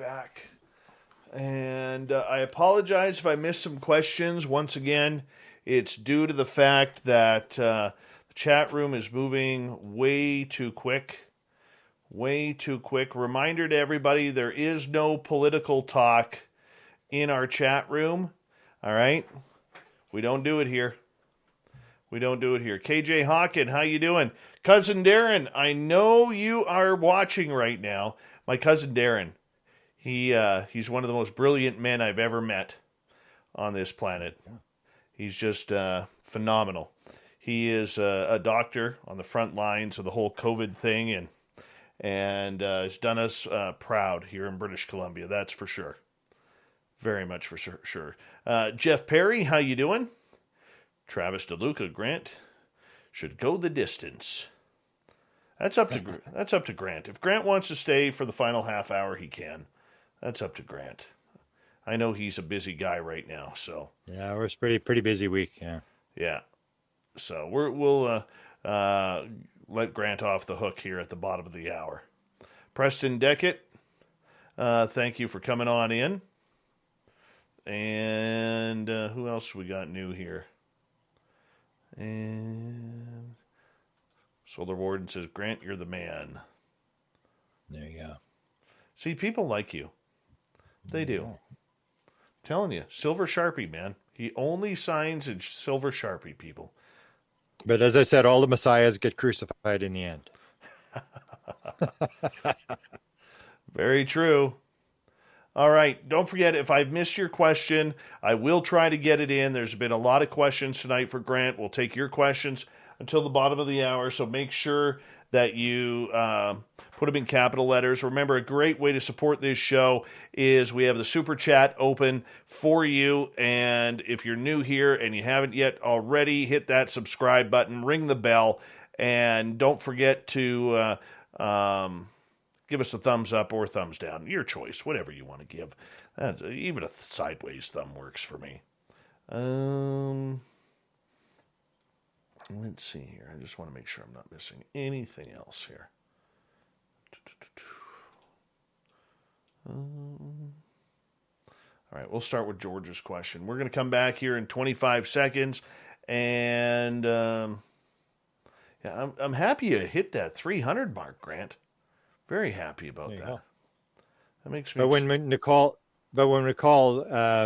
back. And I apologize if I missed some questions. Once again, it's due to the fact that the chat room is moving way too quick. Way too quick. Reminder to everybody, there is no political talk in our chat room. All right? We don't do it here. We don't do it here. KJ Hawken, how you doing? Cousin Darren, I know you are watching right now. My cousin Darren, he's one of the most brilliant men I've ever met on this planet. He's just phenomenal. He is a doctor on the front lines of the whole COVID thing, and has done us proud here in British Columbia. That's for sure. Very much for sure. Jeff Perry, how you doing? Travis DeLuca, Grant should go the distance. That's up to Grant. If Grant wants to stay for the final half hour, he can. That's up to Grant. I know he's a busy guy right now, so yeah, we're pretty busy week. Yeah. So we'll let Grant off the hook here at the bottom of the hour. Preston Deckett, thank you for coming on in. And who else we got new here? And Solar Warden says, Grant, you're the man. There you go. See, people like you. They do. I'm telling you, Silver Sharpie, man. He only signs in Silver Sharpie, people. But as I said, all the messiahs get crucified in the end. Very true. All right. Don't forget, if I've missed your question, I will try to get it in. There's been a lot of questions tonight for Grant. We'll take your questions until the bottom of the hour, so make sure that you put them in capital letters. Remember, a great way to support this show is we have the Super Chat open for you, and if you're new here and you haven't yet already, hit that subscribe button, ring the bell, and don't forget to give us a thumbs up or thumbs down. Your choice, whatever you want to give. Even a sideways thumb works for me. Let's see here. I just want to make sure I'm not missing anything else here. All right, we'll start with George's question. We're going to come back here in 25 seconds, and I'm happy you hit that 300 mark, Grant. Very happy about that. Go. That makes me. But when Nicole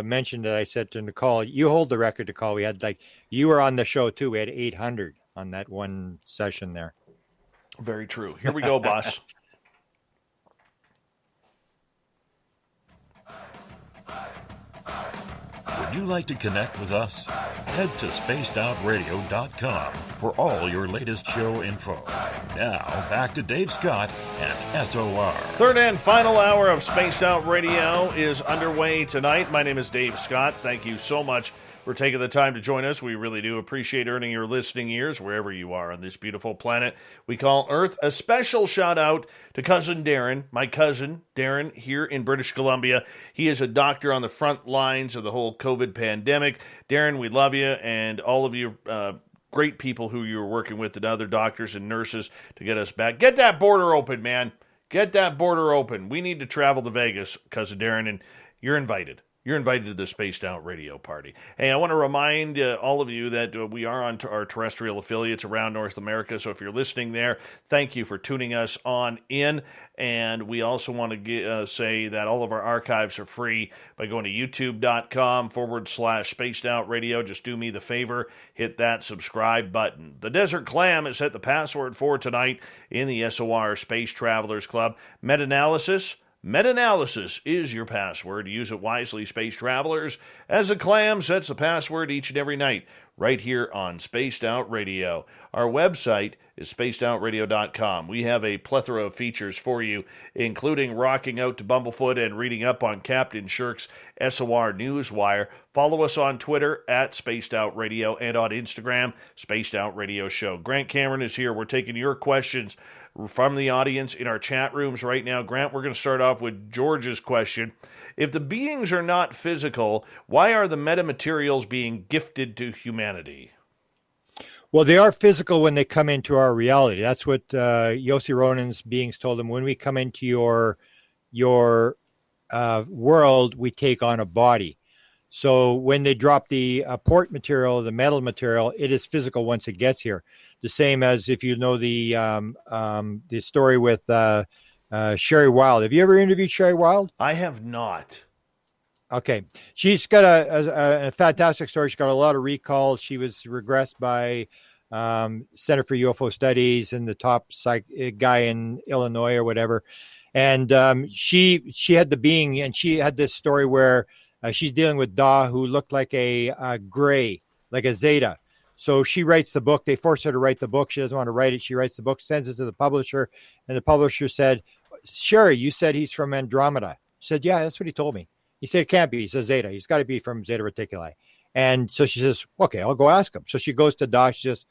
mentioned it, I said to Nicole, "You hold the record, Nicole. We had you were on the show too. We had 800 on that one session there." Very true. Here we go, boss. Would you like to connect with us? Head to spacedoutradio.com for all your latest show info. Now, back to Dave Scott and SOR. Third and final hour of Spaced Out Radio is underway tonight. My name is Dave Scott. Thank you so much for taking the time to join us. We really do appreciate earning your listening ears wherever you are on this beautiful planet we call Earth. A special shout out to cousin Darren, my cousin Darren here in British Columbia. He is a doctor on the front lines of the whole COVID pandemic. Darren, we love you, and all of you great people who you were working with and other doctors and nurses to get us back. Get that border open, man. Get that border open. We need to travel to Vegas, cousin Darren, and you're invited. You're invited to the Spaced Out Radio party. Hey, I want to remind all of you that we are on our terrestrial affiliates around North America, so if you're listening there, thank you for tuning us on in. And we also want to say that all of our archives are free by going to youtube.com/Spaced Out Radio. Just do me the favor, hit that subscribe button. The Desert Clam is set the password for tonight in the SOR Space Travelers Club. Meta-analysis is your password. Use it wisely, space travelers, as the clam sets the password each and every night right here on Spaced Out Radio. Our website is spacedoutradio.com. We have a plethora of features for you, including rocking out to Bumblefoot and reading up on Captain Shirk's SOR Newswire. Follow us on Twitter at Spaced Out Radio and on Instagram, Spaced Out Radio Show. Grant Cameron is here. We're taking your questions from the audience in our chat rooms right now. Grant, we're going to start off with George's question. If the beings are not physical, why are the metamaterials being gifted to humanity? Well, they are physical when they come into our reality. That's what Yossi Ronan's beings told them. When we come into your world, we take on a body. So when they drop the port material, the metal material, it is physical once it gets here. The same as if you know the story with Sherry Wilde. Have you ever interviewed Sherry Wilde? I have not. Okay. She's got a fantastic story. She's got a lot of recall. She was regressed by Center for UFO Studies and the top guy in Illinois or whatever. And she had the being, and she had this story where she's dealing with Da, who looked like a gray, like a Zeta. So she writes the book. They force her to write the book. She doesn't want to write it. She writes the book, sends it to the publisher. And the publisher said, Sherry, you said he's from Andromeda. She said, yeah, that's what he told me. He said, it can't be. He's a Zeta. He's got to be from Zeta Reticuli. And so she says, okay, I'll go ask him. So she goes to Da. She says,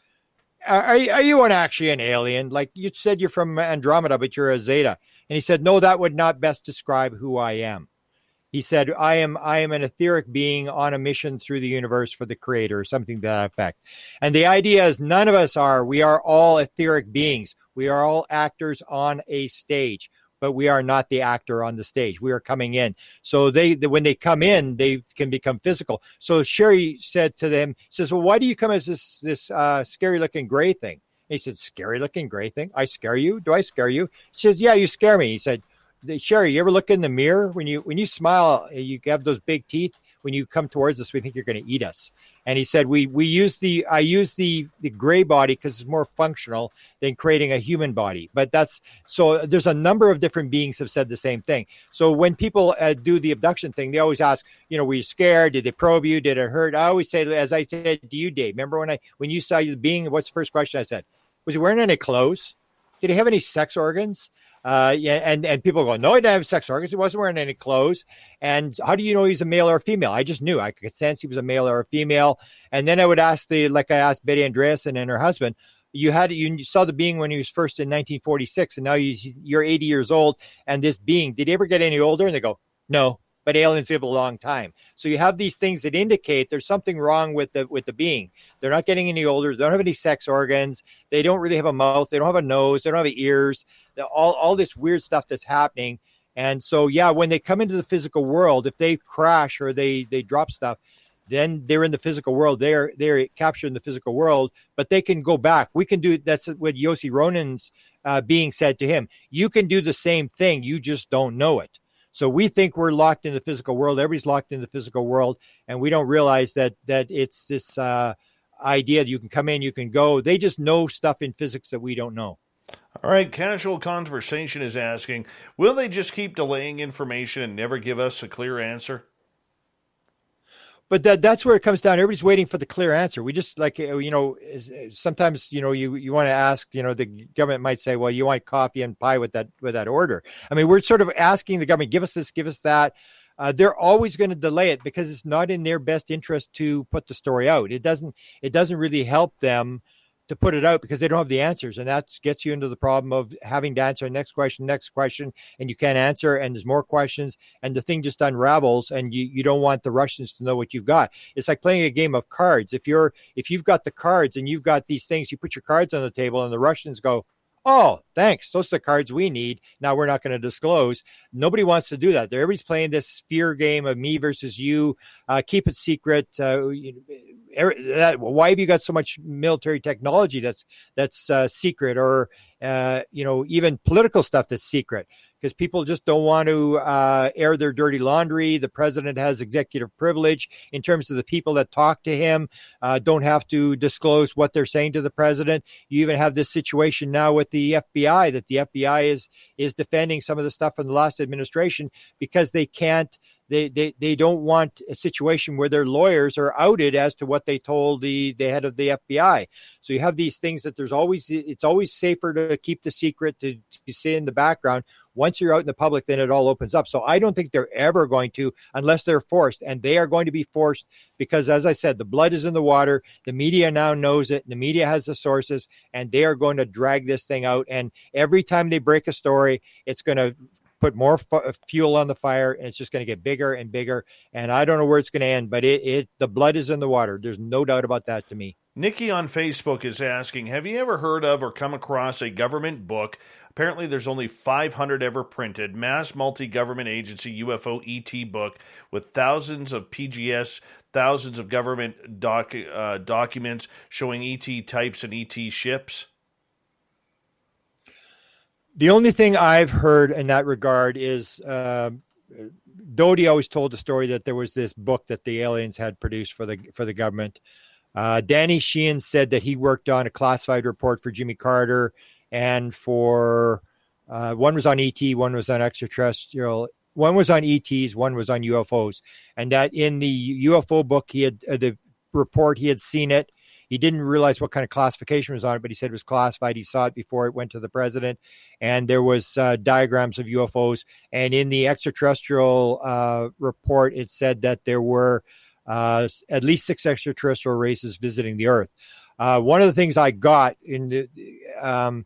are you actually an alien? Like you said, you're from Andromeda, but you're a Zeta. And he said, no, that would not best describe who I am. He said, I am an etheric being on a mission through the universe for the creator, or something to that effect. And the idea is none of us are. We are all etheric beings. We are all actors on a stage, but we are not the actor on the stage. We are coming in. So when they come in, they can become physical. So Sherry said to them, says, well, why do you come as this scary looking gray thing? And he said, scary looking gray thing? I scare you? Do I scare you? She says, yeah, you scare me. He said, Sherry, you ever look in the mirror when you smile, you have those big teeth. When you come towards us, we think you're going to eat us. And he said, I use the gray body because it's more functional than creating a human body. But so there's a number of different beings have said the same thing. So when people do the abduction thing, they always ask, were you scared? Did they probe you? Did it hurt? I always say, as I said to you, Dave, remember when you saw the being, what's the first question I said? Was he wearing any clothes? Did he have any sex organs? And people go, no, he didn't have sex organs. He wasn't wearing any clothes. And how do you know he's a male or a female? I just knew. I could sense he was a male or a female. And then I would ask like I asked Betty Andreasen and her husband, you saw the being when he was first in 1946, and now you're 80 years old. And this being, did he ever get any older? And they go, no. But aliens live a long time. So you have these things that indicate there's something wrong with the being. They're not getting any older. They don't have any sex organs. They don't really have a mouth. They don't have a nose. They don't have ears. All this weird stuff that's happening. And so, yeah, when they come into the physical world, if they crash or they drop stuff, then they're in the physical world. They're captured in the physical world, but they can go back. We can do, that's what Yossi Ronan's being said to him. You can do the same thing. You just don't know it. So we think we're locked in the physical world. Everybody's locked in the physical world. And we don't realize that it's this idea that you can come in, you can go. They just know stuff in physics that we don't know. All right. Casual Conversation is asking, will they just keep delaying information and never give us a clear answer? But that's where it comes down. Everybody's waiting for the clear answer. We just sometimes, you want to ask, the government might say, well, you want coffee and pie with that order. I mean, we're sort of asking the government, give us this, give us that. They're always going to delay it because it's not in their best interest to put the story out. It doesn't really help them to put it out because they don't have the answers. And that gets you into the problem of having to answer next question, and you can't answer, and there's more questions, and the thing just unravels, and you don't want the Russians to know what you've got. It's like playing a game of cards. If you've got the cards and you've got these things, you put your cards on the table and the Russians go, oh, thanks. Those are the cards we need. Now we're not going to disclose. Nobody wants to do that. Everybody's playing this fear game of me versus you. Keep it secret. Why have you got so much military technology that's secret, or even political stuff that's secret? Because people just don't want to air their dirty laundry. The president has executive privilege in terms of the people that talk to him don't have to disclose what they're saying to the president. You even have this situation now with the FBI, that the FBI is defending some of the stuff from the last administration because they can't. They don't want a situation where their lawyers are outed as to what they told the head of the FBI. So you have these things that it's always safer to keep the secret, to stay in the background. Once you're out in the public, then it all opens up. So I don't think they're ever going to, unless they're forced, and they are going to be forced because, as I said, the blood is in the water. The media now knows it. The media has the sources, and they are going to drag this thing out. And every time they break a story, it's going to put more fuel on the fire, and it's just going to get bigger and bigger. And I don't know where it's going to end, but the blood is in the water. There's no doubt about that to me. Nikki on Facebook is asking, have you ever heard of or come across a government book Apparently, there's only 500 ever printed. Mass multi-government agency UFO ET book with thousands of PGS, thousands of government documents showing ET types and ET ships. The only thing I've heard in that regard is Doty always told the story that there was this book that the aliens had produced for the government. Danny Sheehan said that he worked on a classified report for Jimmy Carter, and for one was on ET, one was on extraterrestrial, one was on ETs, one was on UFOs, and that in the UFO book he had the report, he had seen it. He didn't realize what kind of classification was on it, but he said it was classified. He saw it before it went to the president, and there was diagrams of UFOs. And in the extraterrestrial report, it said that there were at least 6 extraterrestrial races visiting the Earth. One of the things I got in the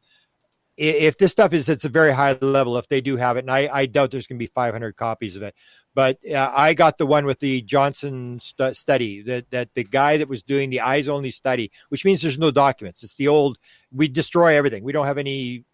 if this stuff is, it's a very high level, if they do have it, and I doubt there's going to be 500 copies of it, but I got the one with the Johnson study, that the guy that was doing the eyes only study, which means there's no documents. It's the old, we destroy everything. We don't have any,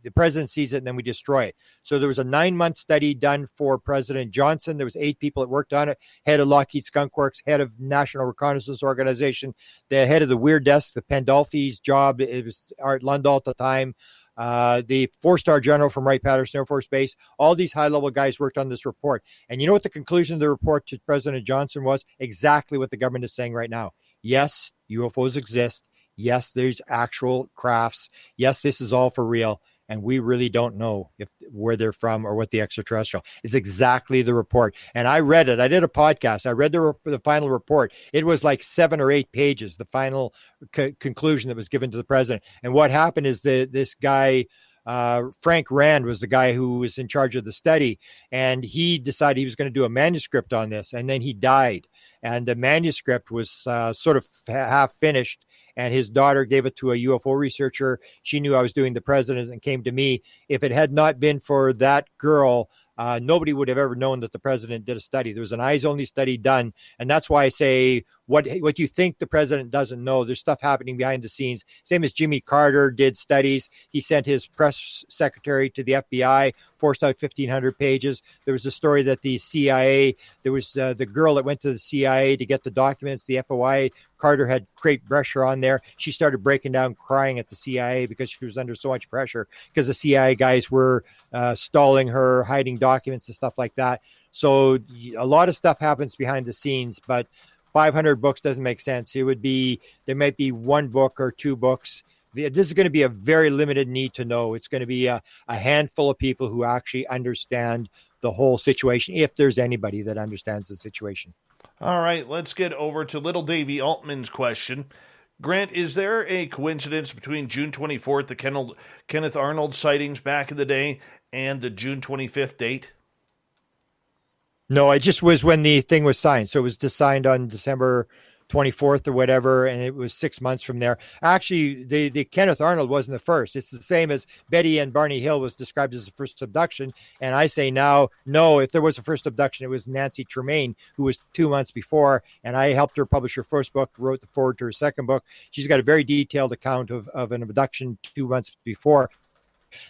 the president sees it and then we destroy it. So there was a 9-month study done for President Johnson. There was 8 people that worked on it: head of Lockheed Skunk Works, head of National Reconnaissance Organization, the head of the Weird Desk, the Pandolfi's job, it was Art Lundahl at the time, the 4-star general from Wright-Patterson Air Force Base. All these high-level guys worked on this report. And you know what the conclusion of the report to President Johnson was? Exactly what the government is saying right now. Yes, UFOs exist. Yes, there's actual crafts. Yes, this is all for real. And we really don't know where they're from or what the extraterrestrial is. Exactly the report. And I read it. I did a podcast. I read the final report. It was like 7 or 8 pages, the final conclusion that was given to the president. And what happened is this guy, Frank Rand, was the guy who was in charge of the study. And he decided he was going to do a manuscript on this. And then he died. And the manuscript was sort of half finished. And his daughter gave it to a UFO researcher. She knew I was doing the president and came to me. If it had not been for that girl, nobody would have ever known that the president did a study. There was an eyes-only study done. And that's why I say what you think the president doesn't know. There's stuff happening behind the scenes. Same as Jimmy Carter did studies. He sent his press secretary to the FBI, forced out 1,500 pages. There was a story that the CIA, there was the girl that went to the CIA to get the documents, the FOI. Carter had great pressure on there. She started breaking down, crying at the CIA because she was under so much pressure because the CIA guys were stalling her, hiding documents and stuff like that. So a lot of stuff happens behind the scenes, but 500 books doesn't make sense. There might be 1 book or 2 books. This is going to be a very limited need to know. It's going to be a handful of people who actually understand the whole situation, if there's anybody that understands the situation. All right, let's get over to little Davey Altman's question. Grant, is there a coincidence between June 24th, the Kenneth Arnold sightings back in the day, and the June 25th date? No, it just was when the thing was signed. So it was signed on December 24th or whatever, and it was 6 months from there. Actually, the Kenneth Arnold wasn't the first. It's the same as Betty and Barney Hill was described as the first abduction. And I say now, no, if there was a first abduction, it was Nancy Tremaine, who was 2 months before. And I helped her publish her first book, wrote the foreword to her second book. She's got a very detailed account of an abduction 2 months before.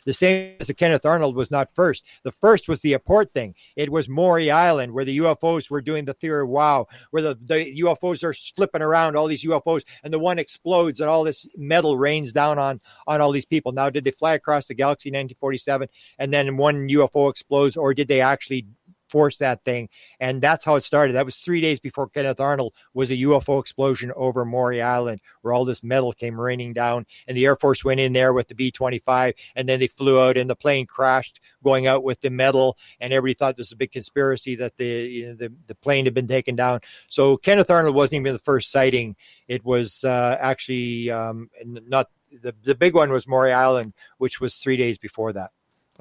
The same as the Kenneth Arnold was not first. The first was the Apport thing. It was Maury Island, where the UFOs were doing the theory, wow, where the UFOs are flipping around, all these UFOs, and the one explodes and all this metal rains down on all these people. Now, did they fly across the galaxy in 1947 and then one UFO explodes, or did they actually force that thing? And that's how it started. That was 3 days before Kenneth Arnold was a UFO explosion over Maury Island, where all this metal came raining down, and the Air Force went in there with the B-25, and then they flew out, and the plane crashed going out with the metal, and everybody thought this was a big conspiracy that the plane had been taken down. So Kenneth Arnold wasn't even the first sighting. It was actually not the big one was Maury Island, which was 3 days before that.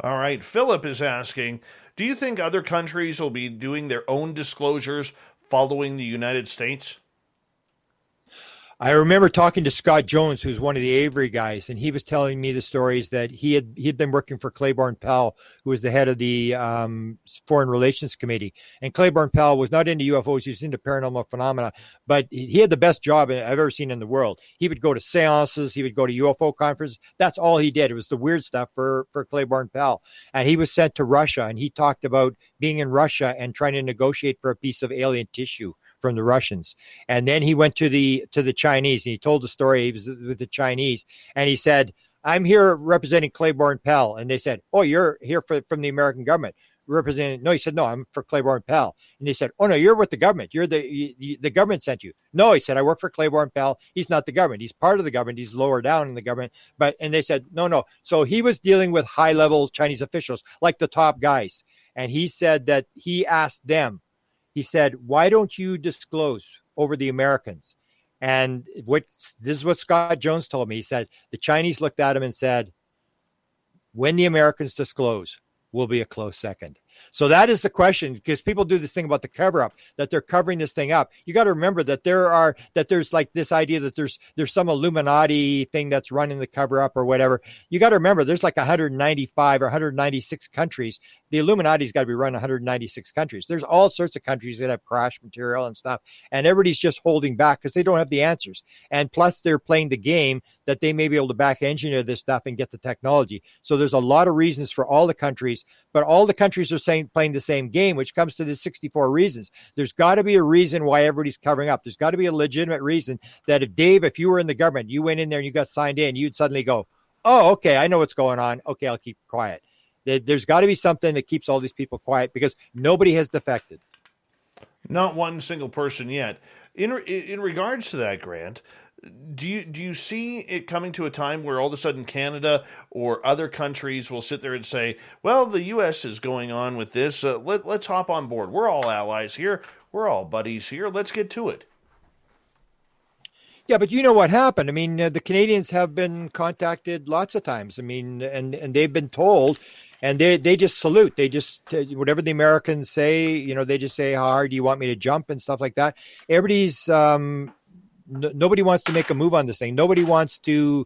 All right. Philip is asking, do you think other countries will be doing their own disclosures following the United States? I remember talking to Scott Jones, who's one of the Avery guys, and he was telling me the stories that he had been working for Claiborne Pell, who was the head of the Foreign Relations Committee. And Claiborne Pell was not into UFOs, he was into paranormal phenomena, but he had the best job I've ever seen in the world. He would go to seances, he would go to UFO conferences. That's all he did. It was the weird stuff for Claiborne Pell. And he was sent to Russia, and he talked about being in Russia and trying to negotiate for a piece of alien tissue from the Russians. And then he went to the Chinese, and he told the story. He was with the Chinese, and he said, I'm here representing Claiborne Pell. And they said, oh, you're here from the American government representing. No, he said, no, I'm for Claiborne Pell. And they said, oh no, you're with the government. You're the government sent you. No, he said, I work for Claiborne Pell. He's not the government. He's part of the government. He's lower down in the government. And they said, no. So he was dealing with high level Chinese officials, like the top guys. And he said that he asked them, he said, why don't you disclose over the Americans? And this is what Scott Jones told me. He said, the Chinese looked at him and said, when the Americans disclose, we'll be a close second. So that is the question, because people do this thing about the cover up, that they're covering this thing up. You got to remember that there's like this idea that there's some Illuminati thing that's running the cover up or whatever. You got to remember there's like 195 or 196 countries. The Illuminati's got to be run 196 countries. There's all sorts of countries that have crash material and stuff, and everybody's just holding back because they don't have the answers. And plus they're playing the game that they may be able to back engineer this stuff and get the technology. So there's a lot of reasons for all the countries, but all the countries are playing the same game, which comes to the 64 reasons. There's got to be a reason why everybody's covering up. There's got to be a legitimate reason that if you were in the government, you went in there and you got signed in, you'd suddenly go, oh, okay, I know what's going on. Okay, I'll keep quiet. There's got to be something that keeps all these people quiet because nobody has defected. Not one single person yet. In regards to that, Grant, do you see it coming to a time where all of a sudden Canada or other countries will sit there and say, well, the U.S. is going on with this. Let's hop on board. We're all allies here. We're all buddies here. Let's get to it. Yeah, but you know what happened. I mean, the Canadians have been contacted lots of times. I mean, and they've been told, and they just salute. They just, whatever the Americans say, they just say, how hard do you want me to jump and stuff like that. Everybody's, nobody wants to make a move on this thing. Nobody wants to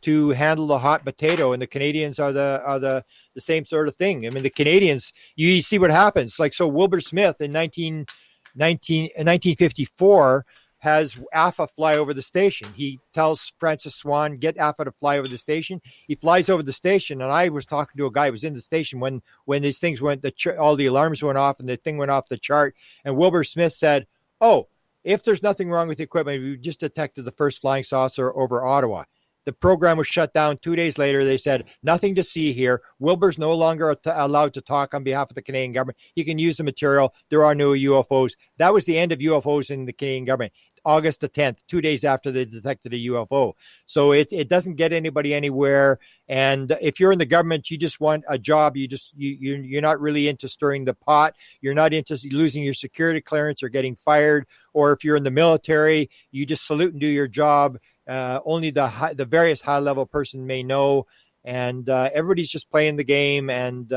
handle the hot potato, and the Canadians are the same sort of thing. I mean, the Canadians, you see what happens. Like, so Wilbert Smith in 1954 has AFA fly over the station. He tells Francis Swan, get AFA to fly over the station. He flies over the station, and I was talking to a guy who was in the station when these things went, all the alarms went off and the thing went off the chart. And Wilbur Smith said, oh, if there's nothing wrong with the equipment, we just detected the first flying saucer over Ottawa. The program was shut down 2 days later. They said, nothing to see here. Wilbur's no longer allowed to talk on behalf of the Canadian government. He can use the material. There are no UFOs. That was the end of UFOs in the Canadian government. August the 10th, 2 days after they detected a UFO. So it doesn't get anybody anywhere. And if you're in the government, you just want a job. You're not really into stirring the pot. You're not into losing your security clearance or getting fired. Or if you're in the military, you just salute and do your job. Only the various high level person may know. And everybody's just playing the game. And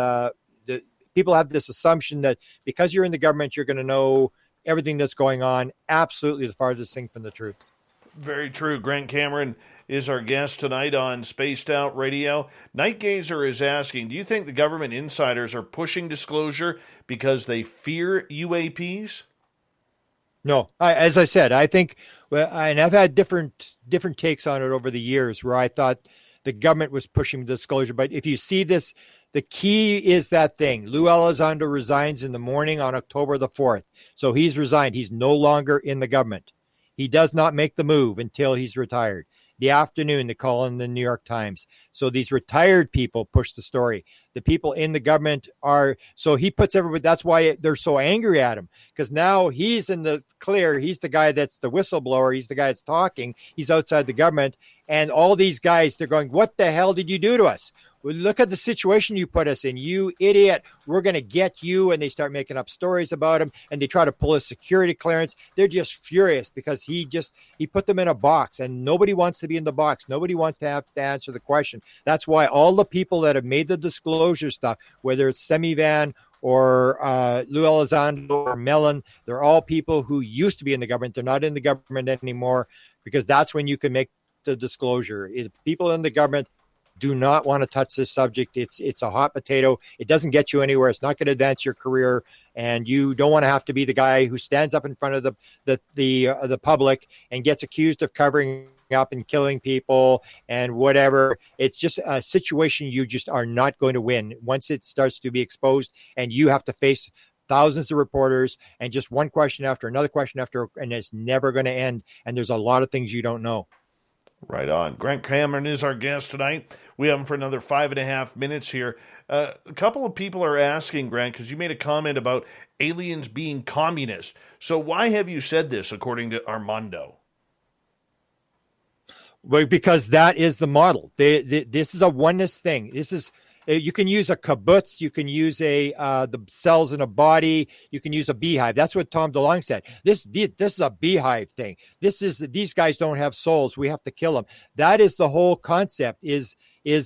people have this assumption that because you're in the government, you're going to know everything that's going on. Absolutely the farthest thing from the truth. Very true. Grant Cameron is our guest tonight on Spaced Out Radio. Night Gazer is asking, do you think the government insiders are pushing disclosure because they fear UAPs? No. As I said, I think, and I've had different takes on it over the years where I thought the government was pushing disclosure. But if you see this, the key is that thing. Lou Elizondo resigns in the morning on October the 4th. So he's resigned. He's no longer in the government. He does not make the move until he's retired. The afternoon, they call in the New York Times. So these retired people push the story. The people in the government are, so he puts everybody, that's why they're so angry at him, because now he's in the clear. He's the guy that's the whistleblower. He's the guy that's talking. He's outside the government. And all these guys, they're going, what the hell did you do to us? Well, look at the situation you put us in, you idiot. We're going to get you. And they start making up stories about him, and they try to pull a security clearance. They're just furious because he put them in a box, and nobody wants to be in the box. Nobody wants to have to answer the question. That's why all the people that have made the disclosure stuff, whether it's Semivan or Lou Elizondo or Mellon, they're all people who used to be in the government. They're not in the government anymore. because that's when you can make the disclosure. People in the government do not want to touch this subject. It's a hot potato. It doesn't get you anywhere. It's not going to advance your career, and you don't want to have to be the guy who stands up in front of the public and gets accused of covering up and killing people and whatever. It's just a situation you just are not going to win once it starts to be exposed, and you have to face thousands of reporters and just one question after another question after, and it's never going to end. And there's a lot of things you don't know. Right on. Grant Cameron is our guest tonight. We have him for another 5.5 minutes here. A couple of people are asking, Grant, because you made a comment about aliens being communist. So why have you said this, according to Armando? Well, because that is the model. This is a oneness thing. This is, you can use a kibbutz, you can use the cells in a body, you can use a beehive. That's what Tom DeLonge said. This is a beehive thing. These guys don't have souls. We have to kill them. That is the whole concept. Is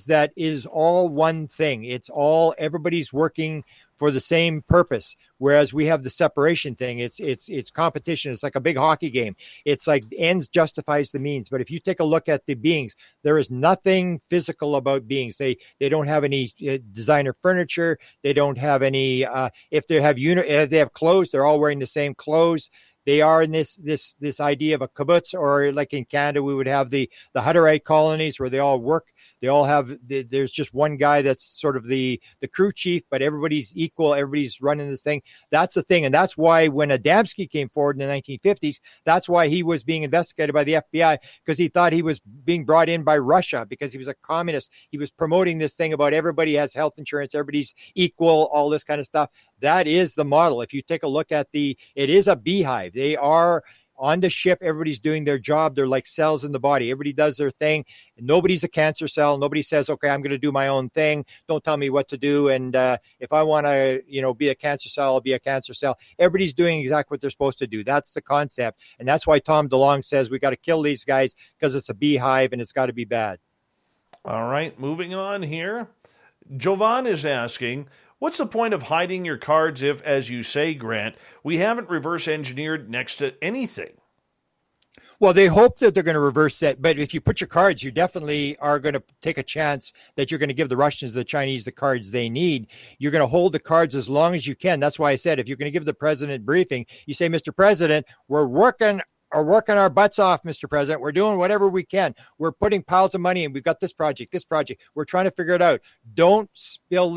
that it is all one thing. It's all, everybody's working for the same purpose. Whereas we have the separation thing. It's competition. It's like a big hockey game. It's like ends justifies the means. But if you take a look at the beings, there is nothing physical about beings. They don't have any designer furniture. They don't have any, if they have clothes, they're all wearing the same clothes. They are in this idea of a kibbutz, or like in Canada, we would have the Hutterite colonies where they all work. They all have, there's just one guy that's sort of the crew chief, but everybody's equal. Everybody's running this thing. That's the thing. And that's why when Adamski came forward in the 1950s, that's why he was being investigated by the FBI, because he thought he was being brought in by Russia because he was a communist. He was promoting this thing about everybody has health insurance, everybody's equal, all this kind of stuff. That is the model. If you take a look at it is a beehive. They are on the ship. Everybody's doing their job. They're like cells in the body. Everybody does their thing. Nobody's a cancer cell. Nobody says, okay, I'm going to do my own thing. Don't tell me what to do. And if I want to, be a cancer cell, I'll be a cancer cell. Everybody's doing exactly what they're supposed to do. That's the concept. And that's why Tom DeLonge says we got to kill these guys because it's a beehive and it's got to be bad. All right, moving on here. Jovan is asking, what's the point of hiding your cards if, as you say, Grant, we haven't reverse engineered next to anything? Well, they hope that they're going to reverse that. But if you put your cards, you definitely are going to take a chance that you're going to give the Russians, the Chinese, the cards they need. You're going to hold the cards as long as you can. That's why I said, if you're going to give the president briefing, you say, Mr. President, we're working our butts off, Mr. President. We're doing whatever we can. We're putting piles of money in. We've got this project. We're trying to figure it out. Don't spill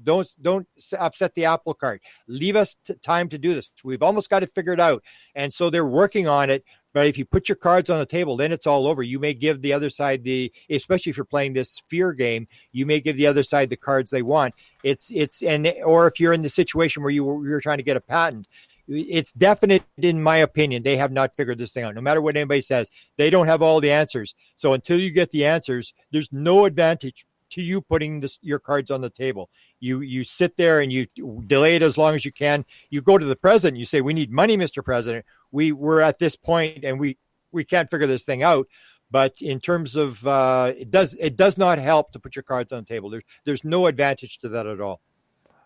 don't upset the apple cart. Leave us time to do this. We've almost got it figured out. And so they're working on it. But if you put your cards on the table, then it's all over. You may give the other side especially if you're playing this fear game, you may give the other side the cards they want. Or if you're in the situation where you're trying to get a patent, it's definite, in my opinion, they have not figured this thing out. No matter what anybody says, they don't have all the answers. So until you get the answers, there's no advantage to you putting your cards on the table. You sit there and you delay it as long as you can. You go to the president, you say, we need money, Mr. President. We're at this point and we can't figure this thing out. But in terms of it does not help to put your cards on the table. There's no advantage to that at all.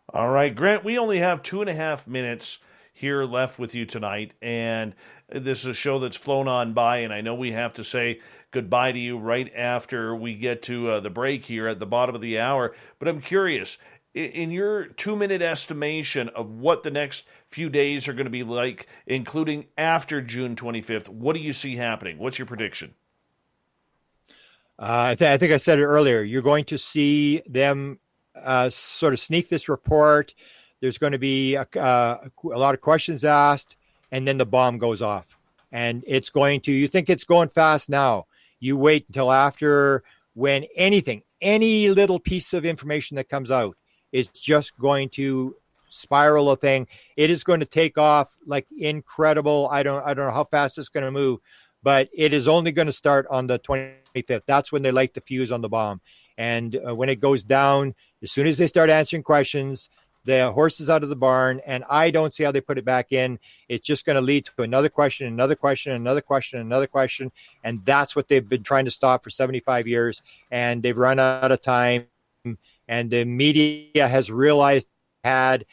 All right, Grant, we only have 2.5 minutes here left with you tonight, and this is a show that's flown on by, and I know we have to say goodbye to you right after we get to the break here at the bottom of the hour, but I'm curious, in your 2-minute estimation of what the next few days are going to be like, including after June 25th, what do you see happening? What's your prediction? I think I said it earlier. You're going to see them sort of sneak this report. There's going to be a lot of questions asked, and then the bomb goes off. And you think it's going fast now. You wait until after, when any little piece of information that comes out is just going to spiral a thing. It is going to take off like incredible. I don't know how fast it's going to move, but it is only going to start on the 25th. That's when they light the fuse on the bomb. And when it goes down, as soon as they start answering questions, the horse is out of the barn, and I don't see how they put it back in. It's just going to lead to another question, another question, another question, another question. And that's what they've been trying to stop for 75 years. And they've run out of time. And the media has realized they're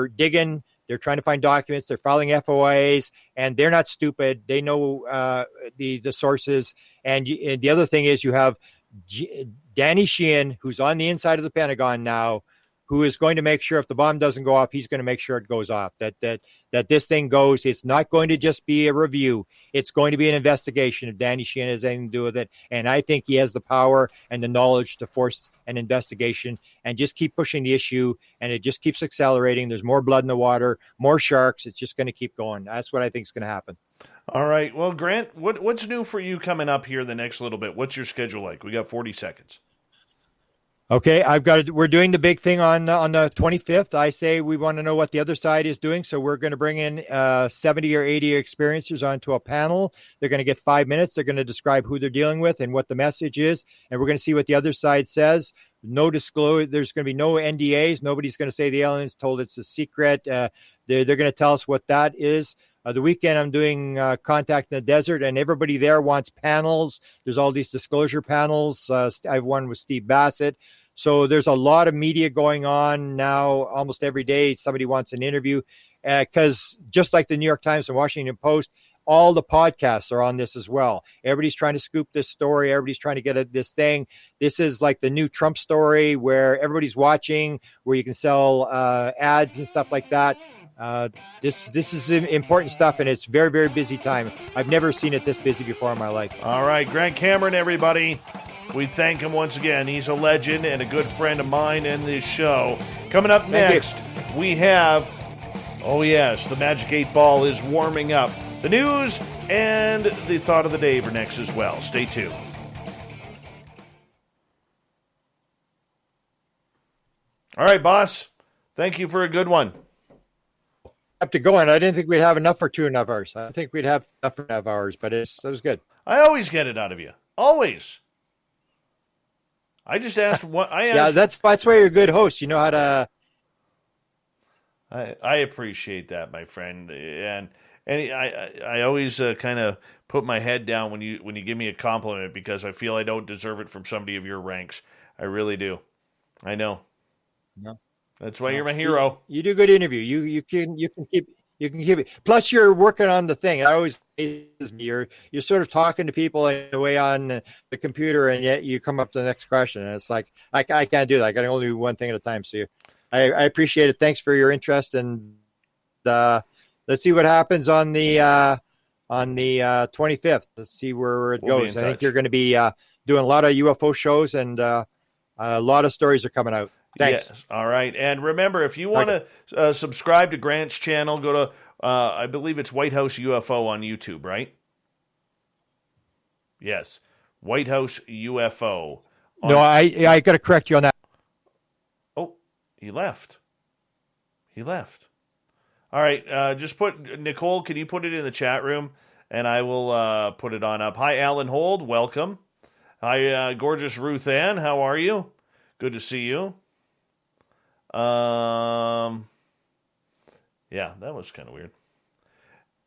digging They're trying to find documents. They're filing FOIs, and they're not stupid. They know the sources. And the other thing is you have Danny Sheehan, who's on the inside of the Pentagon now, who is going to make sure if the bomb doesn't go off, he's going to make sure it goes off, that this thing goes. It's not going to just be a review. It's going to be an investigation if Danny Sheehan has anything to do with it. And I think he has the power and the knowledge to force an investigation and just keep pushing the issue. And it just keeps accelerating. There's more blood in the water, more sharks. It's just going to keep going. That's what I think is going to happen. All right. Well, Grant, what's new for you coming up here the next little bit? What's your schedule like? We got 40 seconds. Okay, we're doing the big thing on the 25th. I say we want to know what the other side is doing, so we're going to bring in 70 or 80 experiencers onto a panel. They're going to get 5 minutes. They're going to describe who they're dealing with and what the message is, and we're going to see what the other side says. No disclosure. There's going to be no NDAs. Nobody's going to say the aliens told it's a secret. They're going to tell us what that is. The weekend I'm doing Contact in the Desert, and everybody there wants panels. There's all these disclosure panels. I have one with Steve Bassett. So there's a lot of media going on now. Almost every day somebody wants an interview because just like the New York Times and Washington Post, all the podcasts are on this as well. Everybody's trying to scoop this story. Everybody's trying to get at this thing. This is like the new Trump story where everybody's watching, where you can sell ads and stuff like that. This is important stuff, and it's very, very busy time. I've never seen it this busy before in my life. All right, Grant Cameron, everybody. We thank him once again. He's a legend and a good friend of mine in this show. Coming up next, we have, oh yes, the Magic 8 Ball is warming up. The news and the thought of the day are next as well. Stay tuned. All right, boss. Thank you for a good one. Up to going. I didn't think we'd have enough for 2.5 hours. I think we'd have enough for 2.5 hours, but it was good. I always get it out of you. Always. I just asked what I asked. Yeah, that's why you're a good host. You know how to. I appreciate that, my friend, and I always kind of put my head down when you give me a compliment because I feel I don't deserve it from somebody of your ranks. I really do. I know. No. That's why you're my hero. You do a good interview. You can keep it. Plus, you're working on the thing. It always amazes me. You're sort of talking to people in a way on the computer, and yet you come up to the next question. And it's like I can't do that. I can only do one thing at a time. So I appreciate it. Thanks for your interest, and let's see what happens on the 25th. Let's see where it goes. I think you're going to be doing a lot of UFO shows, and a lot of stories are coming out. Thanks. Yes. All right. And remember, if you want to subscribe to Grant's channel, go to, I believe it's White House UFO on YouTube, right? Yes. White House UFO. No, I got to correct you on that. Oh, he left. All right. Just put, Nicole, can you put it in the chat room? And I will put it on up. Hi, Alan Hold. Welcome. Hi, gorgeous Ruth Ann. How are you? Good to see you. Yeah, that was kind of weird.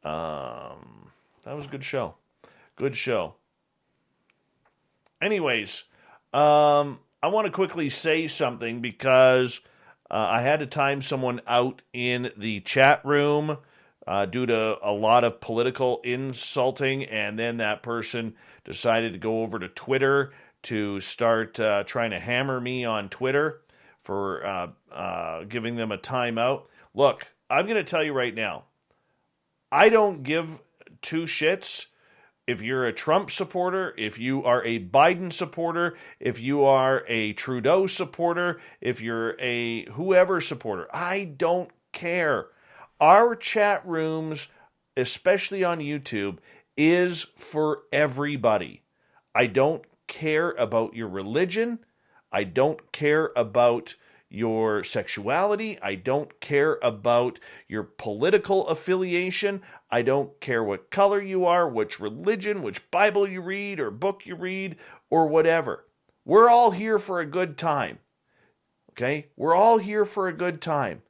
That was a good show. Anyways, I want to quickly say something because I had to time someone out in the chat room due to a lot of political insulting, and then that person decided to go over to Twitter to start trying to hammer me on Twitter for giving them a timeout. Look, I'm going to tell you right now, I don't give two shits if you're a Trump supporter, if you are a Biden supporter, if you are a Trudeau supporter, if you're a whoever supporter. I don't care. Our chat rooms, especially on YouTube, is for everybody. I don't care about your religion. I don't care about your sexuality. I don't care about your political affiliation. I don't care what color you are, which religion, which Bible you read or book you read or whatever. We're all here for a good time. Okay? We're all here for a good time.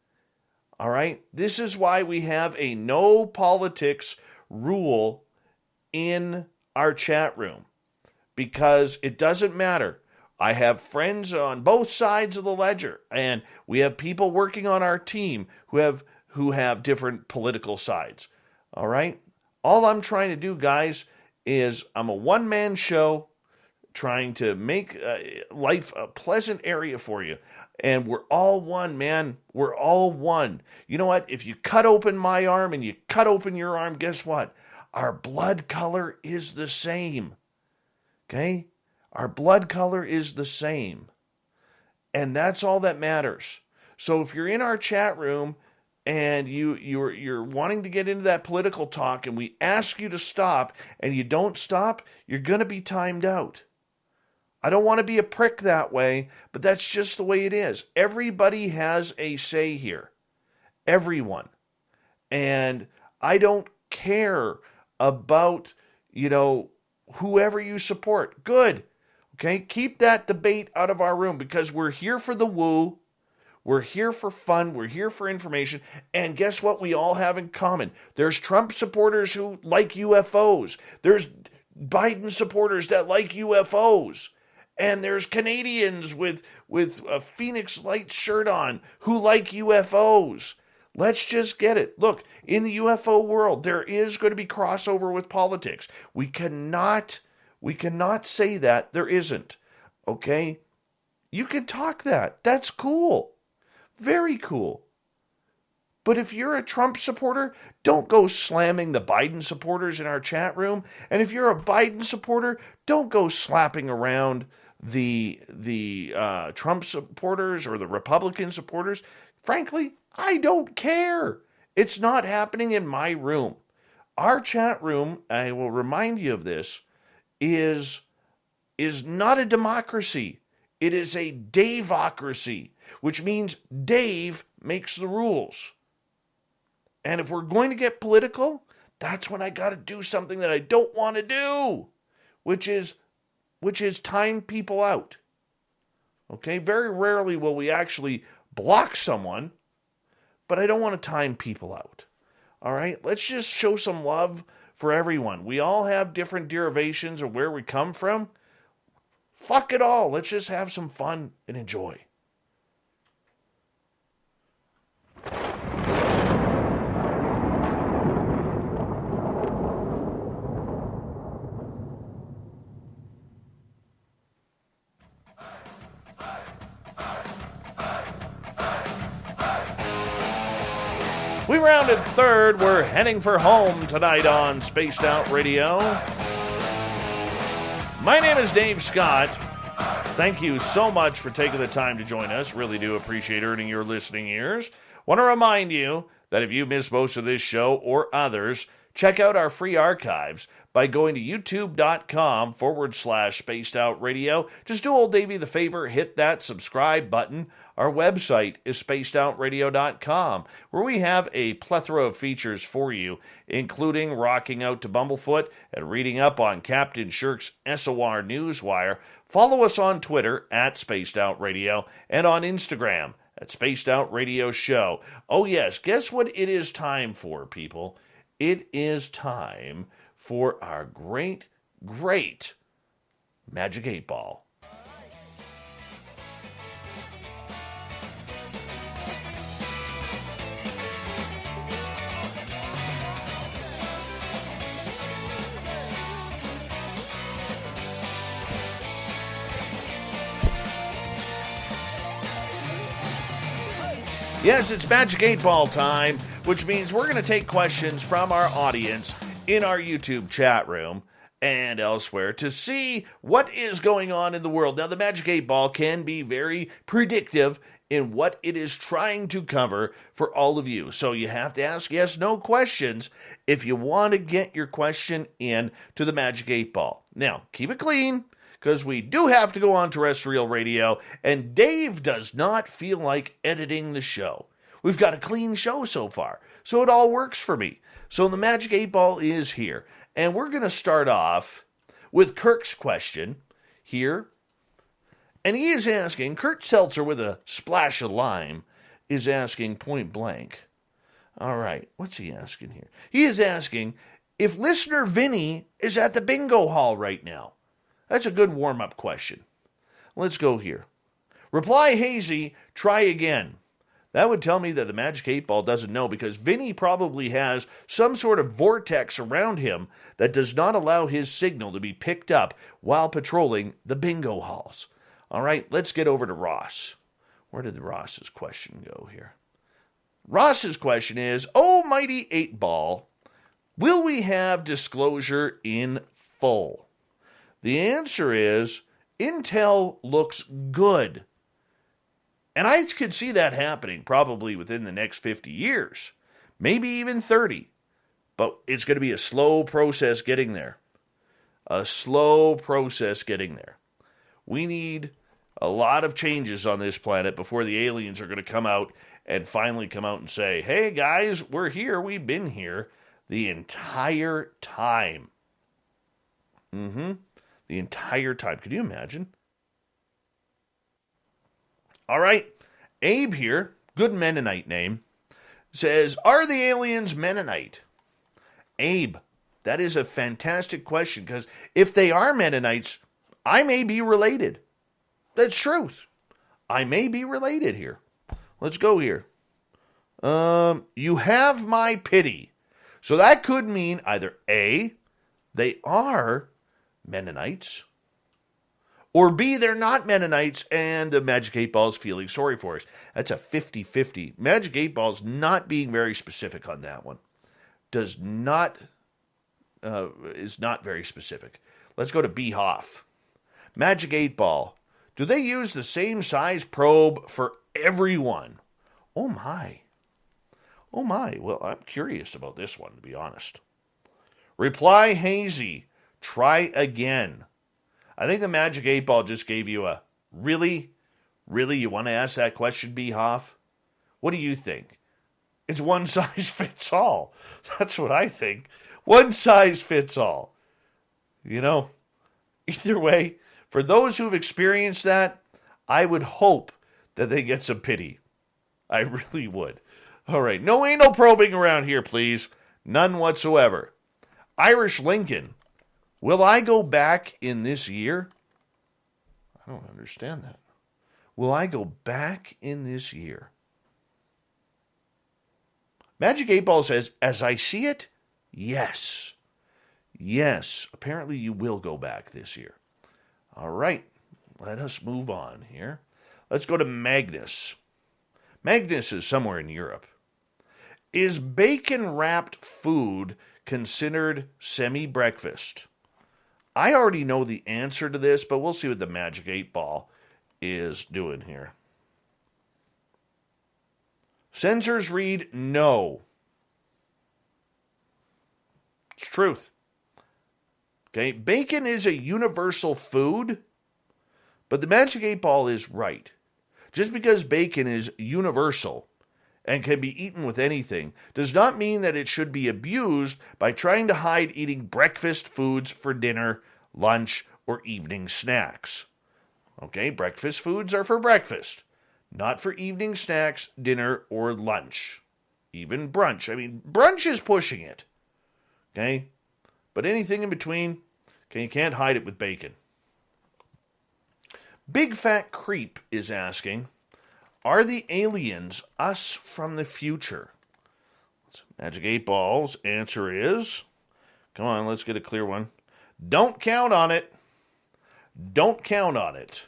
All right? This is why we have a no politics rule in our chat room. Because it doesn't matter. I have friends on both sides of the ledger, and we have people working on our team who who have different political sides. All right? All I'm trying to do, guys, is I'm a one-man show trying to make life a pleasant area for you. And we're all one, man. We're all one. You know what? If you cut open my arm and you cut open your arm, guess what? Our blood color is the same. Okay? Our blood color is the same. And that's all that matters. So if you're in our chat room and you're wanting to get into that political talk and we ask you to stop and you don't stop, you're going to be timed out. I don't want to be a prick that way, but that's just the way it is. Everybody has a say here. Everyone. And I don't care about, whoever you support. Good. Okay? Keep that debate out of our room because we're here for the woo. We're here for fun. We're here for information. And guess what we all have in common? There's Trump supporters who like UFOs. There's Biden supporters that like UFOs. And there's Canadians with a Phoenix Lights shirt on who like UFOs. Let's just get it. Look, in the UFO world, there is going to be crossover with politics. We cannot say that there isn't. Okay? You can talk that. That's cool. Very cool. But if you're a Trump supporter, don't go slamming the Biden supporters in our chat room. And if you're a Biden supporter, don't go slapping around the Trump supporters or the Republican supporters. Frankly, I don't care. It's not happening in my room. Our chat room, I will remind you of this, is not a democracy. It is a Daveocracy, which means Dave makes the rules. And if we're going to get political, that's when I got to do something that I don't want to do, which is time people out. Okay? Very rarely will we actually block someone, but I don't want to time people out. All right? Let's just show some love for everyone. We all have different derivations of where we come from. Fuck it all. Let's just have some fun and enjoy. We rounded third. We're heading for home tonight on Spaced Out Radio. My name is Dave Scott. Thank you so much for taking the time to join us. Really do appreciate earning your listening ears. Want to remind you that if you missed most of this show or others, check out our free archives by going to youtube.com/Spaced Out Radio. Just do old Davey the favor, hit that subscribe button. Our website is spacedoutradio.com, where we have a plethora of features for you, including rocking out to Bumblefoot and reading up on Captain Shirk's SOR Newswire. Follow us on Twitter at Spaced Out Radio and on Instagram at Spaced Out Radio Show. Oh yes, guess what it is time for, people? It is time for our great, great Magic 8 Ball. Yes, it's Magic 8 Ball time, which means we're going to take questions from our audience in our YouTube chat room and elsewhere to see what is going on in the world. Now, the Magic 8 Ball can be very predictive in what it is trying to cover for all of you. So you have to ask yes/no questions if you want to get your question in to the Magic 8 Ball. Now, keep it clean, because we do have to go on terrestrial radio, and Dave does not feel like editing the show. We've got a clean show so far, so it all works for me. So the Magic 8 Ball is here, and we're going to start off with Kirk's question here. And he is asking, Kurt Seltzer with a splash of lime is asking point blank. All right, what's he asking here? He is asking if listener Vinny is at the bingo hall right now. That's a good warm-up question. Let's go here. Reply hazy, try again. That would tell me that the Magic 8 Ball doesn't know, because Vinny probably has some sort of vortex around him that does not allow his signal to be picked up while patrolling the bingo halls. All right, let's get over to Ross. Where did Ross's question go here? Ross's question is, oh, mighty 8 Ball, will we have disclosure in full? The answer is, intel looks good. And I could see that happening probably within the next 50 years, maybe even 30. But it's going to be a slow process getting there. A slow process getting there. We need a lot of changes on this planet before the aliens are going to come out and finally come out and say, hey guys, we're here, we've been here the entire time. The entire time. Could you imagine? All right, Abe here, good Mennonite name, says, are the aliens Mennonite? Abe, that is a fantastic question, because if they are Mennonites, I may be related. That's truth. I may be related here. Let's go here. You have my pity. So that could mean either A, they are Mennonites, or B, they're not Mennonites and the Magic 8 Ball is feeling sorry for us. That's a 50-50. Magic 8 Ball's not being very specific on that one. Is not very specific. Let's go to beehive. Magic 8 Ball. Do they use the same size probe for everyone? Oh my. Oh my. Well, I'm curious about this one, to be honest. Reply hazy. Try again. I think the Magic 8 Ball just gave you a, really? Really, you want to ask that question, beehive? What do you think? It's one size fits all. That's what I think. One size fits all. You know, either way, for those who've experienced that, I would hope that they get some pity. I really would. All right, no anal probing around here, please. None whatsoever. Irish Lincoln. Will I go back in this year? I don't understand that. Will I go back in this year? Magic 8 Ball says, as I see it, yes. Yes, apparently you will go back this year. All right, let us move on here. Let's go to Magnus. Magnus is somewhere in Europe. Is bacon-wrapped food considered semi-breakfast? I already know the answer to this, but we'll see what the Magic 8 Ball is doing here. Censors read no. It's truth. Okay, bacon is a universal food, but the Magic 8 Ball is right. Just because bacon is universal and can be eaten with anything does not mean that it should be abused by trying to hide eating breakfast foods for dinner, lunch, or evening snacks. Okay, breakfast foods are for breakfast, not for evening snacks, dinner, or lunch. Even brunch. I mean, brunch is pushing it. Okay? But anything in between, okay, you can't hide it with bacon. Big Fat Creep is asking, are the aliens us from the future? Magic 8 Ball's answer is, come on, let's get a clear one. Don't count on it. Don't count on it.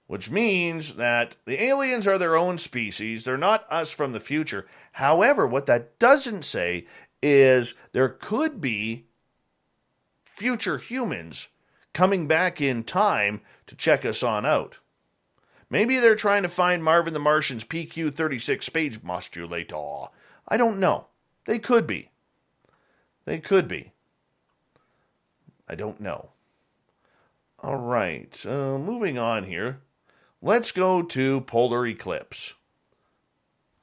Which means that the aliens are their own species. They're not us from the future. However, what that doesn't say is there could be future humans coming back in time to check us on out. Maybe they're trying to find Marvin the Martian's PQ-36 space modulator. I don't know. They could be. They could be. I don't know. All right, moving on here. Let's go to polar eclipse.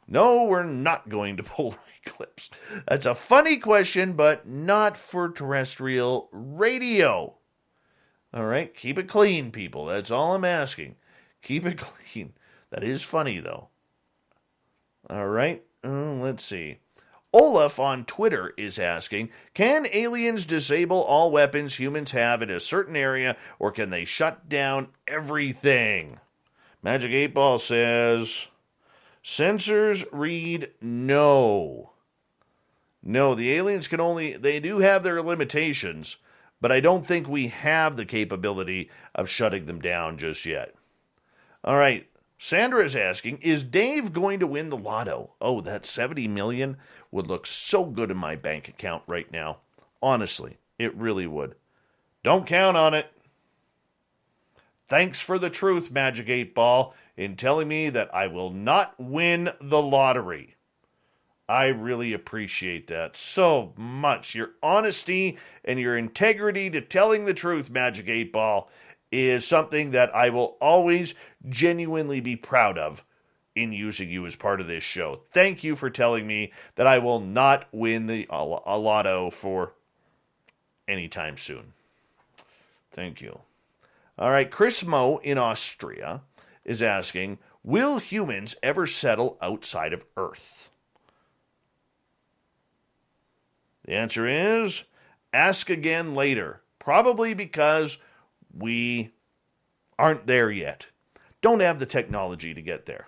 No, we're not going to polar eclipse. That's a funny question, but not for terrestrial radio. All right, keep it clean, people. That's all I'm asking. Keep it clean. That is funny, though. All right, let's see. Olaf on Twitter is asking, can aliens disable all weapons humans have in a certain area, or can they shut down everything? Magic 8 Ball says, Sensors read no. No, the aliens they do have their limitations, but I don't think we have the capability of shutting them down just yet. All right, Sandra is asking, is Dave going to win the lotto? Oh, that $70 million would look so good in my bank account right now. Honestly, it really would. Don't count on it. Thanks for the truth, Magic 8 Ball, in telling me that I will not win the lottery. I really appreciate that so much. Your honesty and your integrity to telling the truth, Magic 8 Ball, is something that I will always genuinely be proud of in using you as part of this show. Thank you for telling me that I will not win the lotto for any time soon. Thank you. All right, Chris Mo in Austria is asking, will humans ever settle outside of Earth? The answer is, ask again later. Probably because we aren't there yet. Don't have the technology to get there.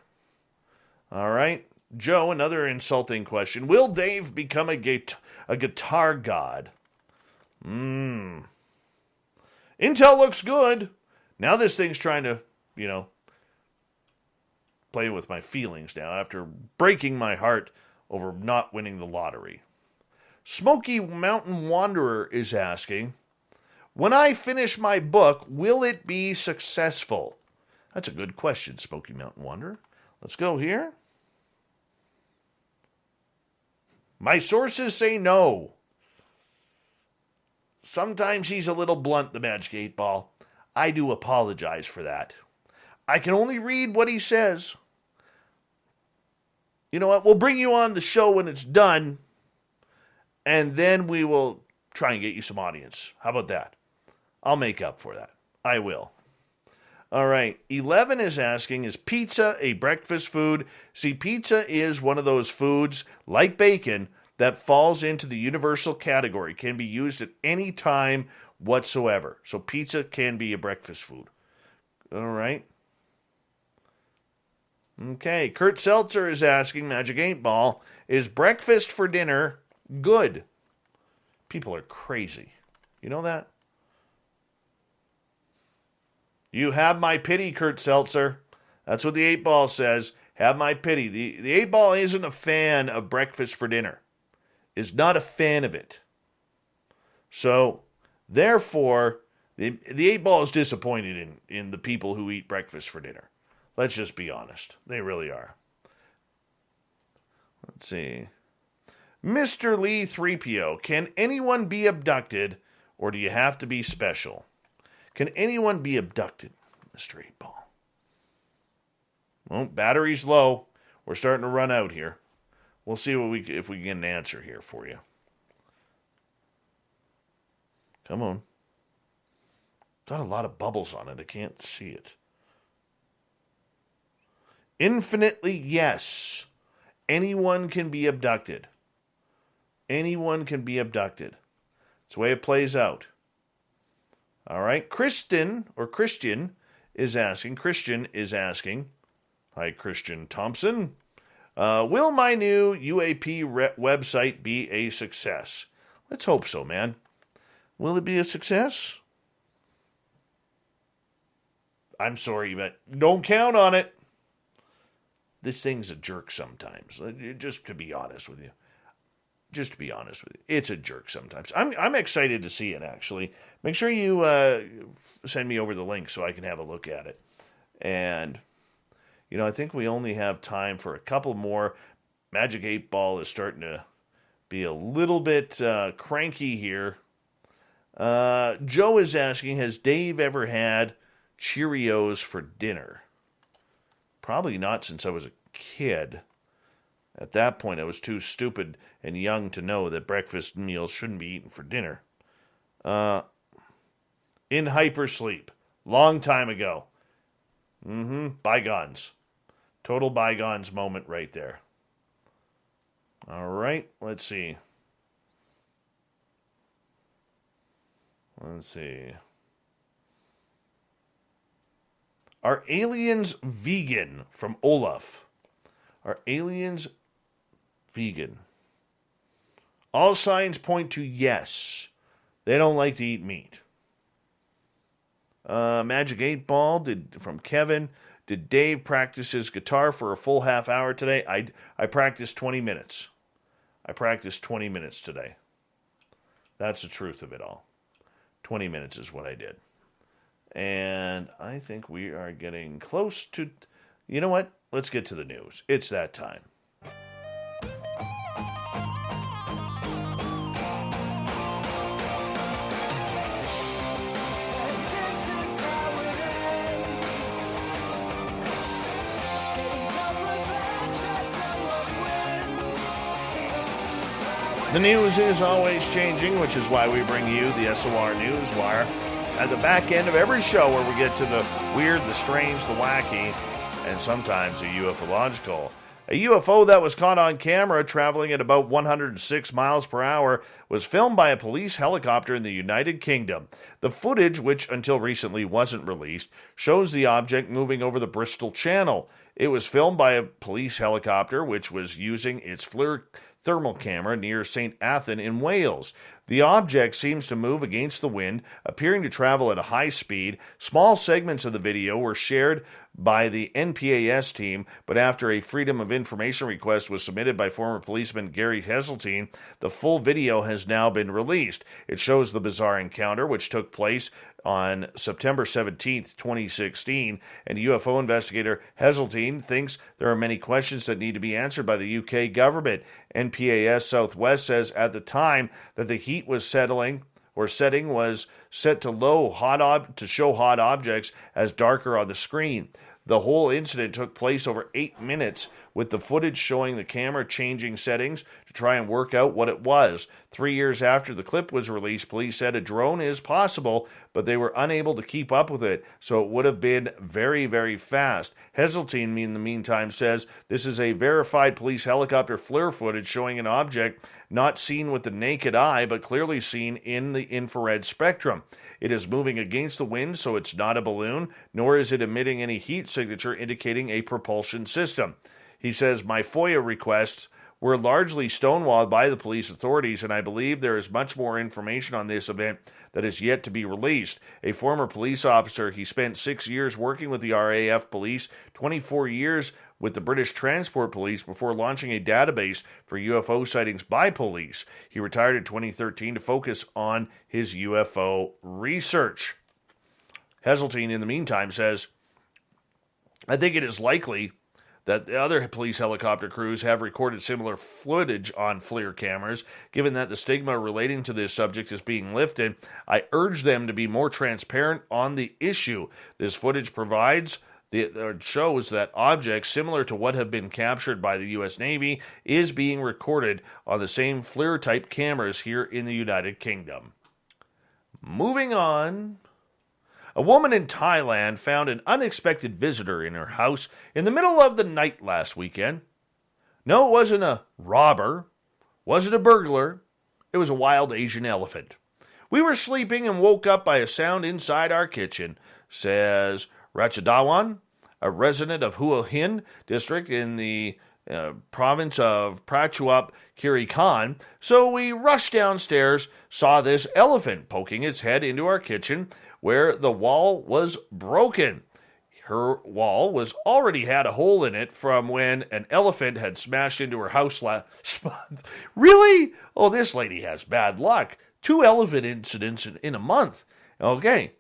All right, Joe, another insulting question. Will Dave become a guitar god? Intel looks good. Now this thing's trying to, play with my feelings now after breaking my heart over not winning the lottery. Smoky Mountain Wanderer is asking, when I finish my book, will it be successful? That's a good question, Smoky Mountain Wanderer. Let's go here. My sources say no. Sometimes he's a little blunt, the Magic 8 Ball. I do apologize for that. I can only read what he says. You know what? We'll bring you on the show when it's done, and then we will try and get you some audience. How about that? I'll make up for that. I will. All right. 11 is asking, is pizza a breakfast food? See, pizza is one of those foods, like bacon, that falls into the universal category, can be used at any time whatsoever. So pizza can be a breakfast food. All right. Okay. Kurt Seltzer is asking, Magic 8 Ball, is breakfast for dinner good? People are crazy. You know that? You have my pity, Kurt Seltzer. That's what the 8 Ball says. Have my pity. The 8 Ball isn't a fan of breakfast for dinner. Is not a fan of it. So, therefore, the 8 Ball is disappointed in the people who eat breakfast for dinner. Let's just be honest. They really are. Let's see. Mr. Lee 3PO, can anyone be abducted, or do you have to be special? Can anyone be abducted, Mr. 8 Ball? Well, battery's low. We're starting to run out here. We'll see if we can get an answer here for you. Come on. Got a lot of bubbles on it. I can't see it. Infinitely yes. Anyone can be abducted. Anyone can be abducted. It's the way it plays out. All right. Christian is asking. Hi, Christian Thompson. Will my new UAP website be a success? Let's hope so, man. Will it be a success? I'm sorry, but don't count on it. This thing's a jerk sometimes. Just to be honest with you. It's a jerk sometimes. I'm excited to see it, actually. Make sure you send me over the link so I can have a look at it. And, I think we only have time for a couple more. Magic 8 Ball is starting to be a little bit cranky here. Joe is asking, has Dave ever had Cheerios for dinner? Probably not since I was a kid. At that point, I was too stupid and young to know that breakfast meals shouldn't be eaten for dinner. In hypersleep. Long time ago. Bygones. Total bygones moment right there. All right, let's see. Are aliens vegan? From Olaf. Are aliens vegan? All signs point to yes. They don't like to eat meat. Magic 8 Ball from Kevin. Did Dave practice his guitar for a full half hour today? I practiced 20 minutes. I practiced 20 minutes today. That's the truth of it all. 20 minutes is what I did. And I think we are getting close to... You know what? Let's get to the news. It's that time. The news is always changing, which is why we bring you the SOR News Wire at the back end of every show, where we get to the weird, the strange, the wacky, and sometimes the ufological. A UFO that was caught on camera traveling at about 106 miles per hour was filmed by a police helicopter in the United Kingdom. The footage, which until recently wasn't released, shows the object moving over the Bristol Channel. It was filmed by a police helicopter, which was using its FLIR thermal camera near St. Athan in Wales. The object seems to move against the wind, appearing to travel at a high speed. Small segments of the video were shared by the NPAS team, but after a Freedom of Information request was submitted by former policeman Gary Heseltine, the full video has now been released. It shows the bizarre encounter, which took place on September 17, 2016, and UFO investigator Heseltine thinks there are many questions that need to be answered by the UK government. NPAS Southwest says at the time that the heat was setting was set to low, to show hot objects as darker on the screen. The whole incident took place over 8 minutes, with the footage showing the camera changing settings to try and work out what it was. 3 years after the clip was released, police said a drone is possible, but they were unable to keep up with it, so it would have been very, very fast. Heseltine, in the meantime, says this is a verified police helicopter FLIR footage showing an object not seen with the naked eye, but clearly seen in the infrared spectrum. It is moving against the wind, so it's not a balloon, nor is it emitting any heat signature indicating a propulsion system. He says, my FOIA requests were largely stonewalled by the police authorities, and I believe there is much more information on this event that is yet to be released. A former police officer, he spent 6 years working with the RAF police, 24 years with the British Transport Police before launching a database for UFO sightings by police. He retired in 2013 to focus on his UFO research. Heseltine, in the meantime, says, I think it is likely that the other police helicopter crews have recorded similar footage on FLIR cameras. Given that the stigma relating to this subject is being lifted, I urge them to be more transparent on the issue. This footage shows that objects similar to what have been captured by the U.S. Navy is being recorded on the same FLIR-type cameras here in the United Kingdom. Moving on. A woman in Thailand found an unexpected visitor in her house in the middle of the night last weekend. No, it wasn't a robber, wasn't a burglar, it was a wild Asian elephant. We were sleeping and woke up by a sound inside our kitchen, says Rachadawan, a resident of Hua Hin district in the province of Prachuap Khiri Khan. So we rushed downstairs, saw this elephant poking its head into our kitchen, where the wall was broken. Her wall already had a hole in it from when an elephant had smashed into her house last month. Really? Oh, this lady has bad luck. 2 elephant incidents in a month. Okay.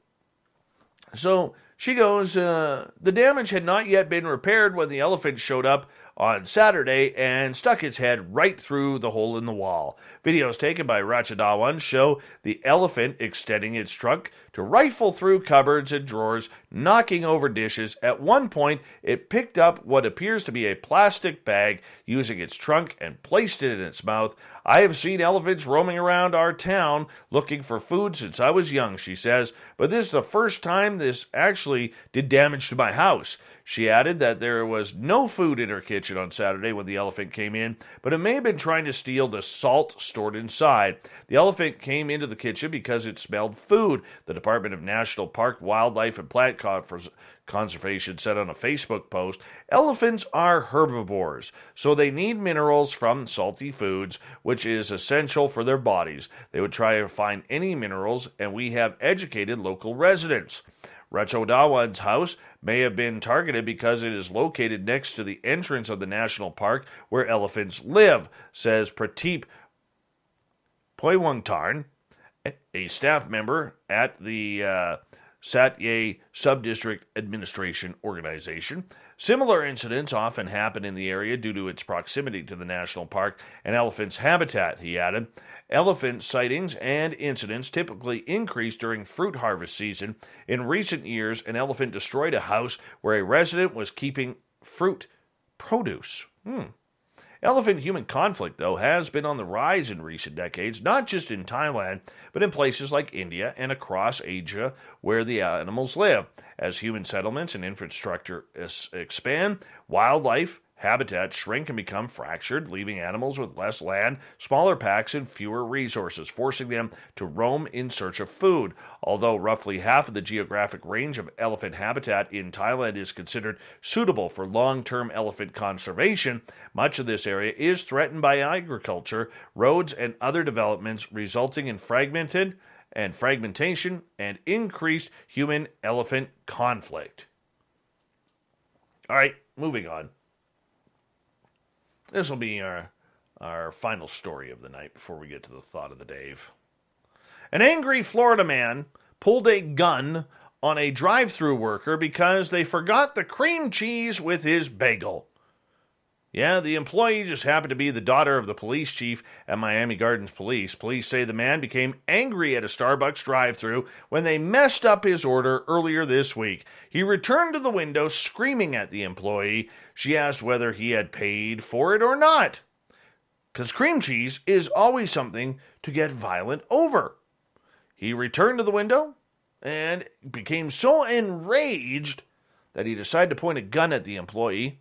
So she goes, the damage had not yet been repaired when the elephant showed up on Saturday and stuck its head right through the hole in the wall. Videos taken by Rachadawan show the elephant extending its trunk to rifle through cupboards and drawers, knocking over dishes. At one point, it picked up what appears to be a plastic bag using its trunk and placed it in its mouth. I have seen elephants roaming around our town looking for food since I was young, she says, but this is the first time this actually did damage to my house. She added that there was no food in her kitchen on Saturday when the elephant came in, but it may have been trying to steal the salt stored inside. The elephant came into the kitchen because it smelled food, the Department of National Park, Wildlife, and Plant Conservation said on a Facebook post. Elephants are herbivores, so they need minerals from salty foods, which is essential for their bodies. They would try to find any minerals, and we have educated local residents. Rachodawan's house may have been targeted because it is located next to the entrance of the national park where elephants live, says Prateep Poiwangtarn, a staff member at the Satye Subdistrict Administration Organization. Similar incidents often happen in the area due to its proximity to the national park and elephants' habitat, he added. Elephant sightings and incidents typically increase during fruit harvest season. In recent years, an elephant destroyed a house where a resident was keeping fruit produce. Elephant-human conflict, though, has been on the rise in recent decades, not just in Thailand, but in places like India and across Asia where the animals live. As human settlements and infrastructure expand, wildlife habitats shrink and become fractured, leaving animals with less land, smaller packs, and fewer resources, forcing them to roam in search of food. Although roughly half of the geographic range of elephant habitat in Thailand is considered suitable for long-term elephant conservation, much of this area is threatened by agriculture, roads, and other developments, resulting in fragmentation and increased human-elephant conflict. All right, moving on. This will be our final story of the night before we get to the thought of the Dave. An angry Florida man pulled a gun on a drive-thru worker because they forgot the cream cheese with his bagel. Yeah, the employee just happened to be the daughter of the police chief at Miami Gardens Police. Police say the man became angry at a Starbucks drive-thru when they messed up his order earlier this week. He returned to the window screaming at the employee. She asked whether he had paid for it or not, because cream cheese is always something to get violent over. He returned to the window and became so enraged that he decided to point a gun at the employee,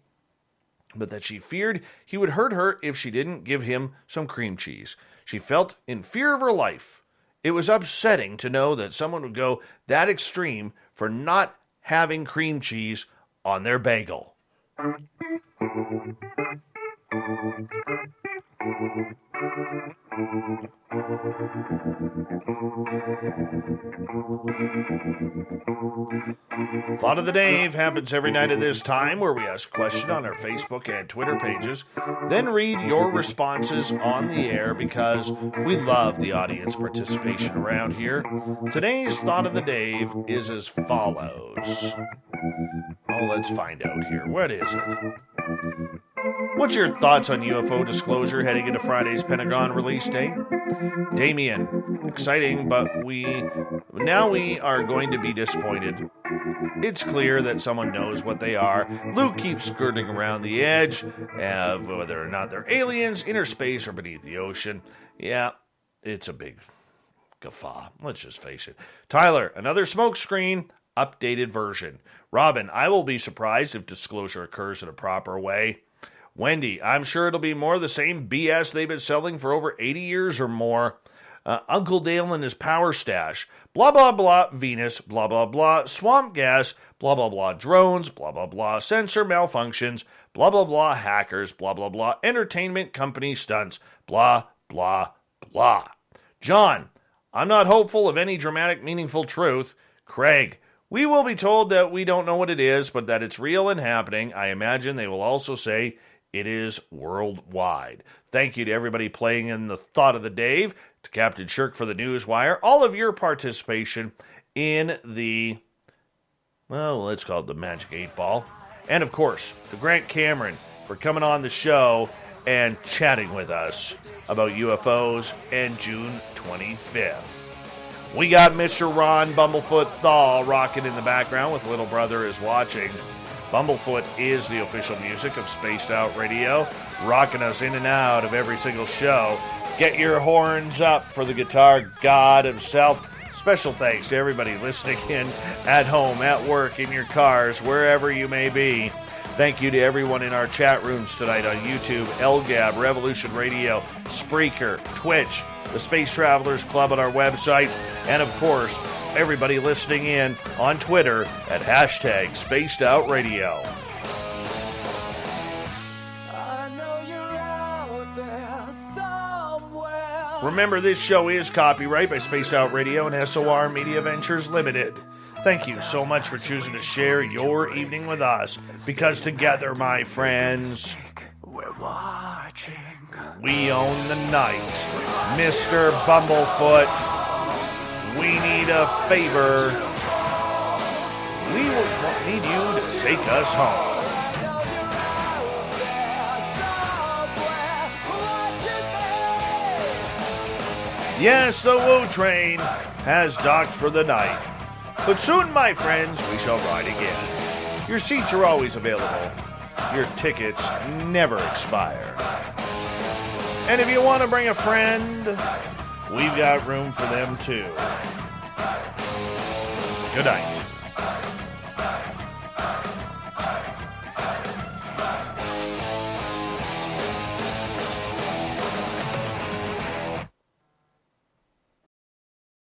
but that she feared he would hurt her if she didn't give him some cream cheese. She felt in fear of her life. It was upsetting to know that someone would go that extreme for not having cream cheese on their bagel. Thought of the Dave happens every night at this time, where we ask a question on our Facebook and Twitter pages, then read your responses on the air because we love the audience participation around here. Today's Thought of the Dave is as follows. Oh, let's find out here. What is it? What's your thoughts on UFO disclosure heading into Friday's Pentagon release day? Damien, exciting, but we are going to be disappointed. It's clear that someone knows what they are. Luke keeps skirting around the edge of whether or not they're aliens, inner space, or beneath the ocean. Yeah, it's a big guffaw. Let's just face it. Tyler, another smokescreen, updated version. Robin, I will be surprised if disclosure occurs in a proper way. Wendy, I'm sure it'll be more of the same BS they've been selling for over 80 years or more. Uncle Dale and his power stash. Blah, blah, blah, Venus. Blah, blah, blah, swamp gas. Blah, blah, blah, drones. Blah, blah, blah, sensor malfunctions. Blah, blah, blah, hackers. Blah, blah, blah, entertainment company stunts. Blah, blah, blah. John, I'm not hopeful of any dramatic, meaningful truth. Craig, we will be told that we don't know what it is, but that it's real and happening. I imagine they will also say it is worldwide. Thank you to everybody playing in the Thought of the Dave, to Captain Shirk for the Newswire, all of your participation in the, well, let's call it the Magic 8 Ball. And, of course, to Grant Cameron for coming on the show and chatting with us about UFOs and June 25th. We got Mr. Ron Bumblefoot Thal rocking in the background with Little Brother is Watching. Bumblefoot is the official music of Spaced Out Radio, rocking us in and out of every single show. Get your horns up for the guitar god himself, Special thanks to everybody listening in at home, at work, in your cars, wherever you may be. Thank you to everyone in our chat rooms tonight on YouTube, LGAB, Revolution Radio, Spreaker, Twitch, the Space Travelers Club on our website, and of course, everybody listening in on Twitter at hashtag Spaced Out Radio. Remember, this show is copyright by Spaced Out Radio and SOR Media Ventures Limited. Thank you so much for choosing to share your evening with us, because together, my friends, we're watching. We own the night. Mr. Bumblefoot, we need a favor. We need you to take us home. Yes, the Woo train has docked for the night. But soon, my friends, we shall ride again. Your seats are always available. Your tickets never expire. And if you want to bring a friend, we've got room for them too. Good night.